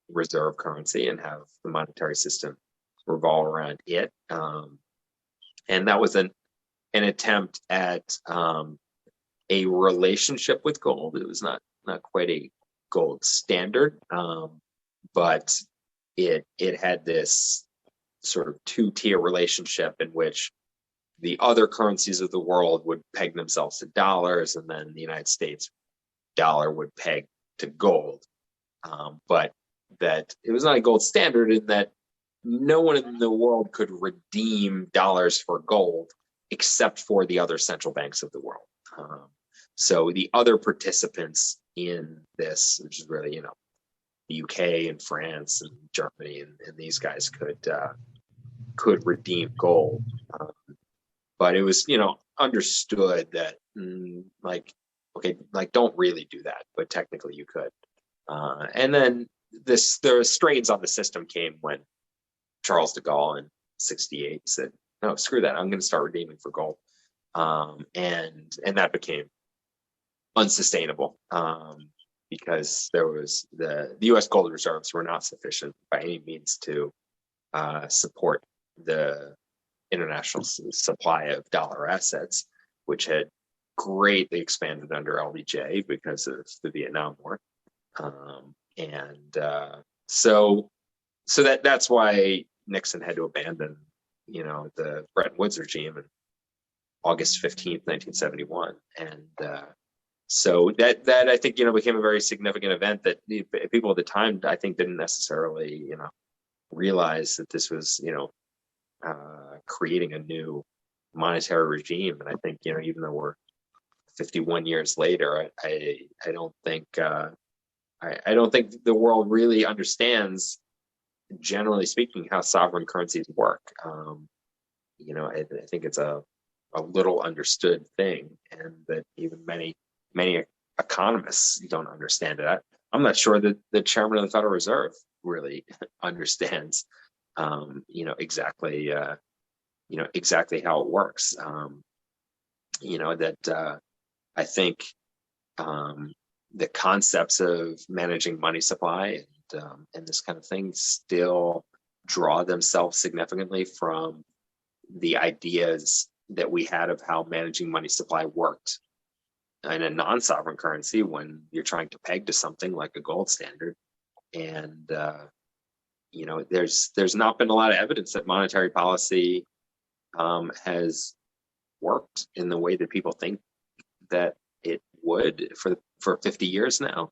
reserve currency and have the monetary system revolve around it. And that was an attempt at a relationship with gold. It was not quite a gold standard, but it had this sort of two-tier relationship in which the other currencies of the world would peg themselves to dollars, and then the United States dollar would peg to gold, but that it was not a gold standard in that no one in the world could redeem dollars for gold except for the other central banks of the world. So the other participants in this, which is really, the UK and France and Germany and these guys could redeem gold. But it was, understood that don't really do that, but technically you could. And then the strains on the system came when Charles de Gaulle in '68 said, "No, screw that! I'm going to start redeeming for gold," and that became unsustainable because there was the U.S. gold reserves were not sufficient by any means to support the international supply of dollar assets, which had greatly expanded under LBJ because of the Vietnam War, so that's why Nixon had to abandon, the Bretton Woods regime in August 15th, 1971, and so that I think became a very significant event that people at the time I think didn't necessarily realize that this was creating a new monetary regime. And I think even though we're 51 years later, I don't think I don't think the world really understands, generally speaking, how sovereign currencies work. I think it's a little understood thing, and that even many economists don't understand it. I'm not sure that the chairman of the Federal Reserve really understands, exactly how it works. I think the concepts of managing money supply and this kind of thing still draw themselves significantly from the ideas that we had of how managing money supply worked in a non-sovereign currency when you're trying to peg to something like a gold standard. And there's not been a lot of evidence that monetary policy has worked in the way that people think that it would for 50 years now.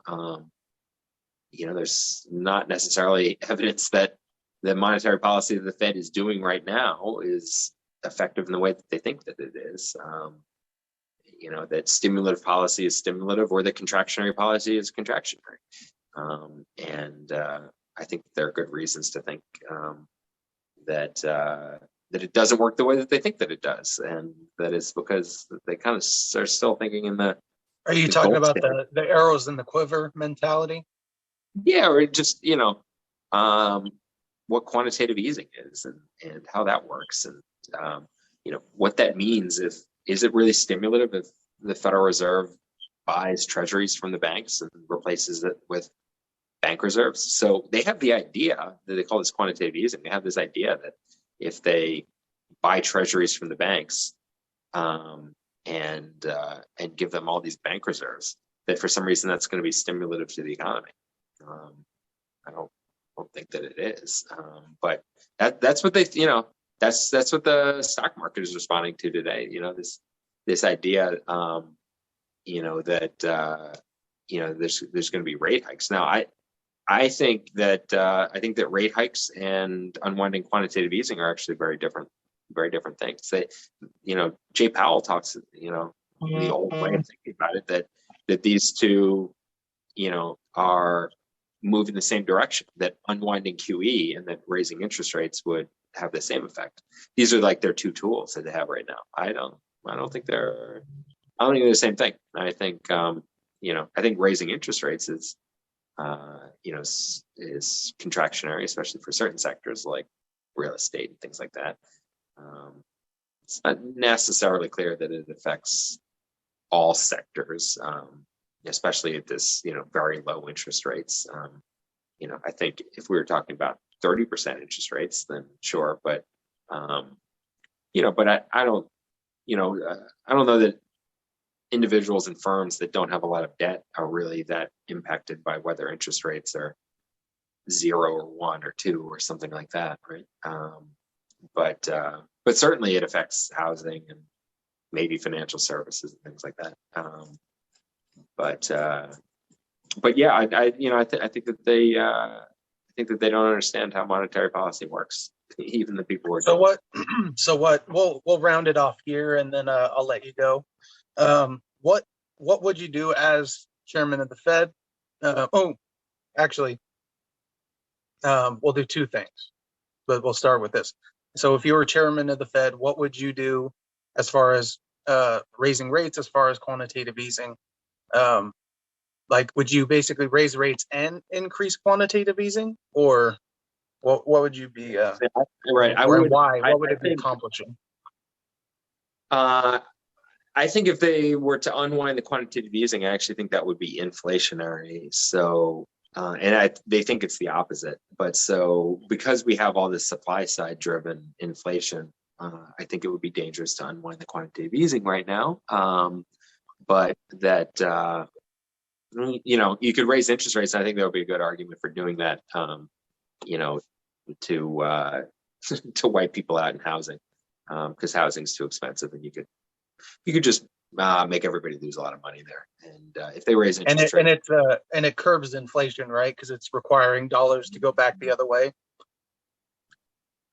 There's not necessarily evidence that the monetary policy that the Fed is doing right now is effective in the way that they think that it is. That stimulative policy is stimulative, or that contractionary policy is contractionary. I think there are good reasons to think that it doesn't work the way that they think that it does, and that is because they kind of are still thinking in the. Are you talking about the arrows in the quiver mentality? Yeah, or just what quantitative easing is and how that works, and what that means. Is it really stimulative if the Federal Reserve buys treasuries from the banks and replaces it with bank reserves? So they have the idea that they call this quantitative easing. They have this idea that if they buy treasuries from the banks and give them all these bank reserves, that for some reason that's going to be stimulative to the economy. I don't think that it is, but that's what they that's what the stock market is responding to today. This idea that there's going to be rate hikes. Now I think that rate hikes and unwinding quantitative easing are actually very different things. Jay Powell talks, the old way of thinking about it, that these two, are moving the same direction, that unwinding QE and that raising interest rates would have the same effect. These are like their two tools that they have right now. I don't think they're the same thing. I think, I think raising interest rates is contractionary, especially for certain sectors like real estate and things like that. It's not necessarily clear that it affects all sectors, especially at this, very low interest rates. I think if we were talking about 30% interest rates, then sure, but I don't know that individuals and firms that don't have a lot of debt are really that impacted by whether interest rates are 0 or 1 or 2 or something like that, right? But certainly it affects housing and maybe financial services and things like that. But yeah, I think that they don't understand how monetary policy works. Even the people who are So doing what? So what? We'll round it off here, and then I'll let you go. What would you do as chairman of the Fed? Actually, we'll do two things, but we'll start with this. So if you were chairman of the Fed, what would you do as far as raising rates, as far as quantitative easing? Like, would you basically raise rates and increase quantitative easing, or what would you be? right. And why? What would I it be think, accomplishing? I think if they were to unwind the quantitative easing, I actually think that would be inflationary. So, they think it's the opposite. But so because we have all this supply side driven inflation, I think it would be dangerous to unwind the quantitative easing right now. But that, you could raise interest rates. I think there would be a good argument for doing that, to to wipe people out in housing, because housing is too expensive, and you could just make everybody lose a lot of money there. And if they raise interest rates, and it curbs inflation, right? Because it's requiring dollars to go back the other way.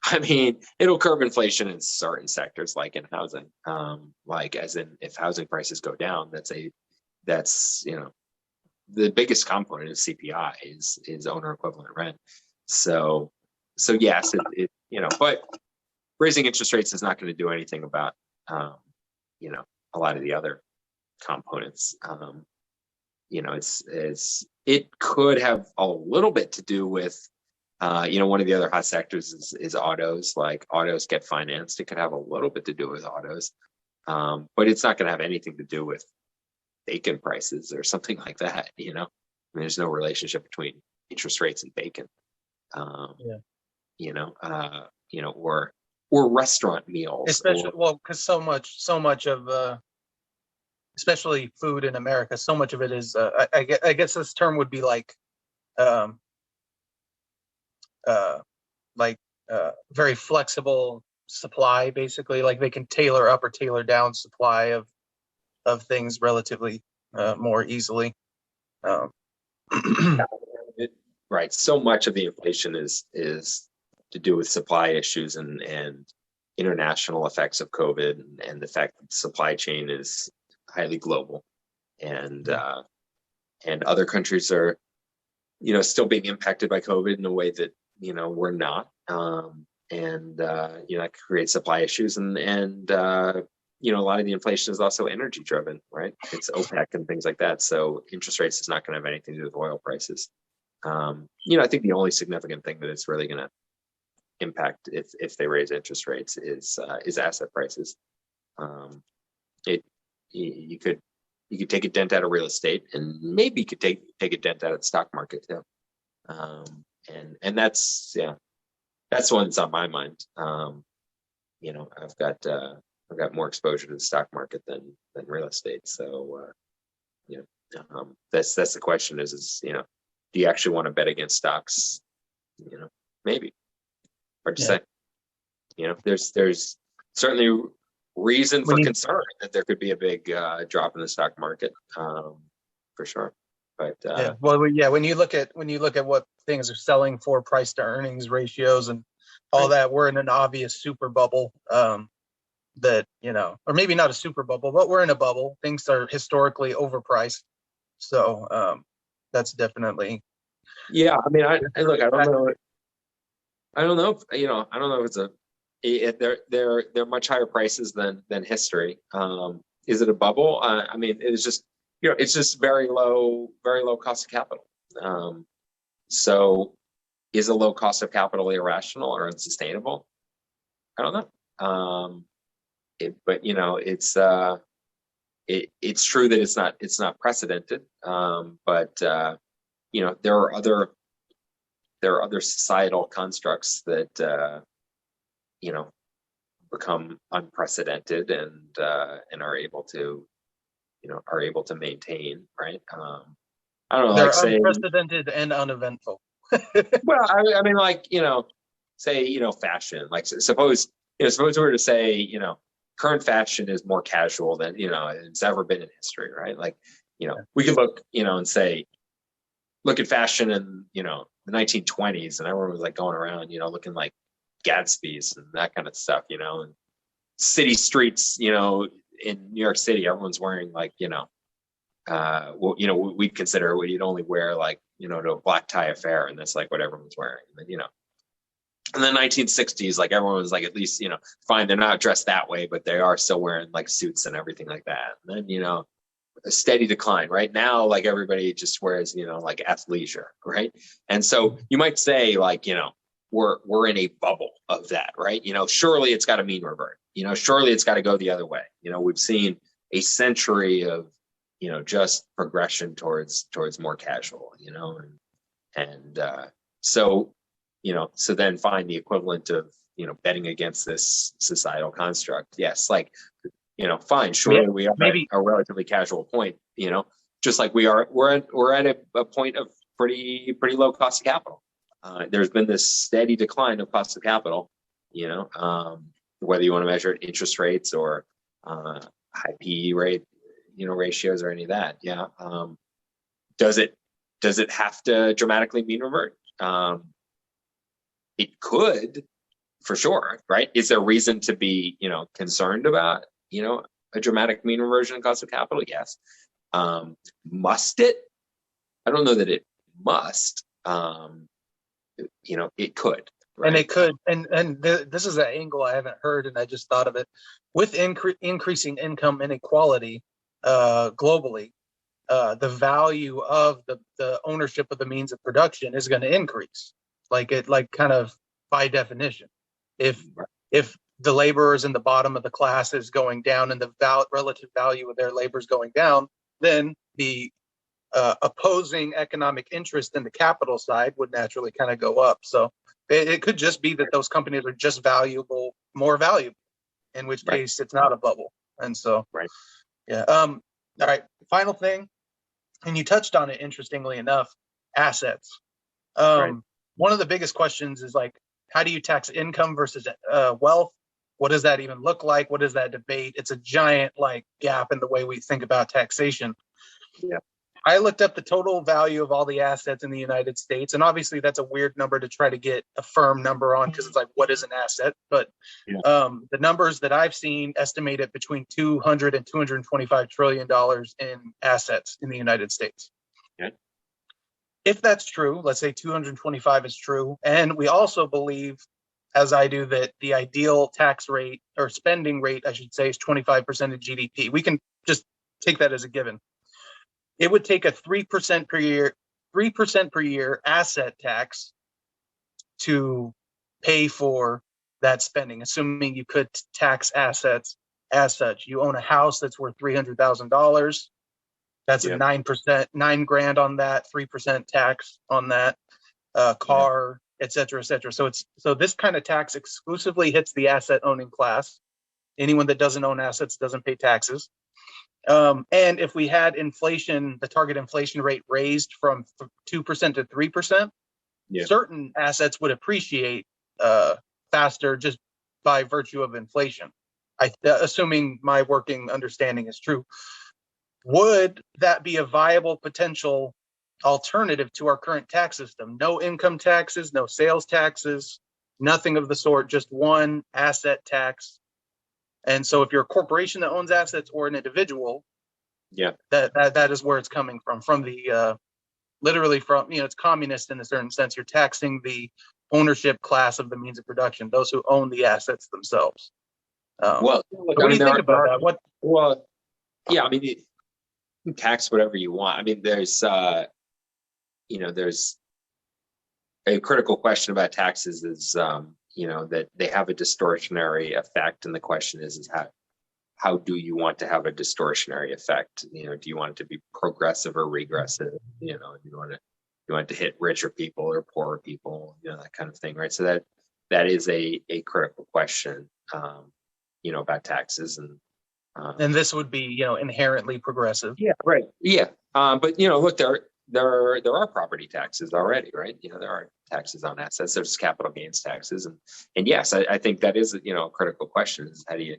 I mean, it'll curb inflation in certain sectors, like in housing. Like as in, if housing prices go down, that's the biggest component of CPI is owner equivalent rent. So yes, but raising interest rates is not going to do anything about a lot of the other components. It could have a little bit to do with one of the other hot sectors is autos. Like autos get financed. It could have a little bit to do with autos, but it's not going to have anything to do with bacon prices or something like that. I mean, there's no relationship between interest rates and bacon. Or restaurant meals. Especially, because so much of especially food in America, so much of it is. I guess this term would be like, very flexible supply. Basically, like they can tailor up or tailor down supply of things relatively more easily. Right. So much of the inflation is to do with supply issues and international effects of COVID, and the fact that the supply chain is highly global, and other countries are still being impacted by COVID in a way that we're not, that creates supply issues, and a lot of the inflation is also energy driven, right? It's OPEC and things like that. So interest rates is not going to have anything to do with oil prices. I think the only significant thing that it's really going to impact if they raise interest rates is asset prices. You could take a dent out of real estate, and maybe you could take a dent out of the stock market too. And that's one that's on my mind. I've got more exposure to the stock market than real estate. So that's the question is do you actually want to bet against stocks? Maybe. Hard to say. There's certainly reason for concern that there could be a big drop in the stock market, for sure. But when you look at what things are selling for, price to earnings ratios and all that, we're in an obvious super bubble. That or maybe not a super bubble, but we're in a bubble. Things are historically overpriced, so that's definitely. Yeah, I mean, I don't know. I don't know if they're much higher prices than history. Is it a bubble? I mean, it's just very low cost of capital. So is a low cost of capital irrational or unsustainable? I don't know. But it's true that it's not precedented. But there are other societal constructs that become unprecedented and are able to maintain, right? I don't know, they're like unprecedented and uneventful. Well, I mean, like say fashion. Like suppose we were to say current fashion is more casual than it's ever been in history, right? Like we could look, and say, look at fashion in, the 1920s, and everyone was like going around, looking like Gatsby's and that kind of stuff, and city streets, in New York City, everyone's wearing like, we'd consider you'd only wear like, to a black tie affair, and that's like what everyone's wearing. And then, in the 1960s, like everyone was like, at least, fine, they're not dressed that way, but they are still wearing like suits and everything like that. And then, a steady decline. Right now, like everybody just wears, like athleisure, right? And so you might say, like, we're in a bubble of that, right? Surely it's got to mean revert. Surely it's got to go the other way. We've seen a century of, just progression towards more casual, and so then find the equivalent of, betting against this societal construct. Yes, like, fine, surely we are at a relatively casual point, just like we're at a point of pretty low cost of capital. There's been this steady decline of cost of capital, whether you want to measure it interest rates or high PE rate, ratios or any of that. Yeah. Does it have to dramatically mean revert? It could, for sure, right? Is there reason to be, concerned about, a dramatic mean reversion in cost of capital? Yes. Must it? I don't know that it must. It could. Right? And it could, this is an angle I haven't heard, and I just thought of it. With increasing income inequality globally, the value of the ownership of the means of production is going to increase, kind of by definition. If the laborers in the bottom of the class is going down and the relative value of their labor is going down, then the opposing economic interest in the capital side would naturally kind of go up. So it could just be that those companies are just more valuable, in which case it's not a bubble. And so, yeah. All right. Final thing, and you touched on it, interestingly enough, assets. One of the biggest questions is like, how do you tax income versus wealth? What does that even look like? What is that debate? It's a giant gap in the way we think about taxation. Yeah. I looked up the total value of all the assets in the United States, and obviously that's a weird number to try to get a firm number on, because it's like, what is an asset? But the numbers that I've seen estimate it between $200 and $225 trillion in assets in the United States. Okay. If that's true, let's say 225 is true, and we also believe, as I do, that the ideal tax rate, or spending rate, I should say, is 25% of GDP. We can just take that as a given. It would take a 3% per year asset tax to pay for that spending, assuming you could tax assets as such. You own a house that's worth $300,000. That's a 9%, $9,000 on that, 3% tax on that car, et cetera, et cetera. So this kind of tax exclusively hits the asset owning class. Anyone that doesn't own assets doesn't pay taxes. And if we had inflation, the target inflation rate raised from 2% to 3%, certain assets would appreciate faster just by virtue of inflation. Assuming my working understanding is true. Would that be a viable potential alternative to our current tax system? No income taxes, no sales taxes, nothing of the sort, just one asset tax. And so if you're a corporation that owns assets or an individual, that is where it's coming from the literally from, it's communist in a certain sense. You're taxing the ownership class of the means of production, those who own the assets themselves. What do you think about that? Well, yeah, I mean, you can tax whatever you want. I mean, there's there's a critical question about taxes is, that they have a distortionary effect. And the question is how do you want to have a distortionary effect? Do you want it to be progressive or regressive? Do you want to hit richer people or poorer people, that kind of thing, right? So that is a critical question, about taxes. And this would be, inherently progressive. Yeah, right. Yeah. But, look, there are property taxes already, right? There are taxes on assets. There's capital gains taxes, and yes, I think that is a critical question: is how do you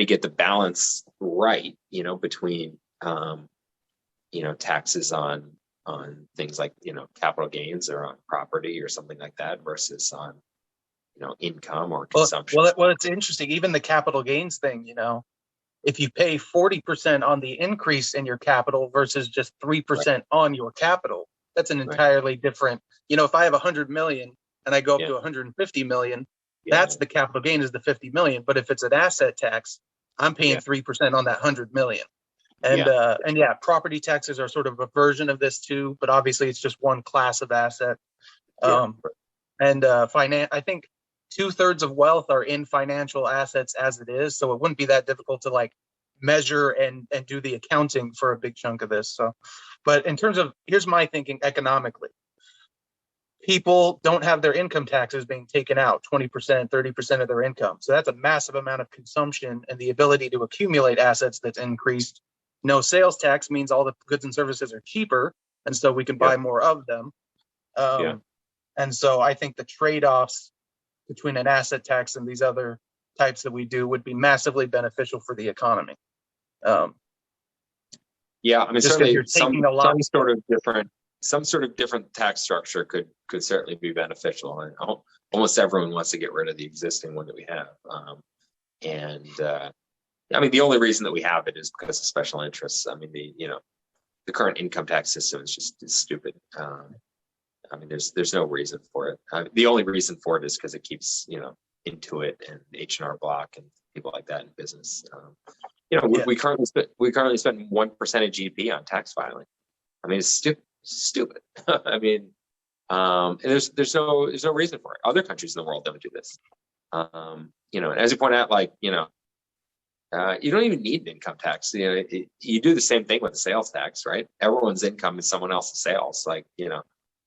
get the balance right? Between taxes on things like, capital gains or on property or something like that versus on, income or consumption. Well, it's interesting. Even the capital gains thing, if you pay 40% on the increase in your capital versus just 3% on your capital, that's an entirely different, if I have 100 million and I go up to 150 million, that's the capital gain is the 50 million. But if it's an asset tax, I'm paying 3% on that 100 million. And property taxes are sort of a version of this too, but obviously it's just one class of asset. I think 2/3 of wealth are in financial assets as it is, so it wouldn't be that difficult to like measure and do the accounting for a big chunk of this. So, but in terms of, here's my thinking economically. People don't have their income taxes being taken out 20%, 30% of their income. So that's a massive amount of consumption, and the ability to accumulate assets that's increased. No sales tax means all the goods and services are cheaper, and so we can buy more of them. And so I think the trade-offs between an asset tax and these other types that we do would be massively beneficial for the economy. I mean, certainly some sort of different tax structure could certainly be beneficial. And almost everyone wants to get rid of the existing one that we have. I mean, the only reason that we have it is because of special interests. I mean, the current income tax system is stupid. I mean, there's no reason for it. The only reason for it is because it keeps, Intuit and H&R Block and people like that in business. We currently spend 1% of GDP on tax filing. I mean, it's stupid. I mean, and there's no reason for it. Other countries in the world don't do this. And as you point out, like, you don't even need an income tax. You do the same thing with the sales tax, right? Everyone's income is someone else's sales. Like,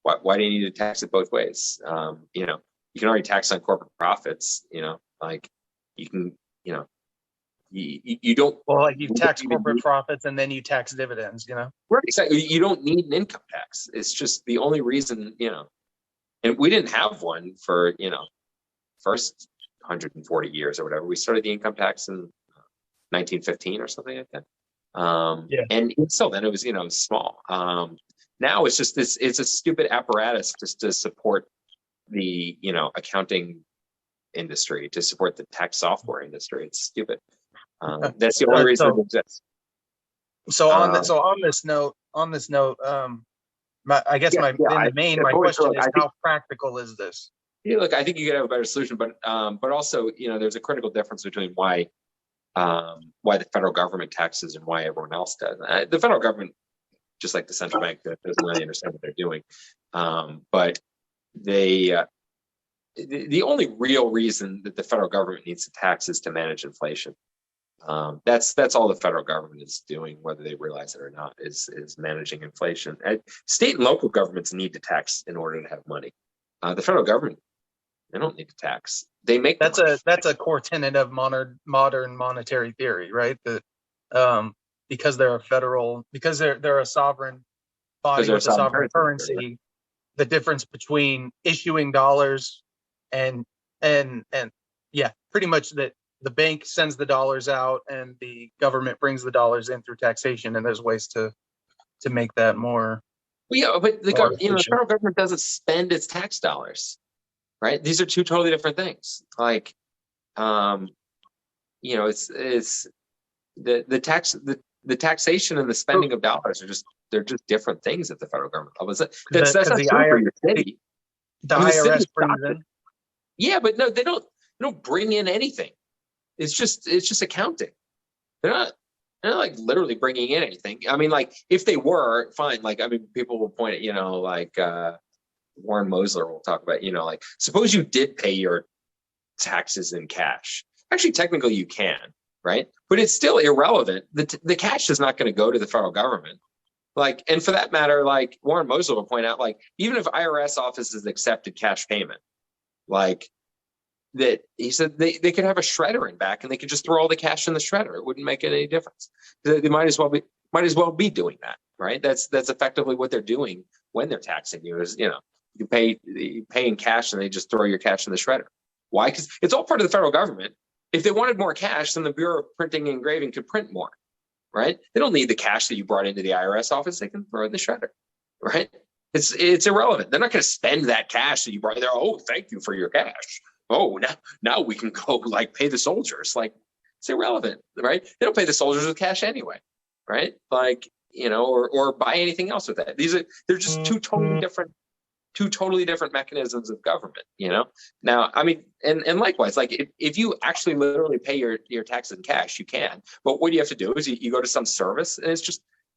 why do you need to tax it both ways? You can already tax on corporate profits. Like you can, you don't. Well, like you tax corporate profits and then you tax dividends. Right, exactly. You don't need an income tax. It's just the only reason. And we didn't have one for first 140 years or whatever. We started the income tax in 1915 or something like that. And so then it was small. Now it's just this. It's a stupid apparatus just to support the accounting industry, to support the tax software industry. It's stupid. That's the only reason it exists. So on this note, my question is, how practical is this? Look, I think you could have a better solution, but also there's a critical difference between why the federal government taxes and why everyone else does. The federal government, just like the central bank, doesn't really understand what they're doing. But the only real reason that the federal government needs to tax is to manage inflation. That's all the federal government is doing, whether they realize it or not, is managing inflation. State and local governments need to tax in order to have money. The federal government, they don't need to tax. They make that's a core tenet of modern monetary theory, right? That because they're a sovereign body with a sovereign currency, right? The difference between issuing dollars and pretty much that the bank sends the dollars out and the government brings the dollars in through taxation, and there's ways to make that more. Well, but the federal government doesn't spend its tax dollars, right? These are two totally different things. Like, it's the taxation and the spending of dollars they're just different things at the federal government level. That's not true for your city. The IRS brings in. Yeah, but no, they don't bring in anything. It's just accounting. They're not like literally bringing in anything. I mean, like if they were, fine. Like, I mean, people will point at, Warren Mosler will talk about, like suppose you did pay your taxes in cash. Actually, technically you can, right? But it's still irrelevant. The cash is not going to go to the federal government. Like, and for that matter, like Warren Mosler will point out, like even if IRS offices accepted cash payment, like that, he said they could have a shredder in back and they could just throw all the cash in the shredder. It wouldn't make any difference. They might as well be doing that, right? That's effectively what they're doing when they're taxing you. Is you pay in cash and they just throw your cash in the shredder. Why? Because it's all part of the federal government. If they wanted more cash, then the Bureau of Printing and Engraving could print more. right? They don't need the cash that you brought into the IRS office. They can throw it in the shredder, right? It's irrelevant. They're not going to spend that cash that you brought there. Oh, thank you for your cash. Oh, now we can go like pay the soldiers. Like, it's irrelevant, right? They don't pay the soldiers with cash anyway, right? Like, or buy anything else with that. They're just two totally different mechanisms of government, Now, I mean, and likewise, like if you actually literally pay your taxes in cash, you can. But what you have to do is you go to some service, and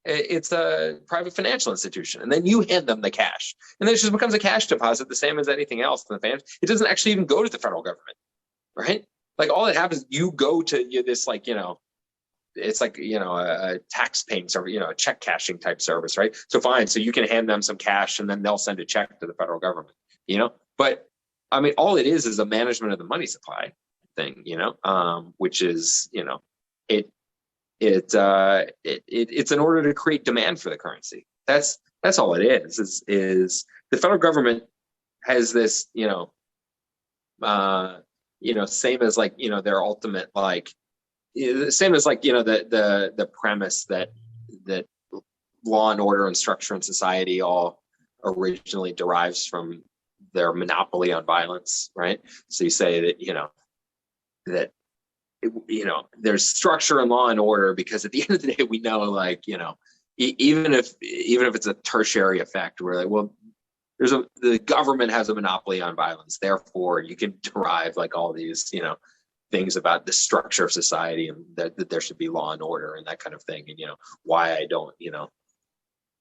it's a private financial institution, and then you hand them the cash, and then it just becomes a cash deposit, the same as anything else in the family. It doesn't actually even go to the federal government, right? Like all that happens, you go to this, like, it's like, a tax paying service, a check cashing type service, right? So fine, so you can hand them some cash, and then they'll send a check to the federal government, But I mean, all it is a management of the money supply thing, which is, it's in order to create demand for the currency. That's all it is the federal government has this, same as like, their ultimate, like, same as like, the premise that law and order and structure in society all originally derives from their monopoly on violence, right? So you say that, there's structure and law and order because at the end of the day, we know, like, even if it's a tertiary effect, we're like, well, the government has a monopoly on violence. Therefore, you can derive like all these, things about the structure of society, and that there should be law and order and that kind of thing. And, why I don't,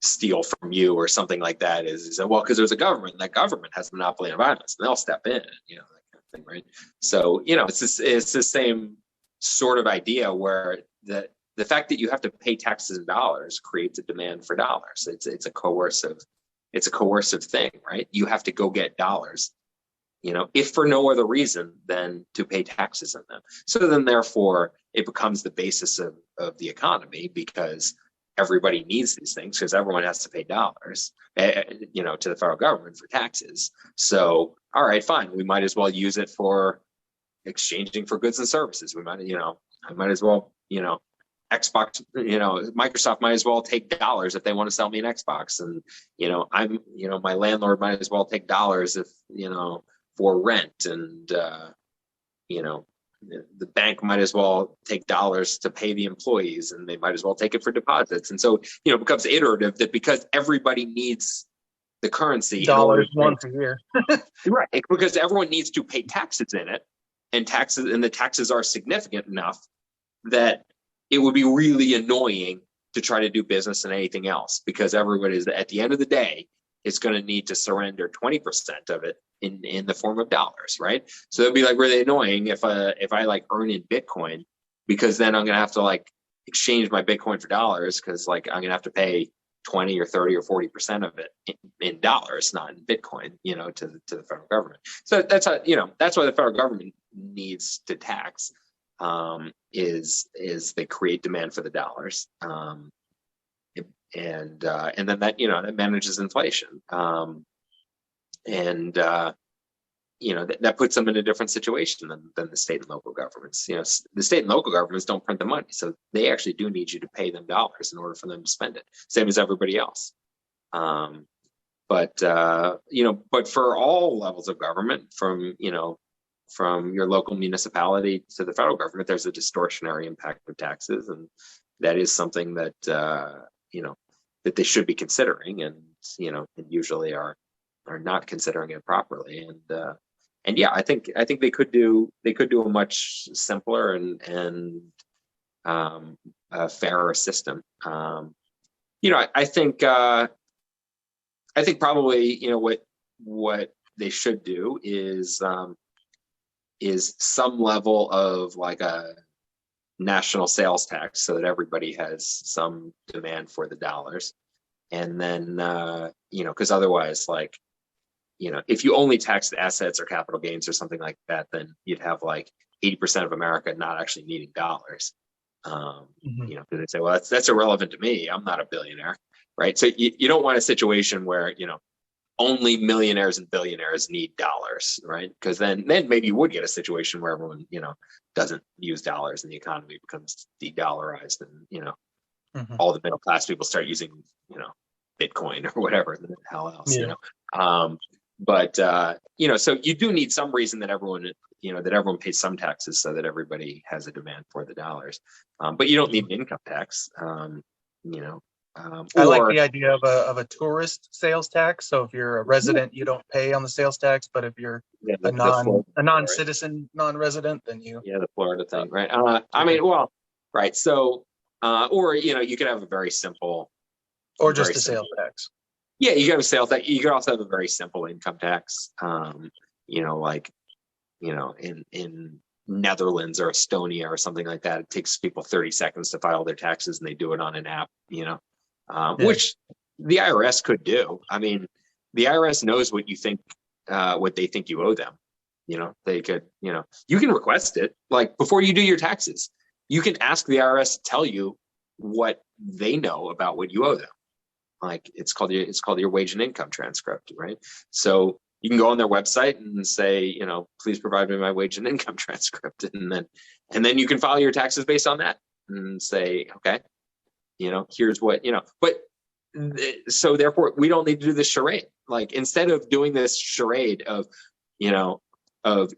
steal from you or something like that is well, because there's a government, and that government has a monopoly on violence, and they'll step in, that kind of thing, right? So, it's the same sort of idea where the fact that you have to pay taxes in dollars creates a demand for dollars. It's a coercive thing, right? You have to go get dollars, if for no other reason than to pay taxes on them. So then therefore it becomes the basis of the economy, because everybody needs these things, because everyone has to pay dollars, to the federal government for taxes. So, all right, fine. We might as well use it for exchanging for goods and services. We might, I might as well, Xbox, Microsoft might as well take dollars if they want to sell me an Xbox. And, my landlord might as well take dollars if, for rent. And, the bank might as well take dollars to pay the employees, and they might as well take it for deposits. And so, it becomes iterative, that because everybody needs the currency dollars once a year, right? Because everyone needs to pay taxes in it, and the taxes are significant enough that it would be really annoying to try to do business in anything else, because everybody is, at the end of the day, is going to need to surrender 20% of it in the form of dollars, right? So it'd be like really annoying if I like earn in Bitcoin, because then I'm going to have to like exchange my Bitcoin for dollars, because like I'm going to have to pay 20 or 30 or 40% of it in dollars, not in Bitcoin, to the federal government. So that's how, that's why the federal government needs to tax, is they create demand for the dollars. And then that, that manages inflation. That puts them in a different situation than the state and local governments. The state and local governments don't print the money, so they actually do need you to pay them dollars in order for them to spend it, same as everybody else. But for all levels of government, from your local municipality to the federal government, there's a distortionary impact of taxes, and that is something that that they should be considering, and usually are not considering it properly. And yeah, I think they could do a much simpler and a fairer system. I think probably what they should do is some level of like a national sales tax, so that everybody has some demand for the dollars. And then because otherwise, like, if you only tax the assets or capital gains or something like that, then you'd have like 80% of America not actually needing dollars. Because they say, well, that's irrelevant to me, I'm not a billionaire, right? So you don't want a situation where only millionaires and billionaires need dollars, right? Because then maybe you would get a situation where everyone doesn't use dollars, and the economy becomes de-dollarized, and all the middle class people start using, you know, Bitcoin or whatever the hell else, Yeah. you know. But you know, so you do need some reason that everyone, you know, that everyone pays some taxes so that everybody has a demand for the dollars. But you don't need an income tax, you know. I like Or the idea of a tourist sales tax. So if you're a resident, you don't pay on the sales tax, but if you're yeah, a Florida, non-citizen, non-resident, then you. yeah, the Florida thing, right? I mean, well, right. So, or you know, you could have a very simple, Or just a sales tax. yeah, you could have a sales tax. You could also have a very simple income tax. You know, like, you know, in Netherlands or Estonia or something like that, it takes people 30 seconds to file their taxes, and they do it on an app. You know, which the IRS could do. I mean, the IRS knows what you think, what they think you owe them. You know, they could, you know, you can request it like before you do your taxes. You can ask the IRS to tell you what they know about what you owe them. Like it's called your wage and income transcript, right? So you can go on their website and say, you know, please provide me my wage and income transcript, and then you can file your taxes based on that and say, okay, you know, here's what, you know, but so therefore we don't need to do this charade. Like instead of doing this charade of, you know, of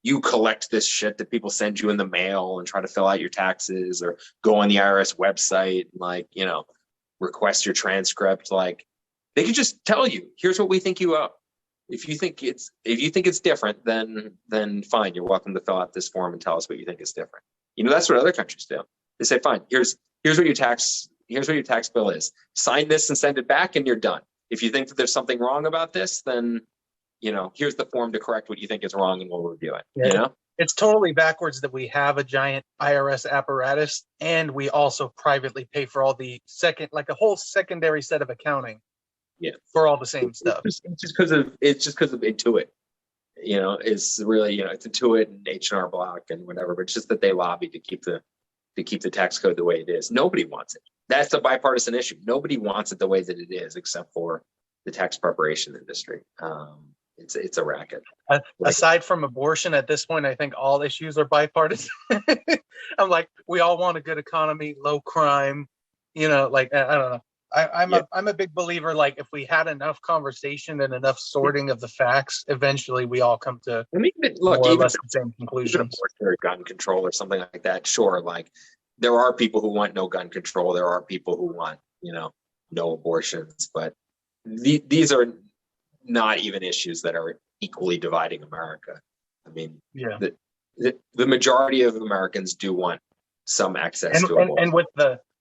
you collect this shit that people send you in the mail and try to fill out your taxes, or go on the IRS website and, like, you know, request your transcript. Like they could just tell you, here's what we think you owe. If you think it's different, then fine, you're welcome to fill out this form and tell us what you think is different. You know, that's what other countries do. They say, fine, here's what your tax bill is. Sign this and send it back, and you're done. If you think that there's something wrong about this, then, you know, here's the form to correct what you think is wrong, and we'll review it. Yeah. You know, it's totally backwards that we have a giant IRS apparatus and we also privately pay for all the a whole secondary set of accounting. Yeah, for all the same stuff. It's just because of Intuit. You know, it's really, you know, it's Intuit and H&R Block and whatever. But it's just that they lobby to keep the tax code the way it is. Nobody wants it. That's a bipartisan issue. Nobody wants it the way that it is, except for the tax preparation industry. It's a racket. Aside from abortion, at this point, I think all issues are bipartisan. I'm like, we all want a good economy, low crime. You know, like I don't know. I'm a big believer. Like, if we had enough conversation and enough sorting of the facts, eventually we all come to more or less the same conclusions. Or gun control or something like that. Sure, like there are people who want no gun control. There are people who want, you know, no abortions. But these are not even issues that are equally dividing America. I mean, yeah, the majority of Americans do want some access to abortion.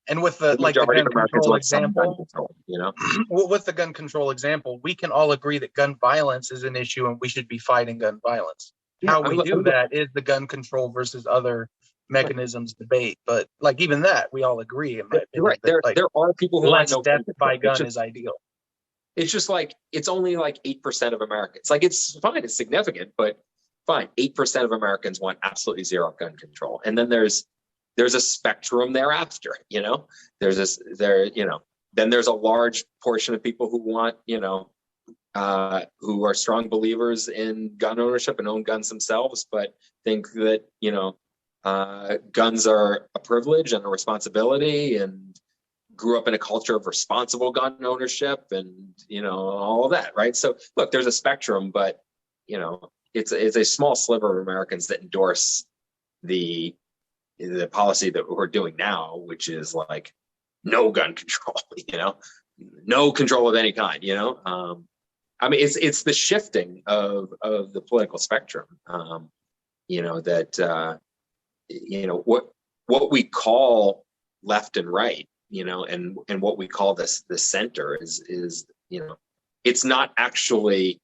And with the like the gun control example, you know, with the gun control example, we can all agree that gun violence is an issue and we should be fighting gun violence. Yeah, how we do that is the gun control versus other mechanisms debate. But like even that, we all agree. In my opinion, right. There are people who less death by gun is ideal. It's just like it's only like 8% of Americans. Like it's fine, it's significant, but fine. 8% of Americans want absolutely zero gun control, and then there's a spectrum thereafter, you know, then there's a large portion of people who want, you know, who are strong believers in gun ownership and own guns themselves, but think that, you know, guns are a privilege and a responsibility, and grew up in a culture of responsible gun ownership and, you know, all of that. Right. So look, there's a spectrum, but, you know, it's a small sliver of Americans that endorse the policy that we're doing now, which is like no gun control, you know, no control of any kind, you know. I mean, it's the shifting of the political spectrum, you know, that you know what we call left and right, you know, and what we call the center is you know, it's not actually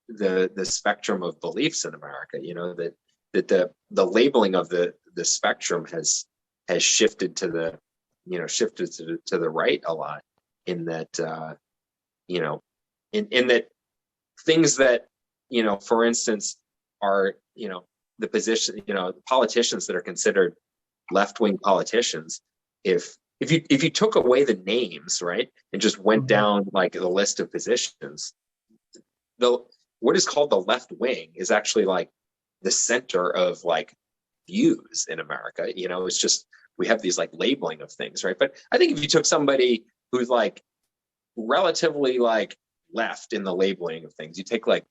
the spectrum of beliefs in America, you know, that the labeling of the spectrum has shifted to the, you know, to the right a lot, in that you know, in that things that, you know, for instance, are, you know, the position, you know, politicians that are considered left-wing politicians, if you took away the names, right, and just went down like the list of positions, what is called the left wing is actually like the center of like views in America. You know, it's just we have these like labeling of things, right? But I think if you took somebody who's like relatively like left in the labeling of things, you take like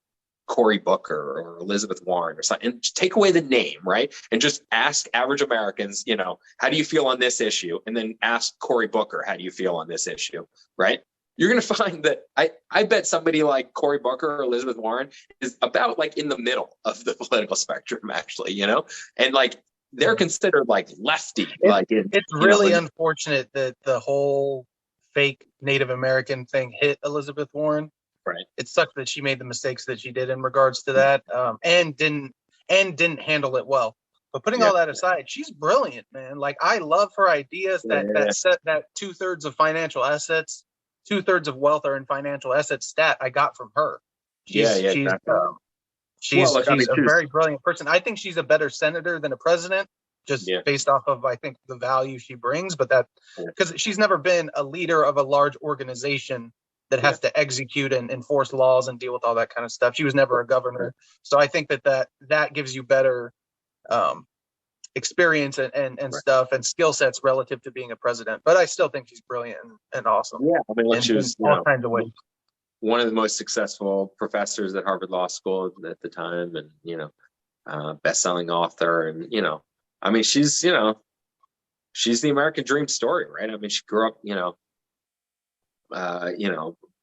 Cory Booker or Elizabeth Warren or something, and just take away the name, right? And just ask average Americans, you know, how do you feel on this issue? And then ask Cory Booker, how do you feel on this issue, right? You're going to find that I bet somebody like Cory Booker or Elizabeth Warren is about like in the middle of the political spectrum, actually, you know, and like they're considered like lefty. It's really unfortunate that the whole fake Native American thing hit Elizabeth Warren. Right. It sucks that she made the mistakes that she did in regards to that, and didn't handle it well. But putting all that aside, she's brilliant, man. Like, I love her ideas that 2/3 of financial assets, 2/3 of wealth are in financial assets stat I got from her. She's a very brilliant person. I think she's a better senator than a president, just based off of, I think, the value she brings. But that, because she's never been a leader of a large organization that has to execute and enforce laws and deal with all that kind of stuff. She was never a governor. So I think that gives you better experience and stuff and skill sets relative to being a president. But I still think she's brilliant and awesome. Yeah, I mean, she was all kinds of ways. One of the most successful professors at Harvard Law School at the time, and, you know, best-selling author. And, you know, I mean, she's the American dream story, right? I mean, she grew up,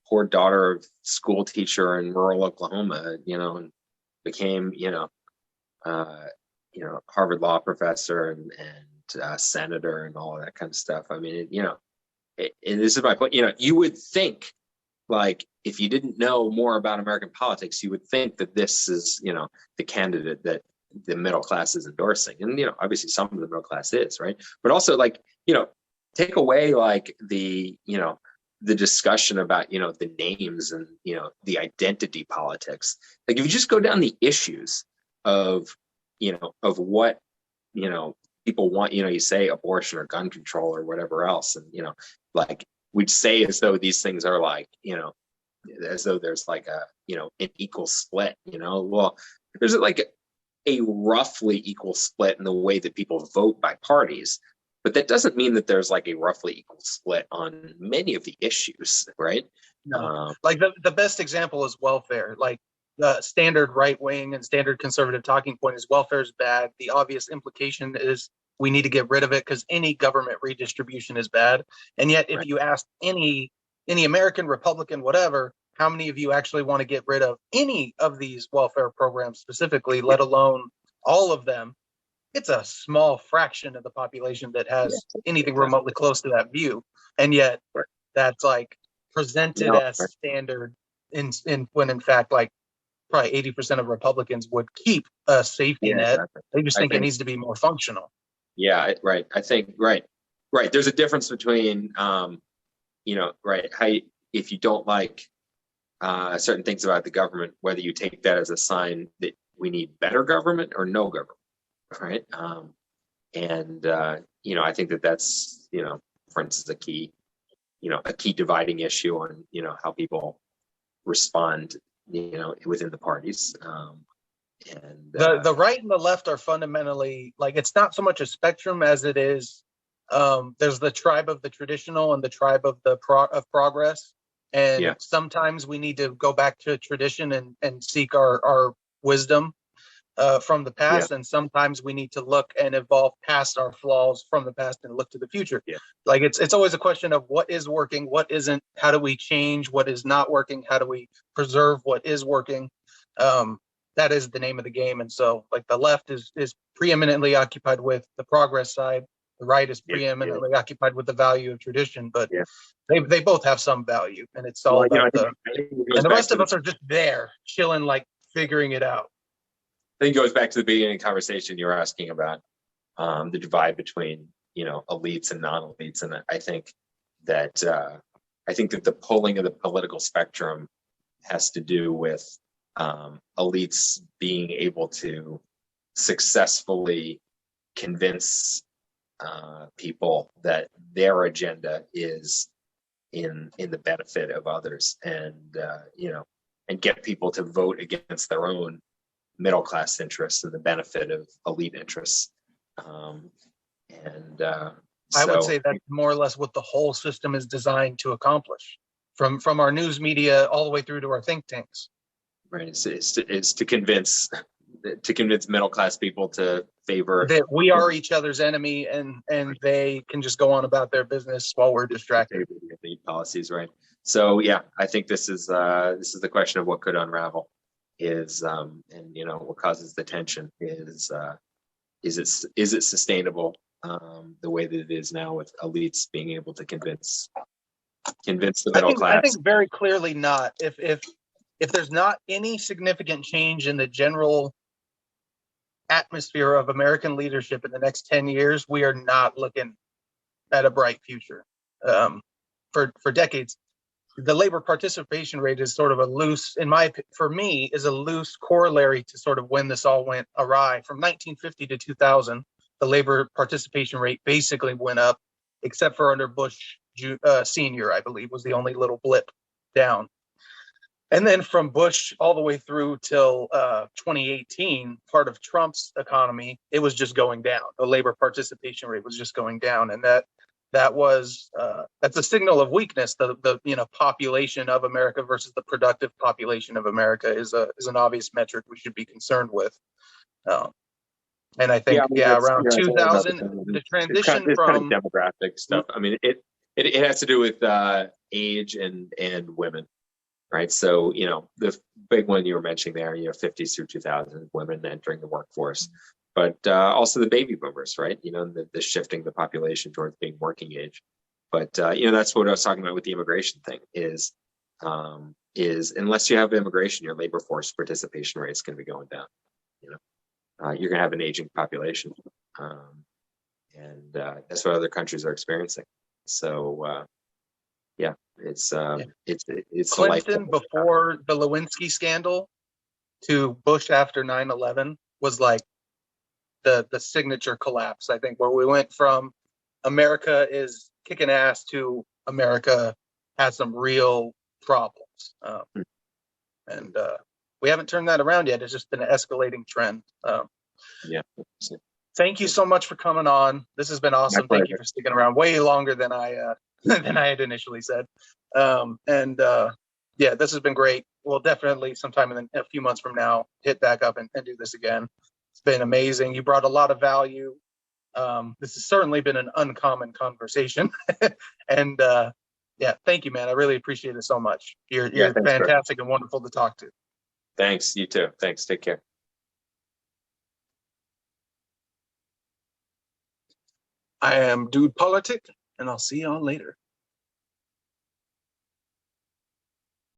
poor daughter of school teacher in rural Oklahoma, you know, and became, Harvard law professor and senator and all of that kind of stuff. I mean, this is my point. You know, you would think, like, if you didn't know more about American politics, you would think that this is, the candidate that the middle class is endorsing. And, obviously some of the middle class is, right? But also, like, take away like the discussion about, the names and, the identity politics. Like, if you just go down the issues of what, people want, you say abortion or gun control or whatever else. And, like, we'd say as though these things are like, as though there's like a, an equal split, well, there's like a roughly equal split in the way that people vote by parties. But that doesn't mean that there's like a roughly equal split on many of the issues, right? No. Like the best example is welfare. Like, the standard right wing and standard conservative talking point is welfare is bad. The obvious implication is we need to get rid of it because any government redistribution is bad. And yet, if you ask any American, Republican, whatever, how many of you actually want to get rid of any of these welfare programs specifically, let alone all of them? It's a small fraction of the population that has anything remotely close to that view. And yet that's like presented as standard in when in fact, like, probably 80% of Republicans would keep a safety net. Exactly. They just think it needs to be more functional. Yeah, right. I think, right. There's a difference between, how if you don't like certain things about the government, whether you take that as a sign that we need better government or no government, right? I think that's, for instance, a key dividing issue on, how people respond, within the parties. The right and the left are fundamentally, like, it's not so much a spectrum as it is, there's the tribe of the traditional and the tribe of the progress. And sometimes we need to go back to tradition and seek our wisdom from the past. And sometimes we need to look and evolve past our flaws from the past and look to the future. Like, it's always a question of what is working, what isn't, how do we change what is not working, how do we preserve what is working. That is the name of the game. And so, like, the left is preeminently occupied with the progress side, the right is preeminently occupied with the value of tradition, but they both have some value, and it's all about and the rest of us are just there chilling, like, figuring it out. I think it goes back to the beginning conversation you were asking about the divide between, elites and non-elites. And I think that the pulling of the political spectrum has to do with elites being able to successfully convince people that their agenda is in the benefit of others, and and get people to vote against their own middle class interests and the benefit of elite interests. And I would so, say that's more or less what the whole system is designed to accomplish, from our news media all the way through to our think tanks. right, is to convince middle class people to favor That we are each other's enemy, and they can just go on about their business while we're distracted. the policies, right? So yeah, I think this is the question of what could unravel is, and you know, what causes the tension is it sustainable the way that it is now, with elites being able to convince the middle class? I think very clearly not. If there's not any significant change in the general atmosphere of American leadership in the next 10 years, we are not looking at a bright future. For decades, the labor participation rate is sort of a loose, for me, is a loose corollary to sort of when this all went awry. From 1950 to 2000, the labor participation rate basically went up, except for under Bush Senior, I believe, was the only little blip down. And then from Bush all the way through till 2018, part of Trump's economy, it was just going down. The labor participation rate was just going down, and that's a signal of weakness. The population of America versus the productive population of America is an obvious metric we should be concerned with. And I think around 2000, the transition it's from kind of demographic stuff. I mean, it has to do with age and women. Right. So, you know, the big one you were mentioning there, you know, 50s through 2000, women entering the workforce, but also the baby boomers, right? You know, the shifting the population towards being working age. But, you know, that's what I was talking about with the immigration thing is unless you have immigration, your labor force participation rate is going to be going down. You know, you're going to have an aging population. And that's what other countries are experiencing. So, yeah, it's Clinton before the Lewinsky scandal to Bush after 9/11 was like the signature collapse, I think, where we went from America is kicking ass to America has some real problems. And we haven't turned that around yet. It's just been an escalating trend. Yeah. Thank you so much for coming on. This has been awesome. Thank you for sticking around way longer than I had initially said. Yeah, this has been great. We'll definitely sometime in a few months from now hit back up and do this again. It's been amazing. You brought a lot of value. This has certainly been an uncommon conversation. And yeah, thank you, man. I really appreciate it so much. You're fantastic and wonderful to talk to. Thanks. You too. Thanks. Take care. I am Dude Politic, and I'll see y'all later.